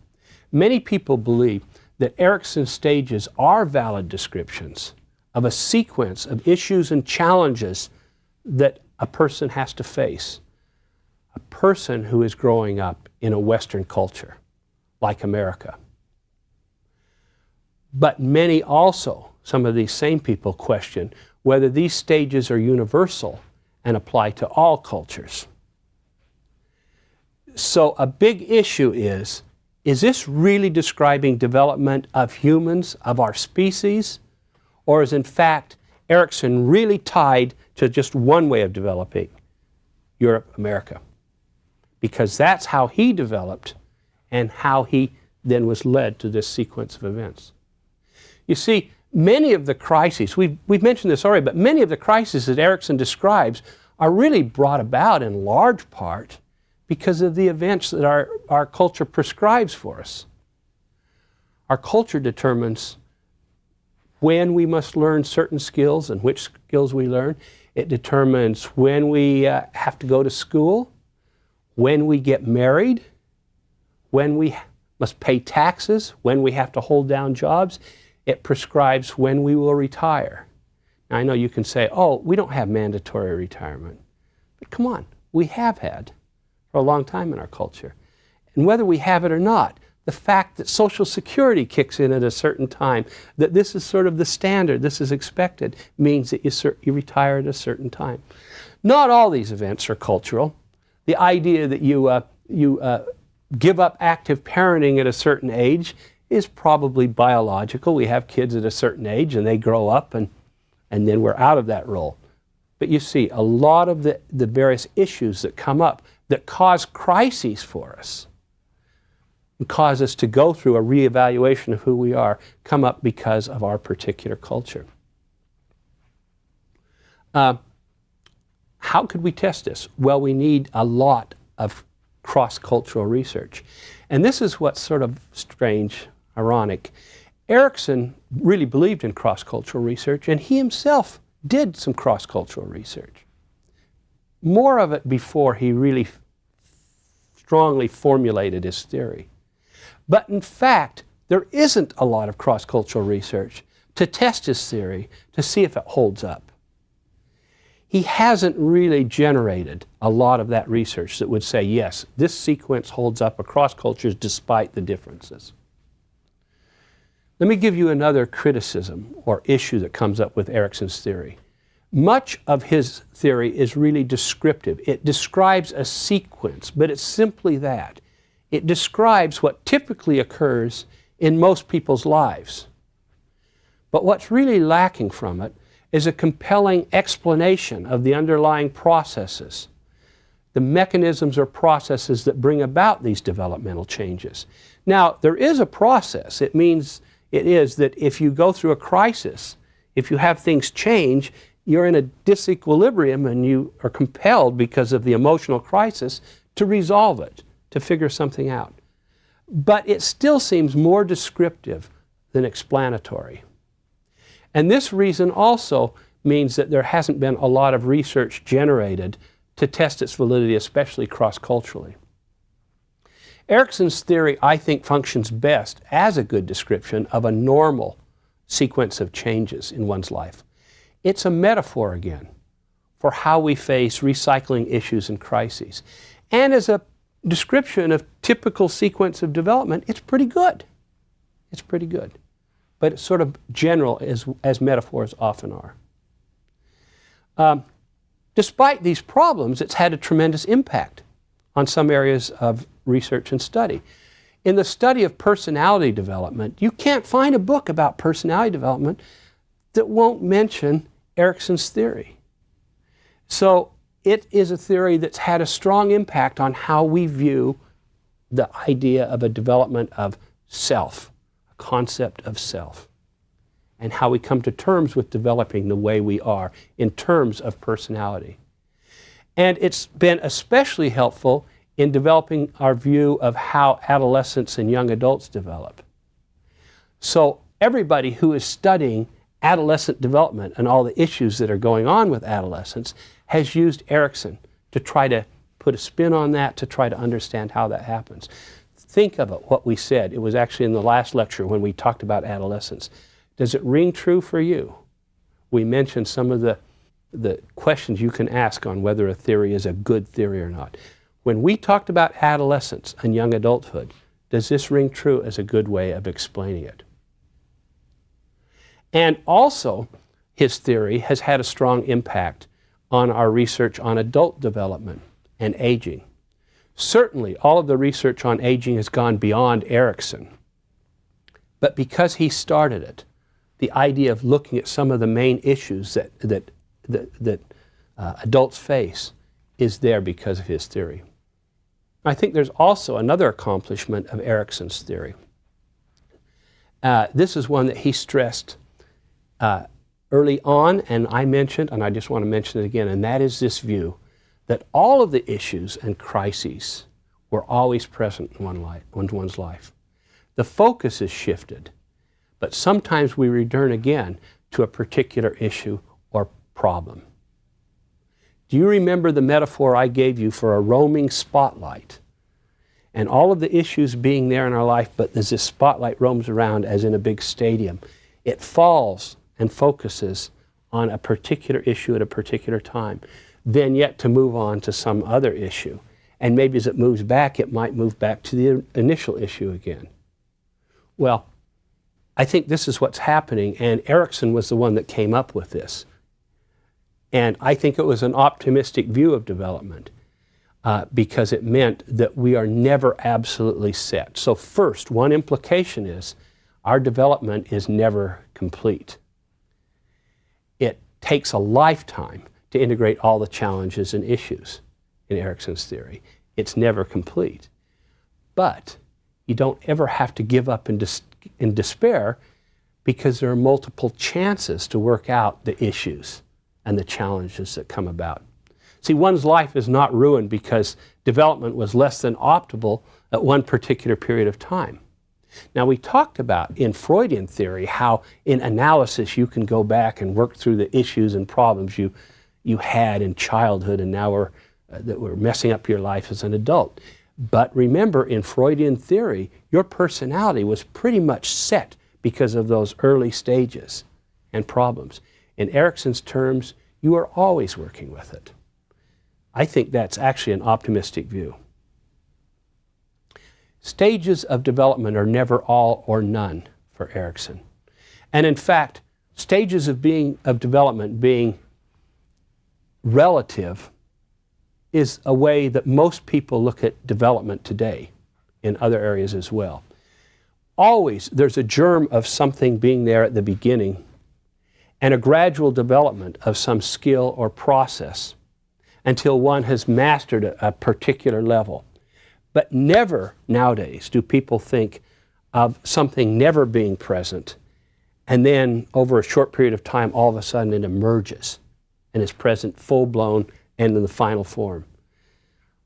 Many people believe that Erikson's stages are valid descriptions of a sequence of issues and challenges that a person has to face. A person who is growing up in a Western culture, like America. But many also, some of these same people, question whether these stages are universal and apply to all cultures. So a big issue is this really describing development of humans, of our species, or is in fact Erikson really tied to just one way of developing Europe, America? Because that's how he developed and how he then was led to this sequence of events. You see, many of the crises, we've mentioned this already, but many of the crises that Erikson describes are really brought about in large part because of the events that our culture prescribes for us. Our culture determines when we must learn certain skills and which skills we learn. It determines when we have to go to school, when we get married, when we must pay taxes, when we have to hold down jobs. It prescribes when we will retire. Now, I know you can say, oh, we don't have mandatory retirement. But come on, we have had for a long time in our culture. And whether we have it or not, the fact that Social Security kicks in at a certain time, that this is sort of the standard, this is expected, means that you retire at a certain time. Not all these events are cultural. The idea that you give up active parenting at a certain age is probably biological. We have kids at a certain age and they grow up and then we're out of that role. But you see, a lot of the various issues that come up that cause crises for us and cause us to go through a reevaluation of who we are come up because of our particular culture. How could we test this? Well, we need a lot of cross-cultural research. And this is what's sort of strange, ironic. Erikson really believed in cross-cultural research, and he himself did some cross-cultural research. More of it before he really strongly formulated his theory. But in fact, there isn't a lot of cross-cultural research to test his theory to see if it holds up. He hasn't really generated a lot of that research that would say, yes, this sequence holds up across cultures despite the differences. Let me give you another criticism or issue that comes up with Erikson's theory. Much of his theory is really descriptive. It describes a sequence, but it's simply that. It describes what typically occurs in most people's lives. But what's really lacking from it is a compelling explanation of the underlying processes, the mechanisms or processes that bring about these developmental changes. Now, there is a process. It is that if you go through a crisis, if you have things change, you're in a disequilibrium and you are compelled because of the emotional crisis to resolve it, to figure something out. But it still seems more descriptive than explanatory. And this reason also means that there hasn't been a lot of research generated to test its validity, especially cross-culturally. Erikson's theory, I think, functions best as a good description of a normal sequence of changes in one's life. It's a metaphor, again, for how we face recycling issues and crises. And as a description of typical sequence of development, it's pretty good. It's pretty good. But it's sort of general as metaphors often are. Despite these problems, it's had a tremendous impact on some areas of research and study. In the study of personality development, you can't find a book about personality development that won't mention Erikson's theory. So it is a theory that's had a strong impact on how we view the idea of a development of self, a concept of self, and how we come to terms with developing the way we are in terms of personality. And it's been especially helpful in developing our view of how adolescents and young adults develop. So everybody who is studying adolescent development and all the issues that are going on with adolescence has used Erikson to try to put a spin on that, to try to understand how that happens. Think of it, what we said. It was actually in the last lecture when we talked about adolescence. Does it ring true for you? We mentioned some of the questions you can ask on whether a theory is a good theory or not. When we talked about adolescence and young adulthood, does this ring true as a good way of explaining it? And also, his theory has had a strong impact on our research on adult development and aging. Certainly, all of the research on aging has gone beyond Erikson. But because he started it, the idea of looking at some of the main issues that adults face is there because of his theory. I think there's also another accomplishment of Erikson's theory. This is one that he stressed early on, and I mentioned, and I just want to mention it again, and that is this view that all of the issues and crises were always present in one's life. The focus is shifted, but sometimes we return again to a particular issue or problem. Do you remember the metaphor I gave you for a roaming spotlight? And all of the issues being there in our life, but as this spotlight roams around as in a big stadium, it falls and focuses on a particular issue at a particular time, then yet to move on to some other issue. And maybe as it moves back, it might move back to the initial issue again. Well, I think this is what's happening, and Erikson was the one that came up with this. And I think it was an optimistic view of development because it meant that we are never absolutely set. So first, one implication is our development is never complete. It takes a lifetime to integrate all the challenges and issues in Erikson's theory. It's never complete. But you don't ever have to give up in despair because there are multiple chances to work out the issues and the challenges that come about. See, one's life is not ruined because development was less than optimal at one particular period of time. Now, we talked about in Freudian theory how in analysis you can go back and work through the issues and problems you had in childhood and now that were messing up your life as an adult. But remember, in Freudian theory, your personality was pretty much set because of those early stages and problems. In Erikson's terms, you are always working with it. I think that's actually an optimistic view. Stages of development are never all or none for Erikson. And in fact, stages of development being relative is a way that most people look at development today in other areas as well. Always there's a germ of something being there at the beginning and a gradual development of some skill or process until one has mastered a particular level. But never nowadays do people think of something never being present and then over a short period of time all of a sudden it emerges and is present full-blown and in the final form.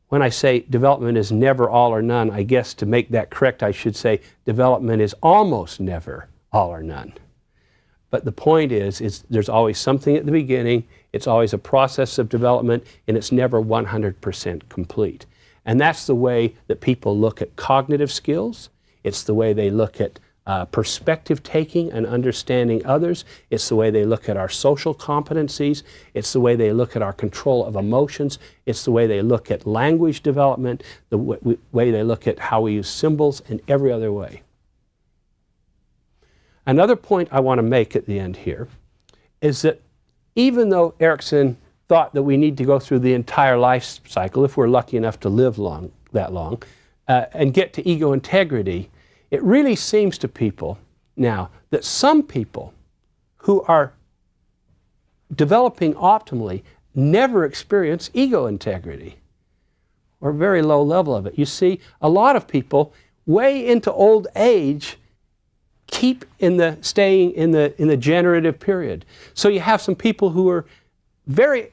When I say development is never all or none, I guess to make that correct I should say development is almost never all or none. But the point is there's always something at the beginning, it's always a process of development, and it's never 100% complete. And that's the way that people look at cognitive skills. It's the way they look at perspective taking and understanding others. It's the way they look at our social competencies. It's the way they look at our control of emotions. It's the way they look at language development, the way they look at how we use symbols, and every other way. Another point I want to make at the end here is that even though Erikson thought that we need to go through the entire life cycle, if we're lucky enough to live that long, and get to ego integrity, it really seems to people now that some people who are developing optimally never experience ego integrity or a very low level of it. You see, a lot of people way into old age keep staying in the generative period. So you have some people who are very,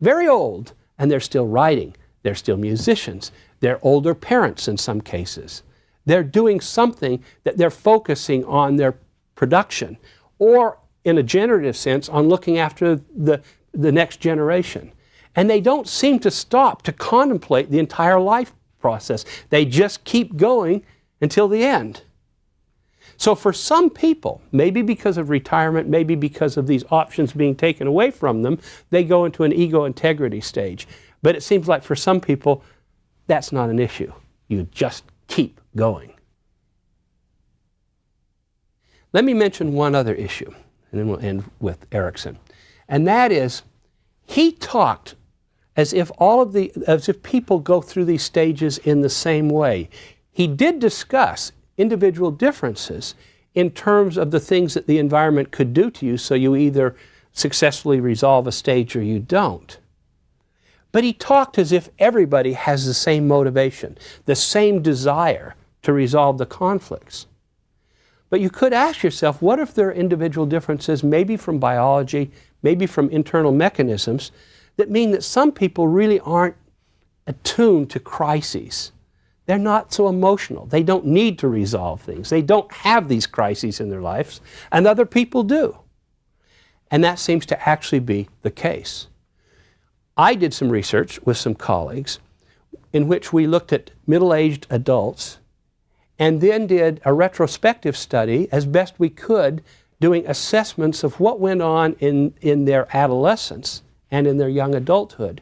very old and they're still writing. They're still musicians. They're older parents in some cases. They're doing something that they're focusing on their production or in a generative sense on looking after the next generation. And they don't seem to stop to contemplate the entire life process. They just keep going until the end. So for some people, maybe because of retirement, maybe because of these options being taken away from them, they go into an ego integrity stage. But it seems like for some people, that's not an issue. You just keep going. Let me mention one other issue, and then we'll end with Erikson. And that is, he talked as if people go through these stages in the same way. He did discuss individual differences in terms of the things that the environment could do to you, so you either successfully resolve a stage or you don't. But he talked as if everybody has the same motivation, the same desire to resolve the conflicts. But you could ask yourself, what if there are individual differences, maybe from biology, maybe from internal mechanisms, that mean that some people really aren't attuned to crises? They're not so emotional. They don't need to resolve things. They don't have these crises in their lives, and other people do. And that seems to actually be the case. I did some research with some colleagues in which we looked at middle-aged adults and then did a retrospective study as best we could, doing assessments of what went on in their adolescence and in their young adulthood.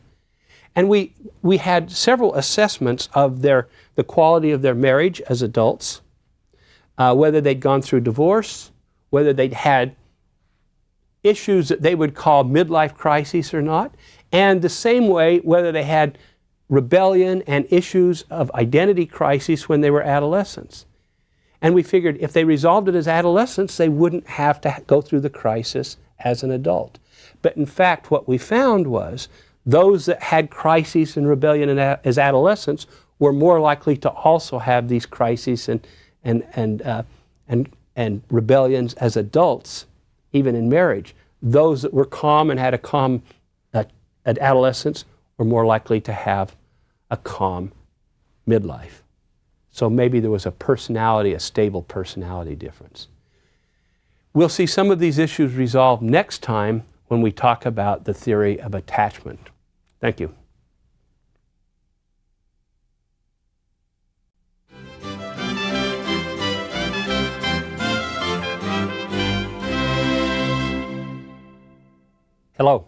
And we had several assessments of the quality of their marriage as adults, whether they'd gone through divorce, whether they'd had issues that they would call midlife crises or not, and the same way whether they had rebellion and issues of identity crises when they were adolescents. And we figured if they resolved it as adolescents, they wouldn't have to go through the crisis as an adult. But in fact, what we found was those that had crises and rebellion as adolescents were more likely to also have these crises and rebellions as adults, even in marriage. Those that were calm and had a calm adolescence were more likely to have a calm midlife. So maybe there was a stable personality difference. We'll see some of these issues resolved next time when we talk about the theory of attachment. Thank you. Hello.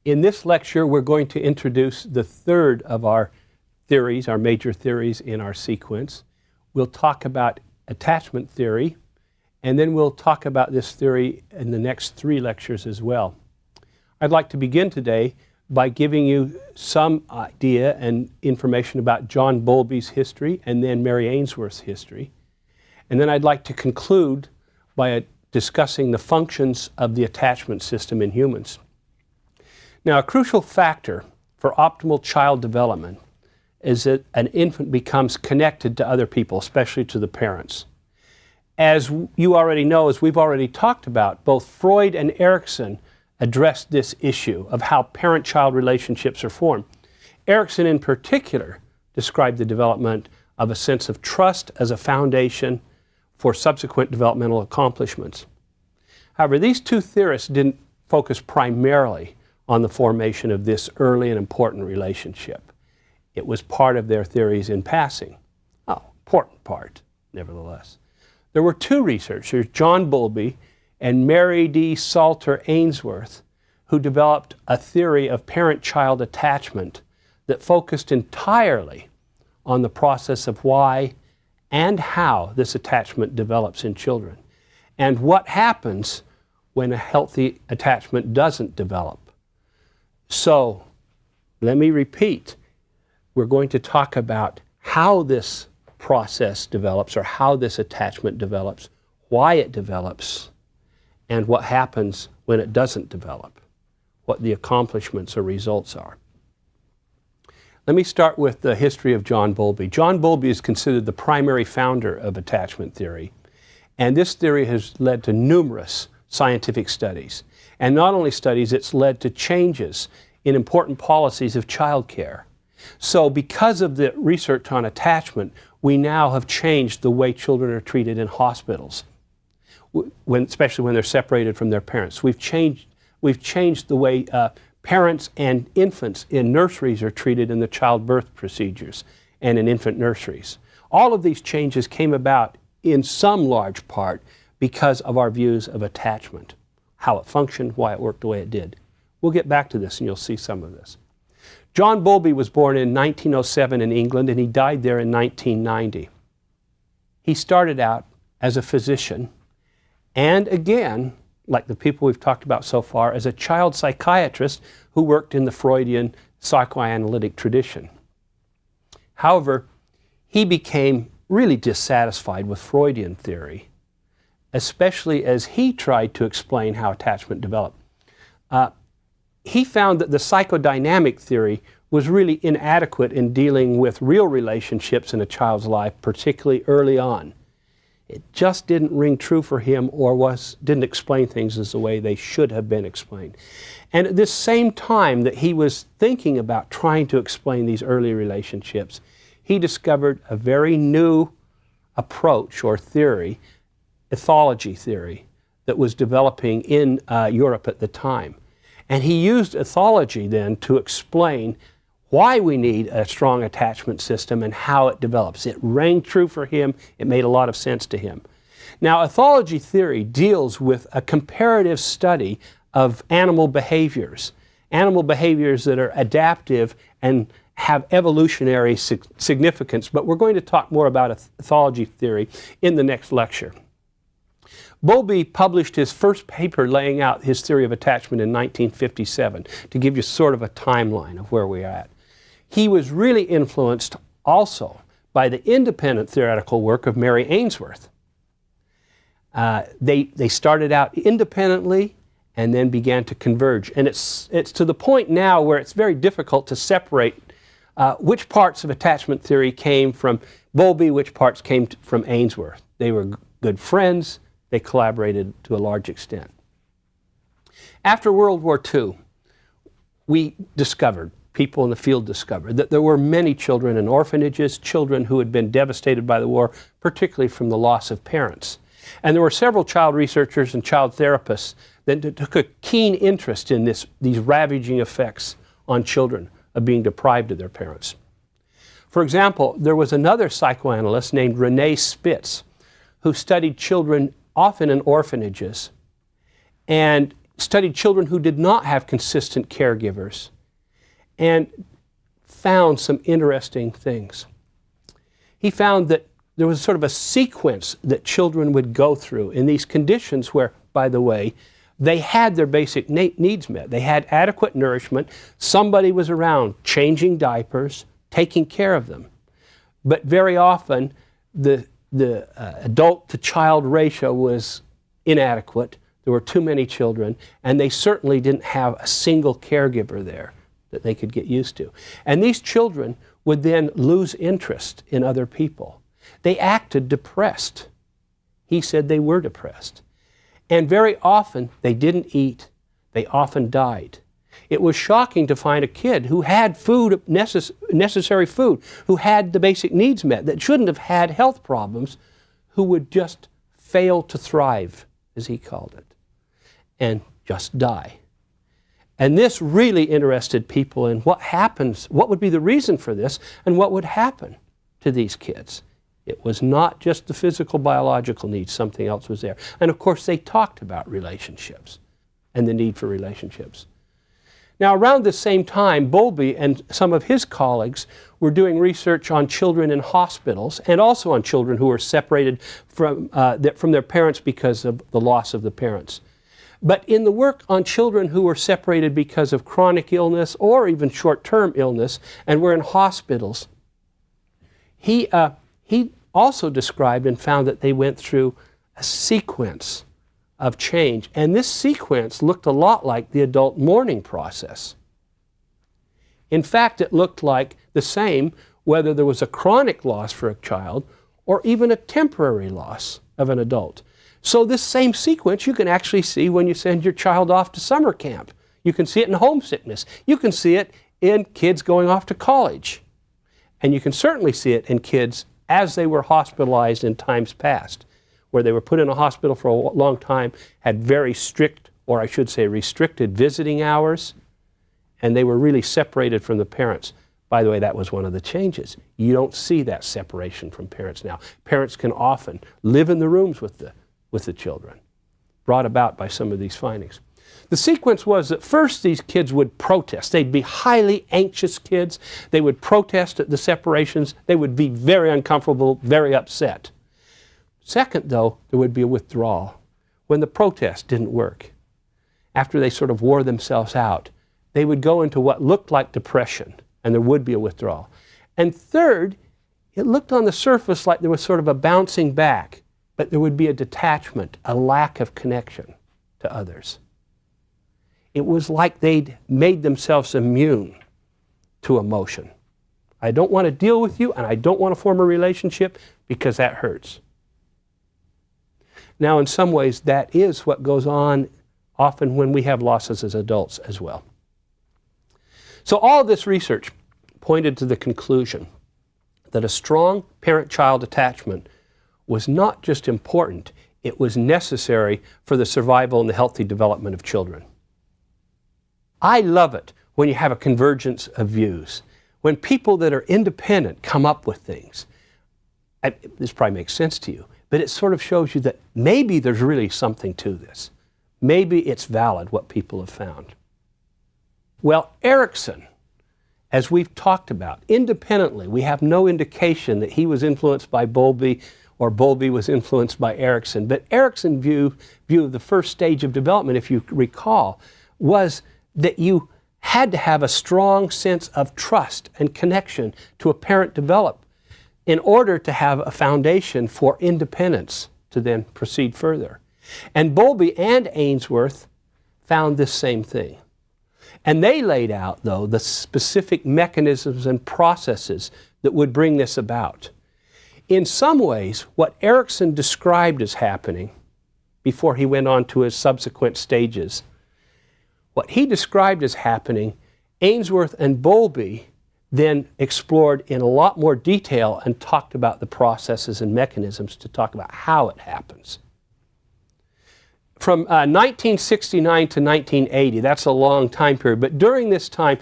In this lecture, we're going to introduce the third of our theories, our major theories in our sequence. We'll talk about attachment theory, and then we'll talk about this theory in the next 3 lectures as well. I'd like to begin today by giving you some idea and information about John Bowlby's history and then Mary Ainsworth's history. And then I'd like to conclude by discussing the functions of the attachment system in humans. Now, a crucial factor for optimal child development is that an infant becomes connected to other people, especially to the parents. As you already know, as we've already talked about, both Freud and Erikson addressed this issue of how parent-child relationships are formed. Erikson in particular described the development of a sense of trust as a foundation for subsequent developmental accomplishments. However, these two theorists didn't focus primarily on the formation of this early and important relationship. It was part of their theories in passing. Important part, nevertheless. There were 2 researchers, John Bowlby and Mary D. Salter Ainsworth, who developed a theory of parent-child attachment that focused entirely on the process of why and how this attachment develops in children, and what happens when a healthy attachment doesn't develop. So, let me repeat. We're going to talk about how this process develops, or how this attachment develops, why it develops, and what happens when it doesn't develop, what the accomplishments or results are. Let me start with the history of John Bowlby. John Bowlby is considered the primary founder of attachment theory, and this theory has led to numerous scientific studies. And not only studies, it's led to changes in important policies of child care. So because of the research on attachment, we now have changed the way children are treated in hospitals, especially when they're separated from their parents. We've changed the way parents and infants in nurseries are treated in the childbirth procedures and in infant nurseries. All of these changes came about in some large part because of our views of attachment, how it functioned, why it worked the way it did. We'll get back to this and you'll see some of this. John Bowlby was born in 1907 in England and he died there in 1990. He started out as a physician and again, like the people we've talked about so far, as a child psychiatrist who worked in the Freudian psychoanalytic tradition. However, he became really dissatisfied with Freudian theory, especially as he tried to explain how attachment developed. He found that the psychodynamic theory was really inadequate in dealing with real relationships in a child's life, particularly early on. It just didn't ring true for him or didn't explain things as the way they should have been explained. And at this same time that he was thinking about trying to explain these early relationships, he discovered a very new approach or theory, ethology theory, that was developing in Europe at the time. And he used ethology then to explain why we need a strong attachment system and how it develops. It rang true for him. It made a lot of sense to him. Now, ethology theory deals with a comparative study of animal behaviors that are adaptive and have evolutionary significance. But we're going to talk more about ethology theory in the next lecture. Bowlby published his first paper laying out his theory of attachment in 1957, to give you sort of a timeline of where we are at. He was really influenced also by the independent theoretical work of Mary Ainsworth. They started out independently and then began to converge. And it's to the point now where it's very difficult to separate which parts of attachment theory came from Bowlby, which parts came from Ainsworth. They were good friends. They collaborated to a large extent. After World War II, people in the field discovered that there were many children in orphanages, children who had been devastated by the war, particularly from the loss of parents. And there were several child researchers and child therapists that took a keen interest in these ravaging effects on children of being deprived of their parents. For example, there was another psychoanalyst named Renee Spitz who studied children often in orphanages. And studied children who did not have consistent caregivers and found some interesting things. He found that there was sort of a sequence that children would go through in these conditions where, by the way, they had their basic needs met. They had adequate nourishment. Somebody was around changing diapers, taking care of them. But very often, the adult-to-child ratio was inadequate. There were too many children, and they certainly didn't have a single caregiver there that they could get used to. And these children would then lose interest in other people. They acted depressed. He said they were depressed. And very often, they didn't eat. They often died. It was shocking to find a kid who had food, necessary food, who had the basic needs met, that shouldn't have had health problems, who would just fail to thrive, as he called it, and just die. And this really interested people in what happens, what would be the reason for this, and what would happen to these kids. It was not just the physical, biological needs, something else was there. And of course, they talked about relationships and the need for relationships. Now, around the same time, Bowlby and some of his colleagues were doing research on children in hospitals and also on children who were separated from their parents because of the loss of the parents. But in the work on children who were separated because of chronic illness or even short-term illness and were in hospitals, he also described and found that they went through a sequence of change. And this sequence looked a lot like the adult mourning process. In fact, it looked like the same whether there was a chronic loss for a child or even a temporary loss of an adult. So this same sequence you can actually see when you send your child off to summer camp. You can see it in homesickness. You can see it in kids going off to college. And you can certainly see it in kids as they were hospitalized in times past, where they were put in a hospital for a long time, had very strict, or I should say restricted, visiting hours, and they were really separated from the parents. By the way, that was one of the changes. You don't see that separation from parents now. Parents can often live in the rooms with the children, brought about by some of these findings. The sequence was that first these kids would protest. They'd be highly anxious kids. They would protest at the separations. They would be very uncomfortable, very upset. Second, though, there would be a withdrawal when the protest didn't work. After they sort of wore themselves out, they would go into what looked like depression, and there would be a withdrawal. And third, it looked on the surface like there was sort of a bouncing back, but there would be a detachment, a lack of connection to others. It was like they'd made themselves immune to emotion. I don't want to deal with you, and I don't want to form a relationship because that hurts. Now, in some ways, that is what goes on often when we have losses as adults as well. So all of this research pointed to the conclusion that a strong parent-child attachment was not just important, it was necessary for the survival and the healthy development of children. I love it when you have a convergence of views, when people that are independent come up with things. This probably makes sense to you, but it sort of shows you that maybe there's really something to this. Maybe it's valid what people have found. Well, Erikson, as we've talked about, independently, we have no indication that he was influenced by Bowlby or Bowlby was influenced by Erikson. But Erikson's view of the first stage of development, if you recall, was that you had to have a strong sense of trust and connection to a parent develop in order to have a foundation for independence to then proceed further. And Bowlby and Ainsworth found this same thing. And they laid out, though, the specific mechanisms and processes that would bring this about. In some ways, what Erikson described as happening before he went on to his subsequent stages, what he described as happening, Ainsworth and Bowlby then explored in a lot more detail and talked about the processes and mechanisms to talk about how it happens. From 1969 to 1980, that's a long time period, but during this time,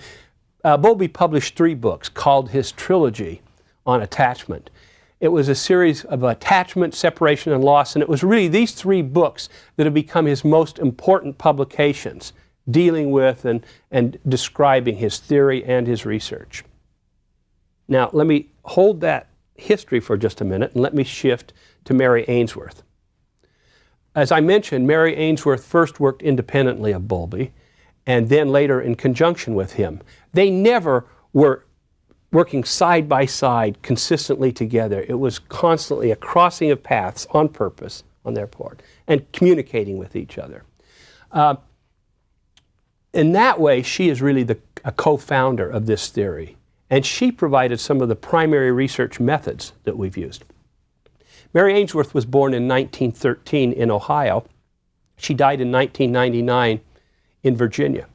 Bowlby published 3 books called his trilogy on attachment. It was a series of attachment, separation, and loss, and it was really these three books that have become his most important publications, dealing with and describing his theory and his research. Now, let me hold that history for just a minute and let me shift to Mary Ainsworth. As I mentioned, Mary Ainsworth first worked independently of Bowlby and then later in conjunction with him. They never were working side by side consistently together. It was constantly a crossing of paths on purpose on their part and communicating with each other. In that way, she is really a co-founder of this theory, and she provided some of the primary research methods that we've used. Mary Ainsworth was born in 1913 in Ohio. She died in 1999 in Virginia.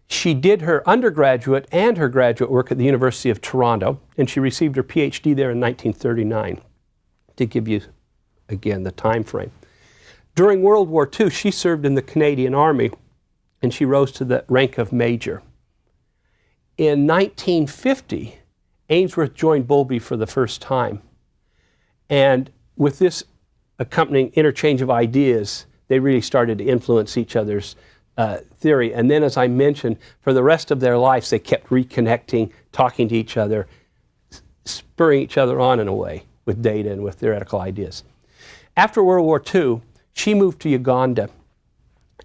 She did her undergraduate and her graduate work at the University of Toronto, and she received her PhD there in 1939, to give you, again, the time frame. During World War II, she served in the Canadian Army, and she rose to the rank of major. In 1950, Ainsworth joined Bowlby for the first time, and with this accompanying interchange of ideas, they really started to influence each other's theory. And then, as I mentioned, for the rest of their lives, they kept reconnecting, talking to each other, spurring each other on in a way with data and with theoretical ideas. After World War II, she moved to Uganda.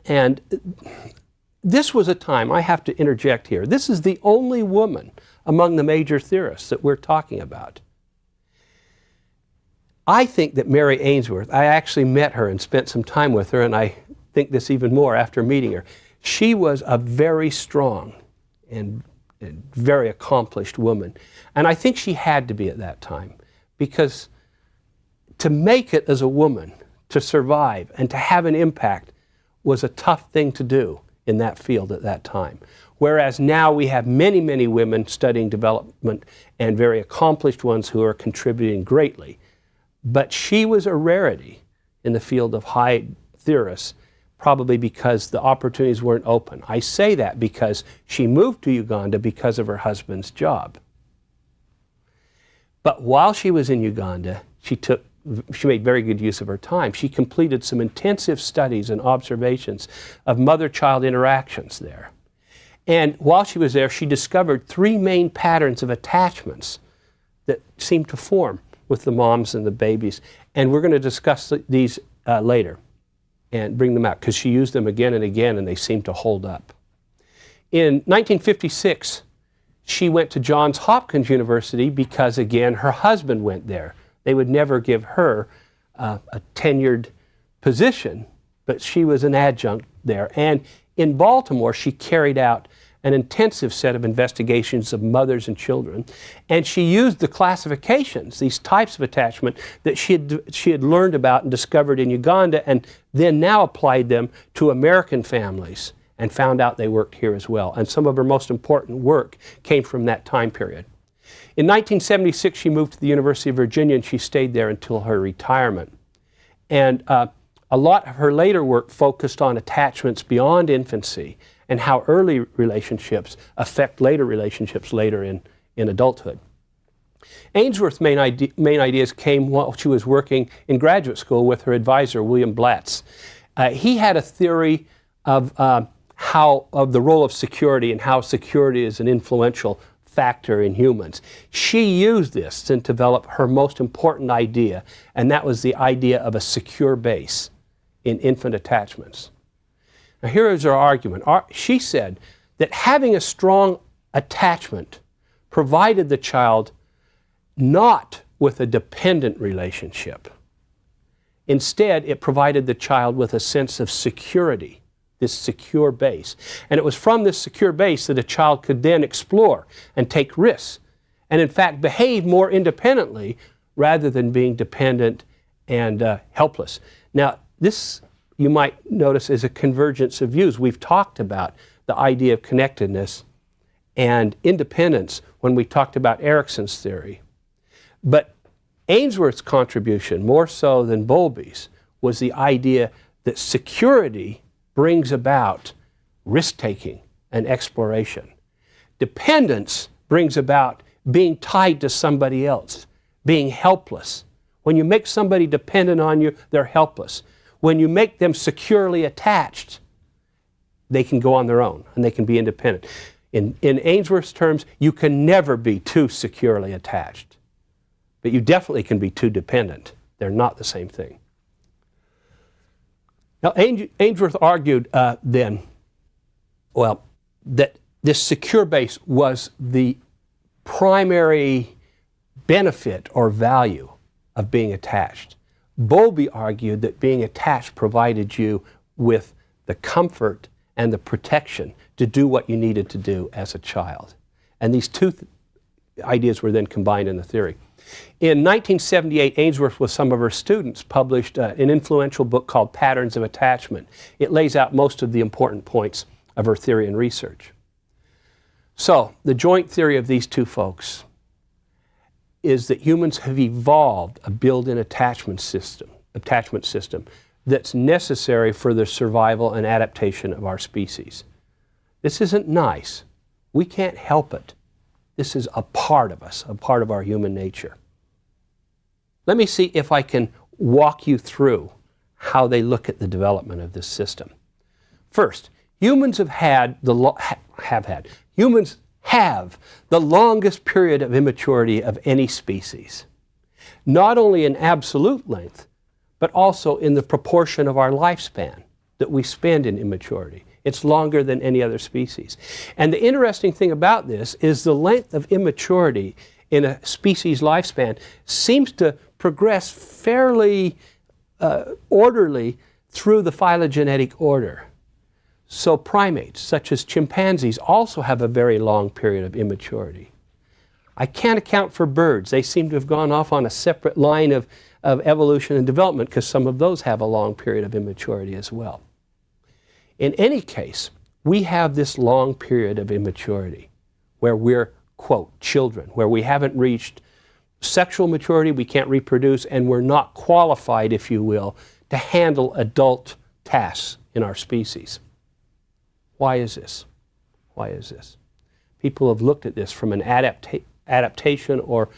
And this was a time, I have to interject here, this is the only woman among the major theorists that we're talking about. I think that Mary Ainsworth, I actually met her and spent some time with her, and I think this even more after meeting her. She was a very strong and very accomplished woman. And I think she had to be at that time, because to make it as a woman, to survive and to have an impact was a tough thing to do in that field at that time. Whereas now we have many, many women studying development and very accomplished ones who are contributing greatly. But she was a rarity in the field of high theorists, probably because the opportunities weren't open. I say that because she moved to Uganda because of her husband's job. But while she was in Uganda, she made very good use of her time. She completed some intensive studies and observations of mother-child interactions there. And while she was there, she discovered three main patterns of attachments that seemed to form with the moms and the babies. And we're going to discuss these later and bring them out, because she used them again and again, and they seem to hold up. In 1956, she went to Johns Hopkins University because, again, her husband went there. They would never give her a tenured position, but she was an adjunct there. And in Baltimore, she carried out an intensive set of investigations of mothers and children, and she used the classifications, these types of attachment that she had learned about and discovered in Uganda, and then now applied them to American families and found out they worked here as well. And some of her most important work came from that time period. In 1976, she moved to the University of Virginia, and she stayed there until her retirement. And a lot of her later work focused on attachments beyond infancy and how early relationships affect later relationships later in adulthood. Ainsworth's main ideas came while she was working in graduate school with her advisor, William Blatz. He had a theory of the role of security and how security is an influential factor in humans. She used this to develop her most important idea, and that was the idea of a secure base in infant attachments. Now, here is her argument. She said that having a strong attachment provided the child not with a dependent relationship. Instead, it provided the child with a sense of security, this secure base. And it was from this secure base that a child could then explore and take risks, and in fact behave more independently rather than being dependent and helpless. Now, this, you might notice, is a convergence of views. We've talked about the idea of connectedness and independence when we talked about Erikson's theory. But Ainsworth's contribution, more so than Bowlby's, was the idea that security brings about risk-taking and exploration. Dependence brings about being tied to somebody else, being helpless. When you make somebody dependent on you, they're helpless. When you make them securely attached, they can go on their own and they can be independent. In Ainsworth's terms, you can never be too securely attached, but you definitely can be too dependent. They're not the same thing. Now, Ainsworth argued then, well, that this secure base was the primary benefit or value of being attached. Bowlby argued that being attached provided you with the comfort and the protection to do what you needed to do as a child. And these two ideas were then combined in the theory. In 1978, Ainsworth with some of her students published an influential book called Patterns of Attachment. It lays out most of the important points of her theory and research. So, the joint theory of these two folks is that humans have evolved a built-in attachment system that's necessary for the survival and adaptation of our species. This isn't nice. We can't help it. This is a part of us, a part of our human nature. Let me see if I can walk you through how they look at the development of this system. First, humans have the longest period of immaturity of any species, not only in absolute length, but also in the proportion of our lifespan that we spend in immaturity. It's longer than any other species. And the interesting thing about this is the length of immaturity in a species lifespan seems to progress fairly orderly through the phylogenetic order. So primates, such as chimpanzees, also have a very long period of immaturity. I can't account for birds. They seem to have gone off on a separate line of evolution and development because some of those have a long period of immaturity as well. In any case, we have this long period of immaturity where we're, quote, children, where we haven't reached sexual maturity, we can't reproduce, and we're not qualified, if you will, to handle adult tasks in our species. Why is this? Why is this? People have looked at this from an adaptation or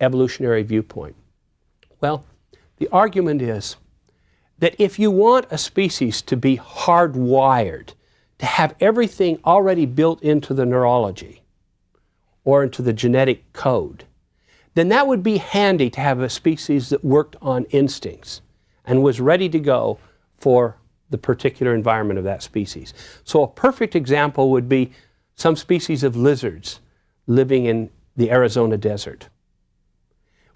evolutionary viewpoint. Well, the argument is that if you want a species to be hardwired, to have everything already built into the neurology or into the genetic code, then that would be handy to have a species that worked on instincts and was ready to go for the particular environment of that species. So a perfect example would be some species of lizards living in the Arizona desert.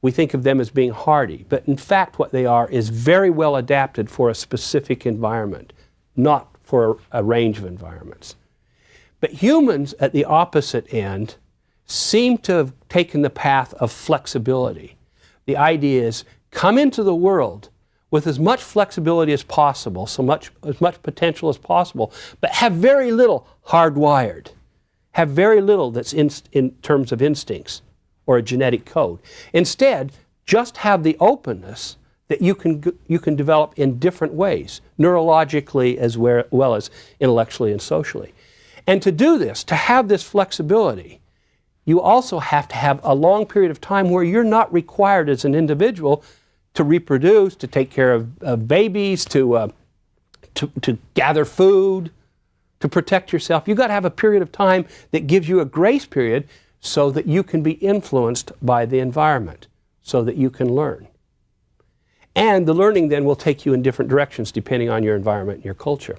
We think of them as being hardy, but in fact what they are is very well adapted for a specific environment, not for a range of environments. But humans at the opposite end seem to have taken the path of flexibility. The idea is come into the world with as much flexibility as possible, as much potential as possible, but have very little hardwired, have very little that's in terms of instincts or a genetic code. Instead, just have the openness that you can develop in different ways, neurologically as well as intellectually and socially. And to do this, to have this flexibility, you also have to have a long period of time where you're not required as an individual to reproduce, to take care of babies, to gather food, to protect yourself. You've got to have a period of time that gives you a grace period so that you can be influenced by the environment, so that you can learn. And the learning then will take you in different directions depending on your environment and your culture.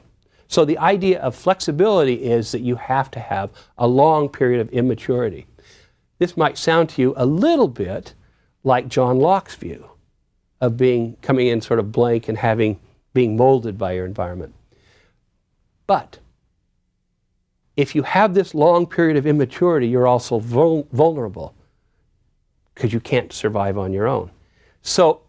So the idea of flexibility is that you have to have a long period of immaturity. This might sound to you a little bit like John Locke's view of coming in sort of blank and being molded by your environment. But if you have this long period of immaturity, you're also vulnerable because you can't survive on your own. So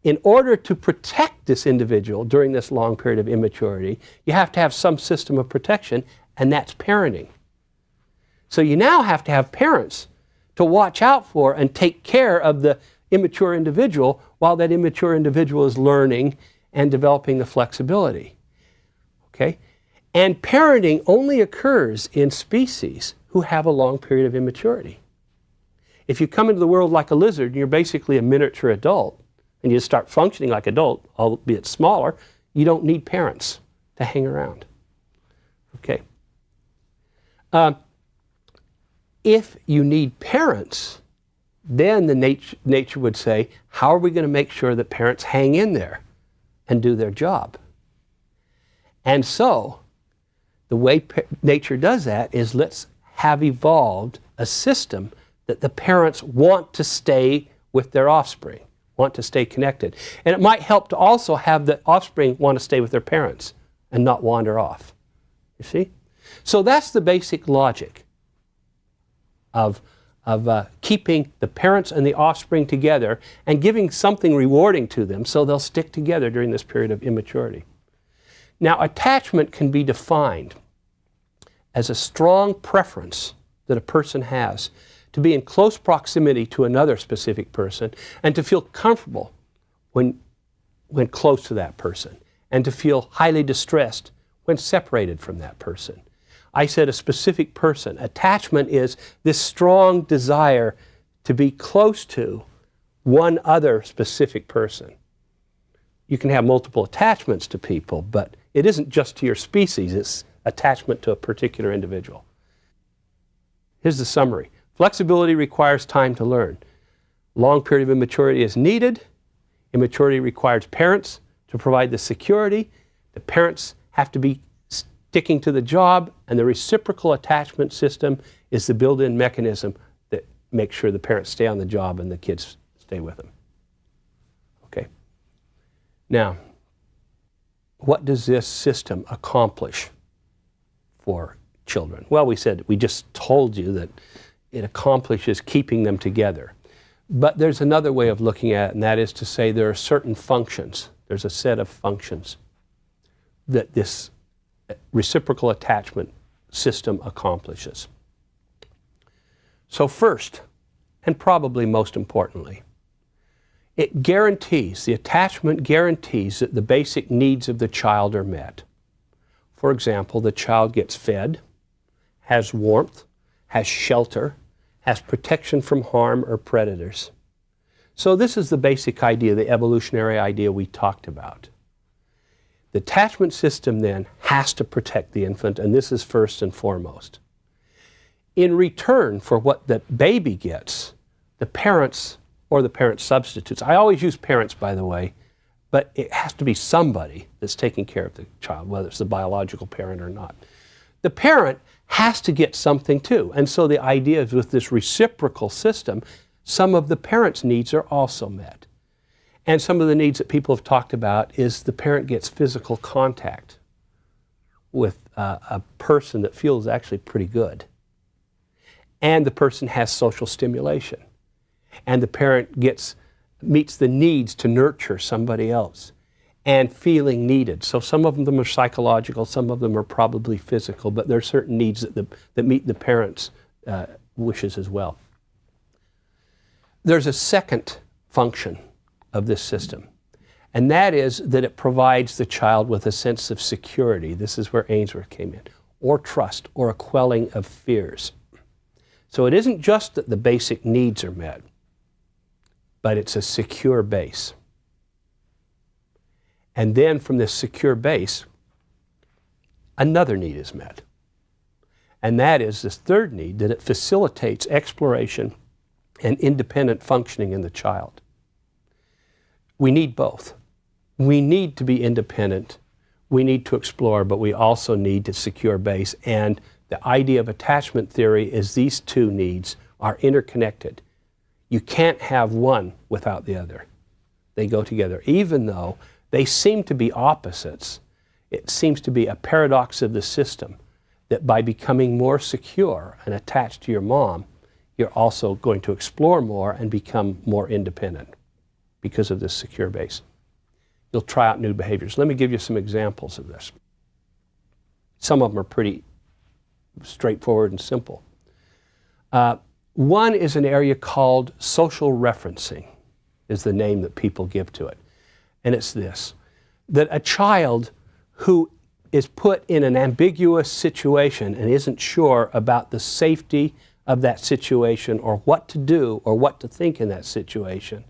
in order to protect this individual during this long period of immaturity, you have to have some system of protection, and that's parenting. So you now have to have parents to watch out for and take care of the immature individual while that immature individual is learning and developing the flexibility. Okay? And parenting only occurs in species who have a long period of immaturity. If you come into the world like a lizard and you're basically a miniature adult and you start functioning like adult, albeit smaller, you don't need parents to hang around. Okay. If you need parents, then the nature would say, how are we going to make sure that parents hang in there and do their job? And so, the way nature does that is let's have evolved a system that the parents want to stay with their offspring, want to stay connected. And it might help to also have the offspring want to stay with their parents and not wander off. You see? So that's the basic logic of keeping the parents and the offspring together and giving something rewarding to them so they'll stick together during this period of immaturity. Now, attachment can be defined as a strong preference that a person has to be in close proximity to another specific person and to feel comfortable when close to that person and to feel highly distressed when separated from that person. I said a specific person. Attachment is this strong desire to be close to one other specific person. You can have multiple attachments to people, but it isn't just to your species, it's attachment to a particular individual. Here's the summary. Flexibility requires time to learn. Long period of immaturity is needed. Immaturity requires parents to provide the security. The parents have to be sticking to the job, and the reciprocal attachment system is the built-in mechanism that makes sure the parents stay on the job and the kids stay with them. Okay. Now, what does this system accomplish for children? Well, we just told you that it accomplishes keeping them together. But there's another way of looking at it, and that is to say there are certain functions. There's a set of functions that this reciprocal attachment system accomplishes. So first, and probably most importantly, the attachment guarantees that the basic needs of the child are met. For example, the child gets fed, has warmth, has shelter, has protection from harm or predators. So this is the basic idea, the evolutionary idea we talked about. The attachment system then has to protect the infant, and this is first and foremost. In return for what the baby gets, the parents or the parent substitutes. I always use parents, by the way, but it has to be somebody that's taking care of the child, whether it's the biological parent or not. The parent has to get something too. And so the idea is with this reciprocal system, some of the parent's needs are also met. And some of the needs that people have talked about is the parent gets physical contact with a person that feels actually pretty good. And the person has social stimulation. And the parent meets the needs to nurture somebody else and feeling needed. So some of them are psychological, some of them are probably physical, but there are certain needs that meet the parent's wishes as well. There's a second function of this system, and that is that it provides the child with a sense of security. This is where Ainsworth came in, or trust, or a quelling of fears. So it isn't just that the basic needs are met, but it's a secure base. And then from this secure base, another need is met. And that is this third need, that it facilitates exploration and independent functioning in the child. We need both. We need to be independent. We need to explore, but we also need a secure base. And the idea of attachment theory is these two needs are interconnected. You can't have one without the other. They go together. Even though they seem to be opposites, it seems to be a paradox of the system that by becoming more secure and attached to your mom, you're also going to explore more and become more independent because of this secure base. You'll try out new behaviors. Let me give you some examples of this. Some of them are pretty straightforward and simple. One is an area called social referencing, is the name that people give to it. And it's this, that a child who is put in an ambiguous situation and isn't sure about the safety of that situation or what to do or what to think in that situation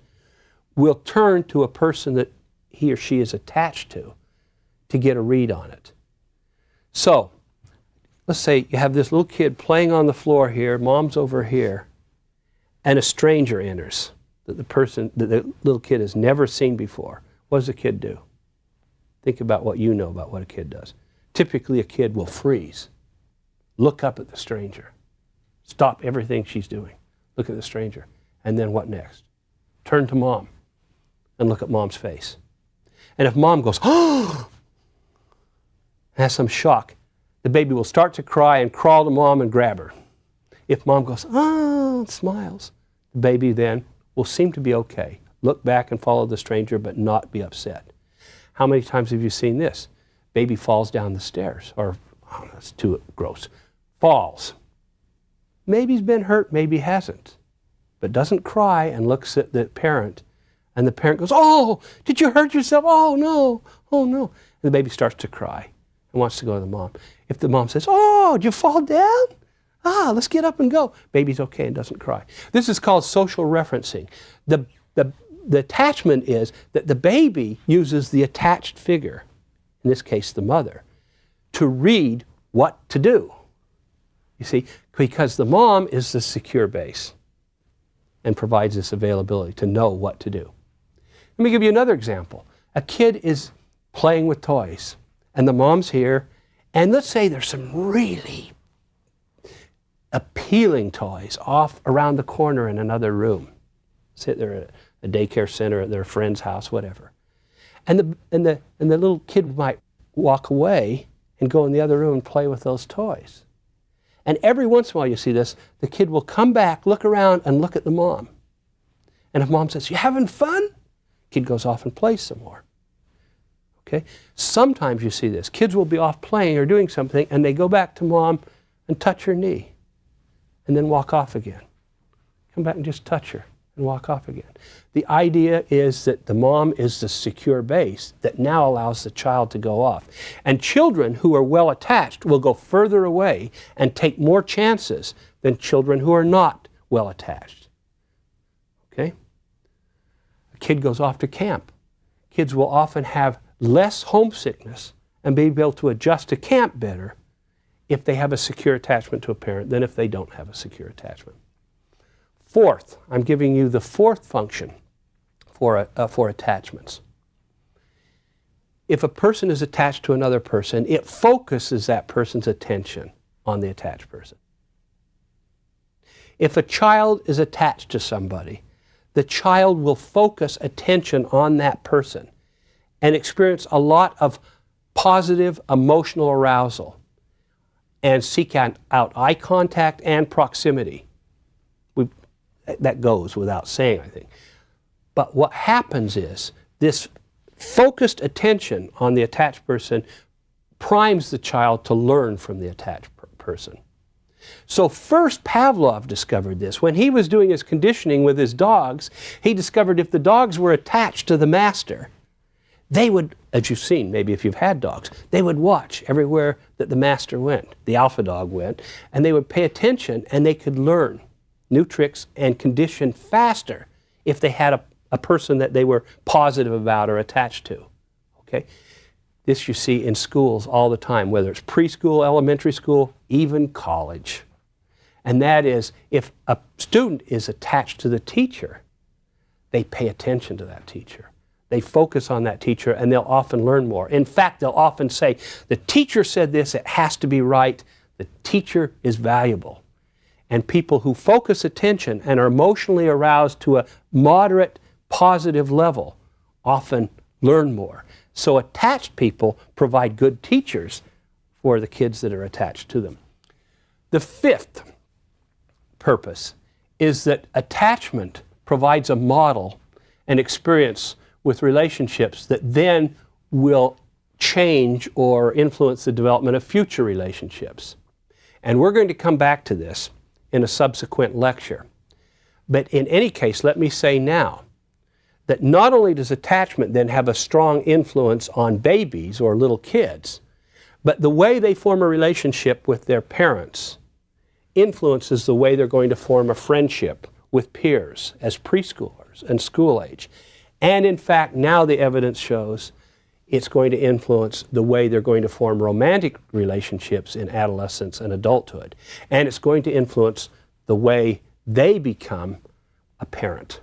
will turn to a person that he or she is attached to get a read on it. So, let's say you have this little kid playing on the floor here, mom's over here, and a stranger enters that the little kid has never seen before. What does the kid do? Think about what you know about what a kid does. Typically, a kid will freeze, look up at the stranger, stop everything she's doing, look at the stranger, and then what next? Turn to mom and look at mom's face. And if mom goes, oh, has some shock, the baby will start to cry and crawl to mom and grab her. If mom goes, oh, and smiles, the baby then will seem to be okay. Look back and follow the stranger, but not be upset. How many times have you seen this? Baby falls down the stairs, or, oh, that's too gross, falls. Maybe he's been hurt, maybe hasn't, but doesn't cry and looks at the parent, and the parent goes, oh, did you hurt yourself? Oh, no, oh, no. And the baby starts to cry and wants to go to the mom. If the mom says, oh, did you fall down? Ah, let's get up and go. Baby's okay and doesn't cry. This is called social referencing. The attachment is that the baby uses the attached figure, in this case the mother, to read what to do. You see, because the mom is the secure base and provides this availability to know what to do. Let me give you another example. A kid is playing with toys, and the mom's here, and let's say there's some really appealing toys off around the corner in another room. Say they're at a daycare center, at their friend's house, whatever. And the little kid might walk away and go in the other room and play with those toys. And every once in a while you see this, the kid will come back, look around, and look at the mom. And if mom says, you having fun? Kid goes off and plays some more. Okay? Sometimes you see this. Kids will be off playing or doing something, and they go back to mom and touch her knee, and then walk off again. Come back and just touch her and walk off again. The idea is that the mom is the secure base that now allows the child to go off. And children who are well attached will go further away and take more chances than children who are not well attached. Okay? A kid goes off to camp. Kids will often have less homesickness and be able to adjust to camp better if they have a secure attachment to a parent than if they don't have a secure attachment. Fourth, I'm giving you the fourth function for attachments. If a person is attached to another person, it focuses that person's attention on the attached person. If a child is attached to somebody, the child will focus attention on that person and experience a lot of positive emotional arousal and seek out eye contact and proximity. That goes without saying, I think. But what happens is this focused attention on the attached person primes the child to learn from the attached person. So first Pavlov discovered this. When he was doing his conditioning with his dogs, he discovered if the dogs were attached to the master, they would, as you've seen, maybe if you've had dogs, they would watch everywhere that the master went, the alpha dog went, and they would pay attention and they could learn new tricks and condition faster if they had a person that they were positive about or attached to. Okay? This you see in schools all the time, whether it's preschool, elementary school, even college. And that is, if a student is attached to the teacher, they pay attention to that teacher. They focus on that teacher and they'll often learn more. In fact, they'll often say, the teacher said this, it has to be right. The teacher is valuable. And people who focus attention and are emotionally aroused to a moderate, positive level often learn more. So attached people provide good teachers for the kids that are attached to them. The fifth purpose is that attachment provides a model and experience with relationships that then will change or influence the development of future relationships. And we're going to come back to this in a subsequent lecture. But in any case, let me say now that not only does attachment then have a strong influence on babies or little kids, but the way they form a relationship with their parents influences the way they're going to form a friendship with peers as preschoolers and school age. And in fact, now the evidence shows it's going to influence the way they're going to form romantic relationships in adolescence and adulthood. And it's going to influence the way they become a parent.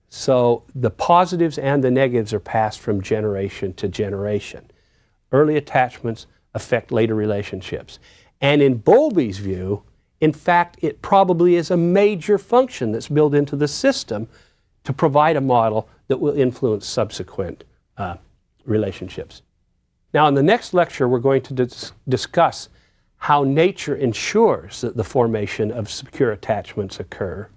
So the positives and the negatives are passed from generation to generation. Early attachments affect later relationships. And in Bowlby's view, in fact, it probably is a major function that's built into the system to provide a model that will influence subsequent relationships. Now, in the next lecture, we're going to discuss how nature ensures that the formation of secure attachments occur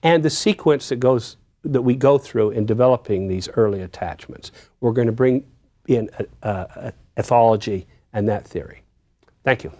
and the sequence that we go through in developing these early attachments. We're going to bring in ethology and that theory. Thank you.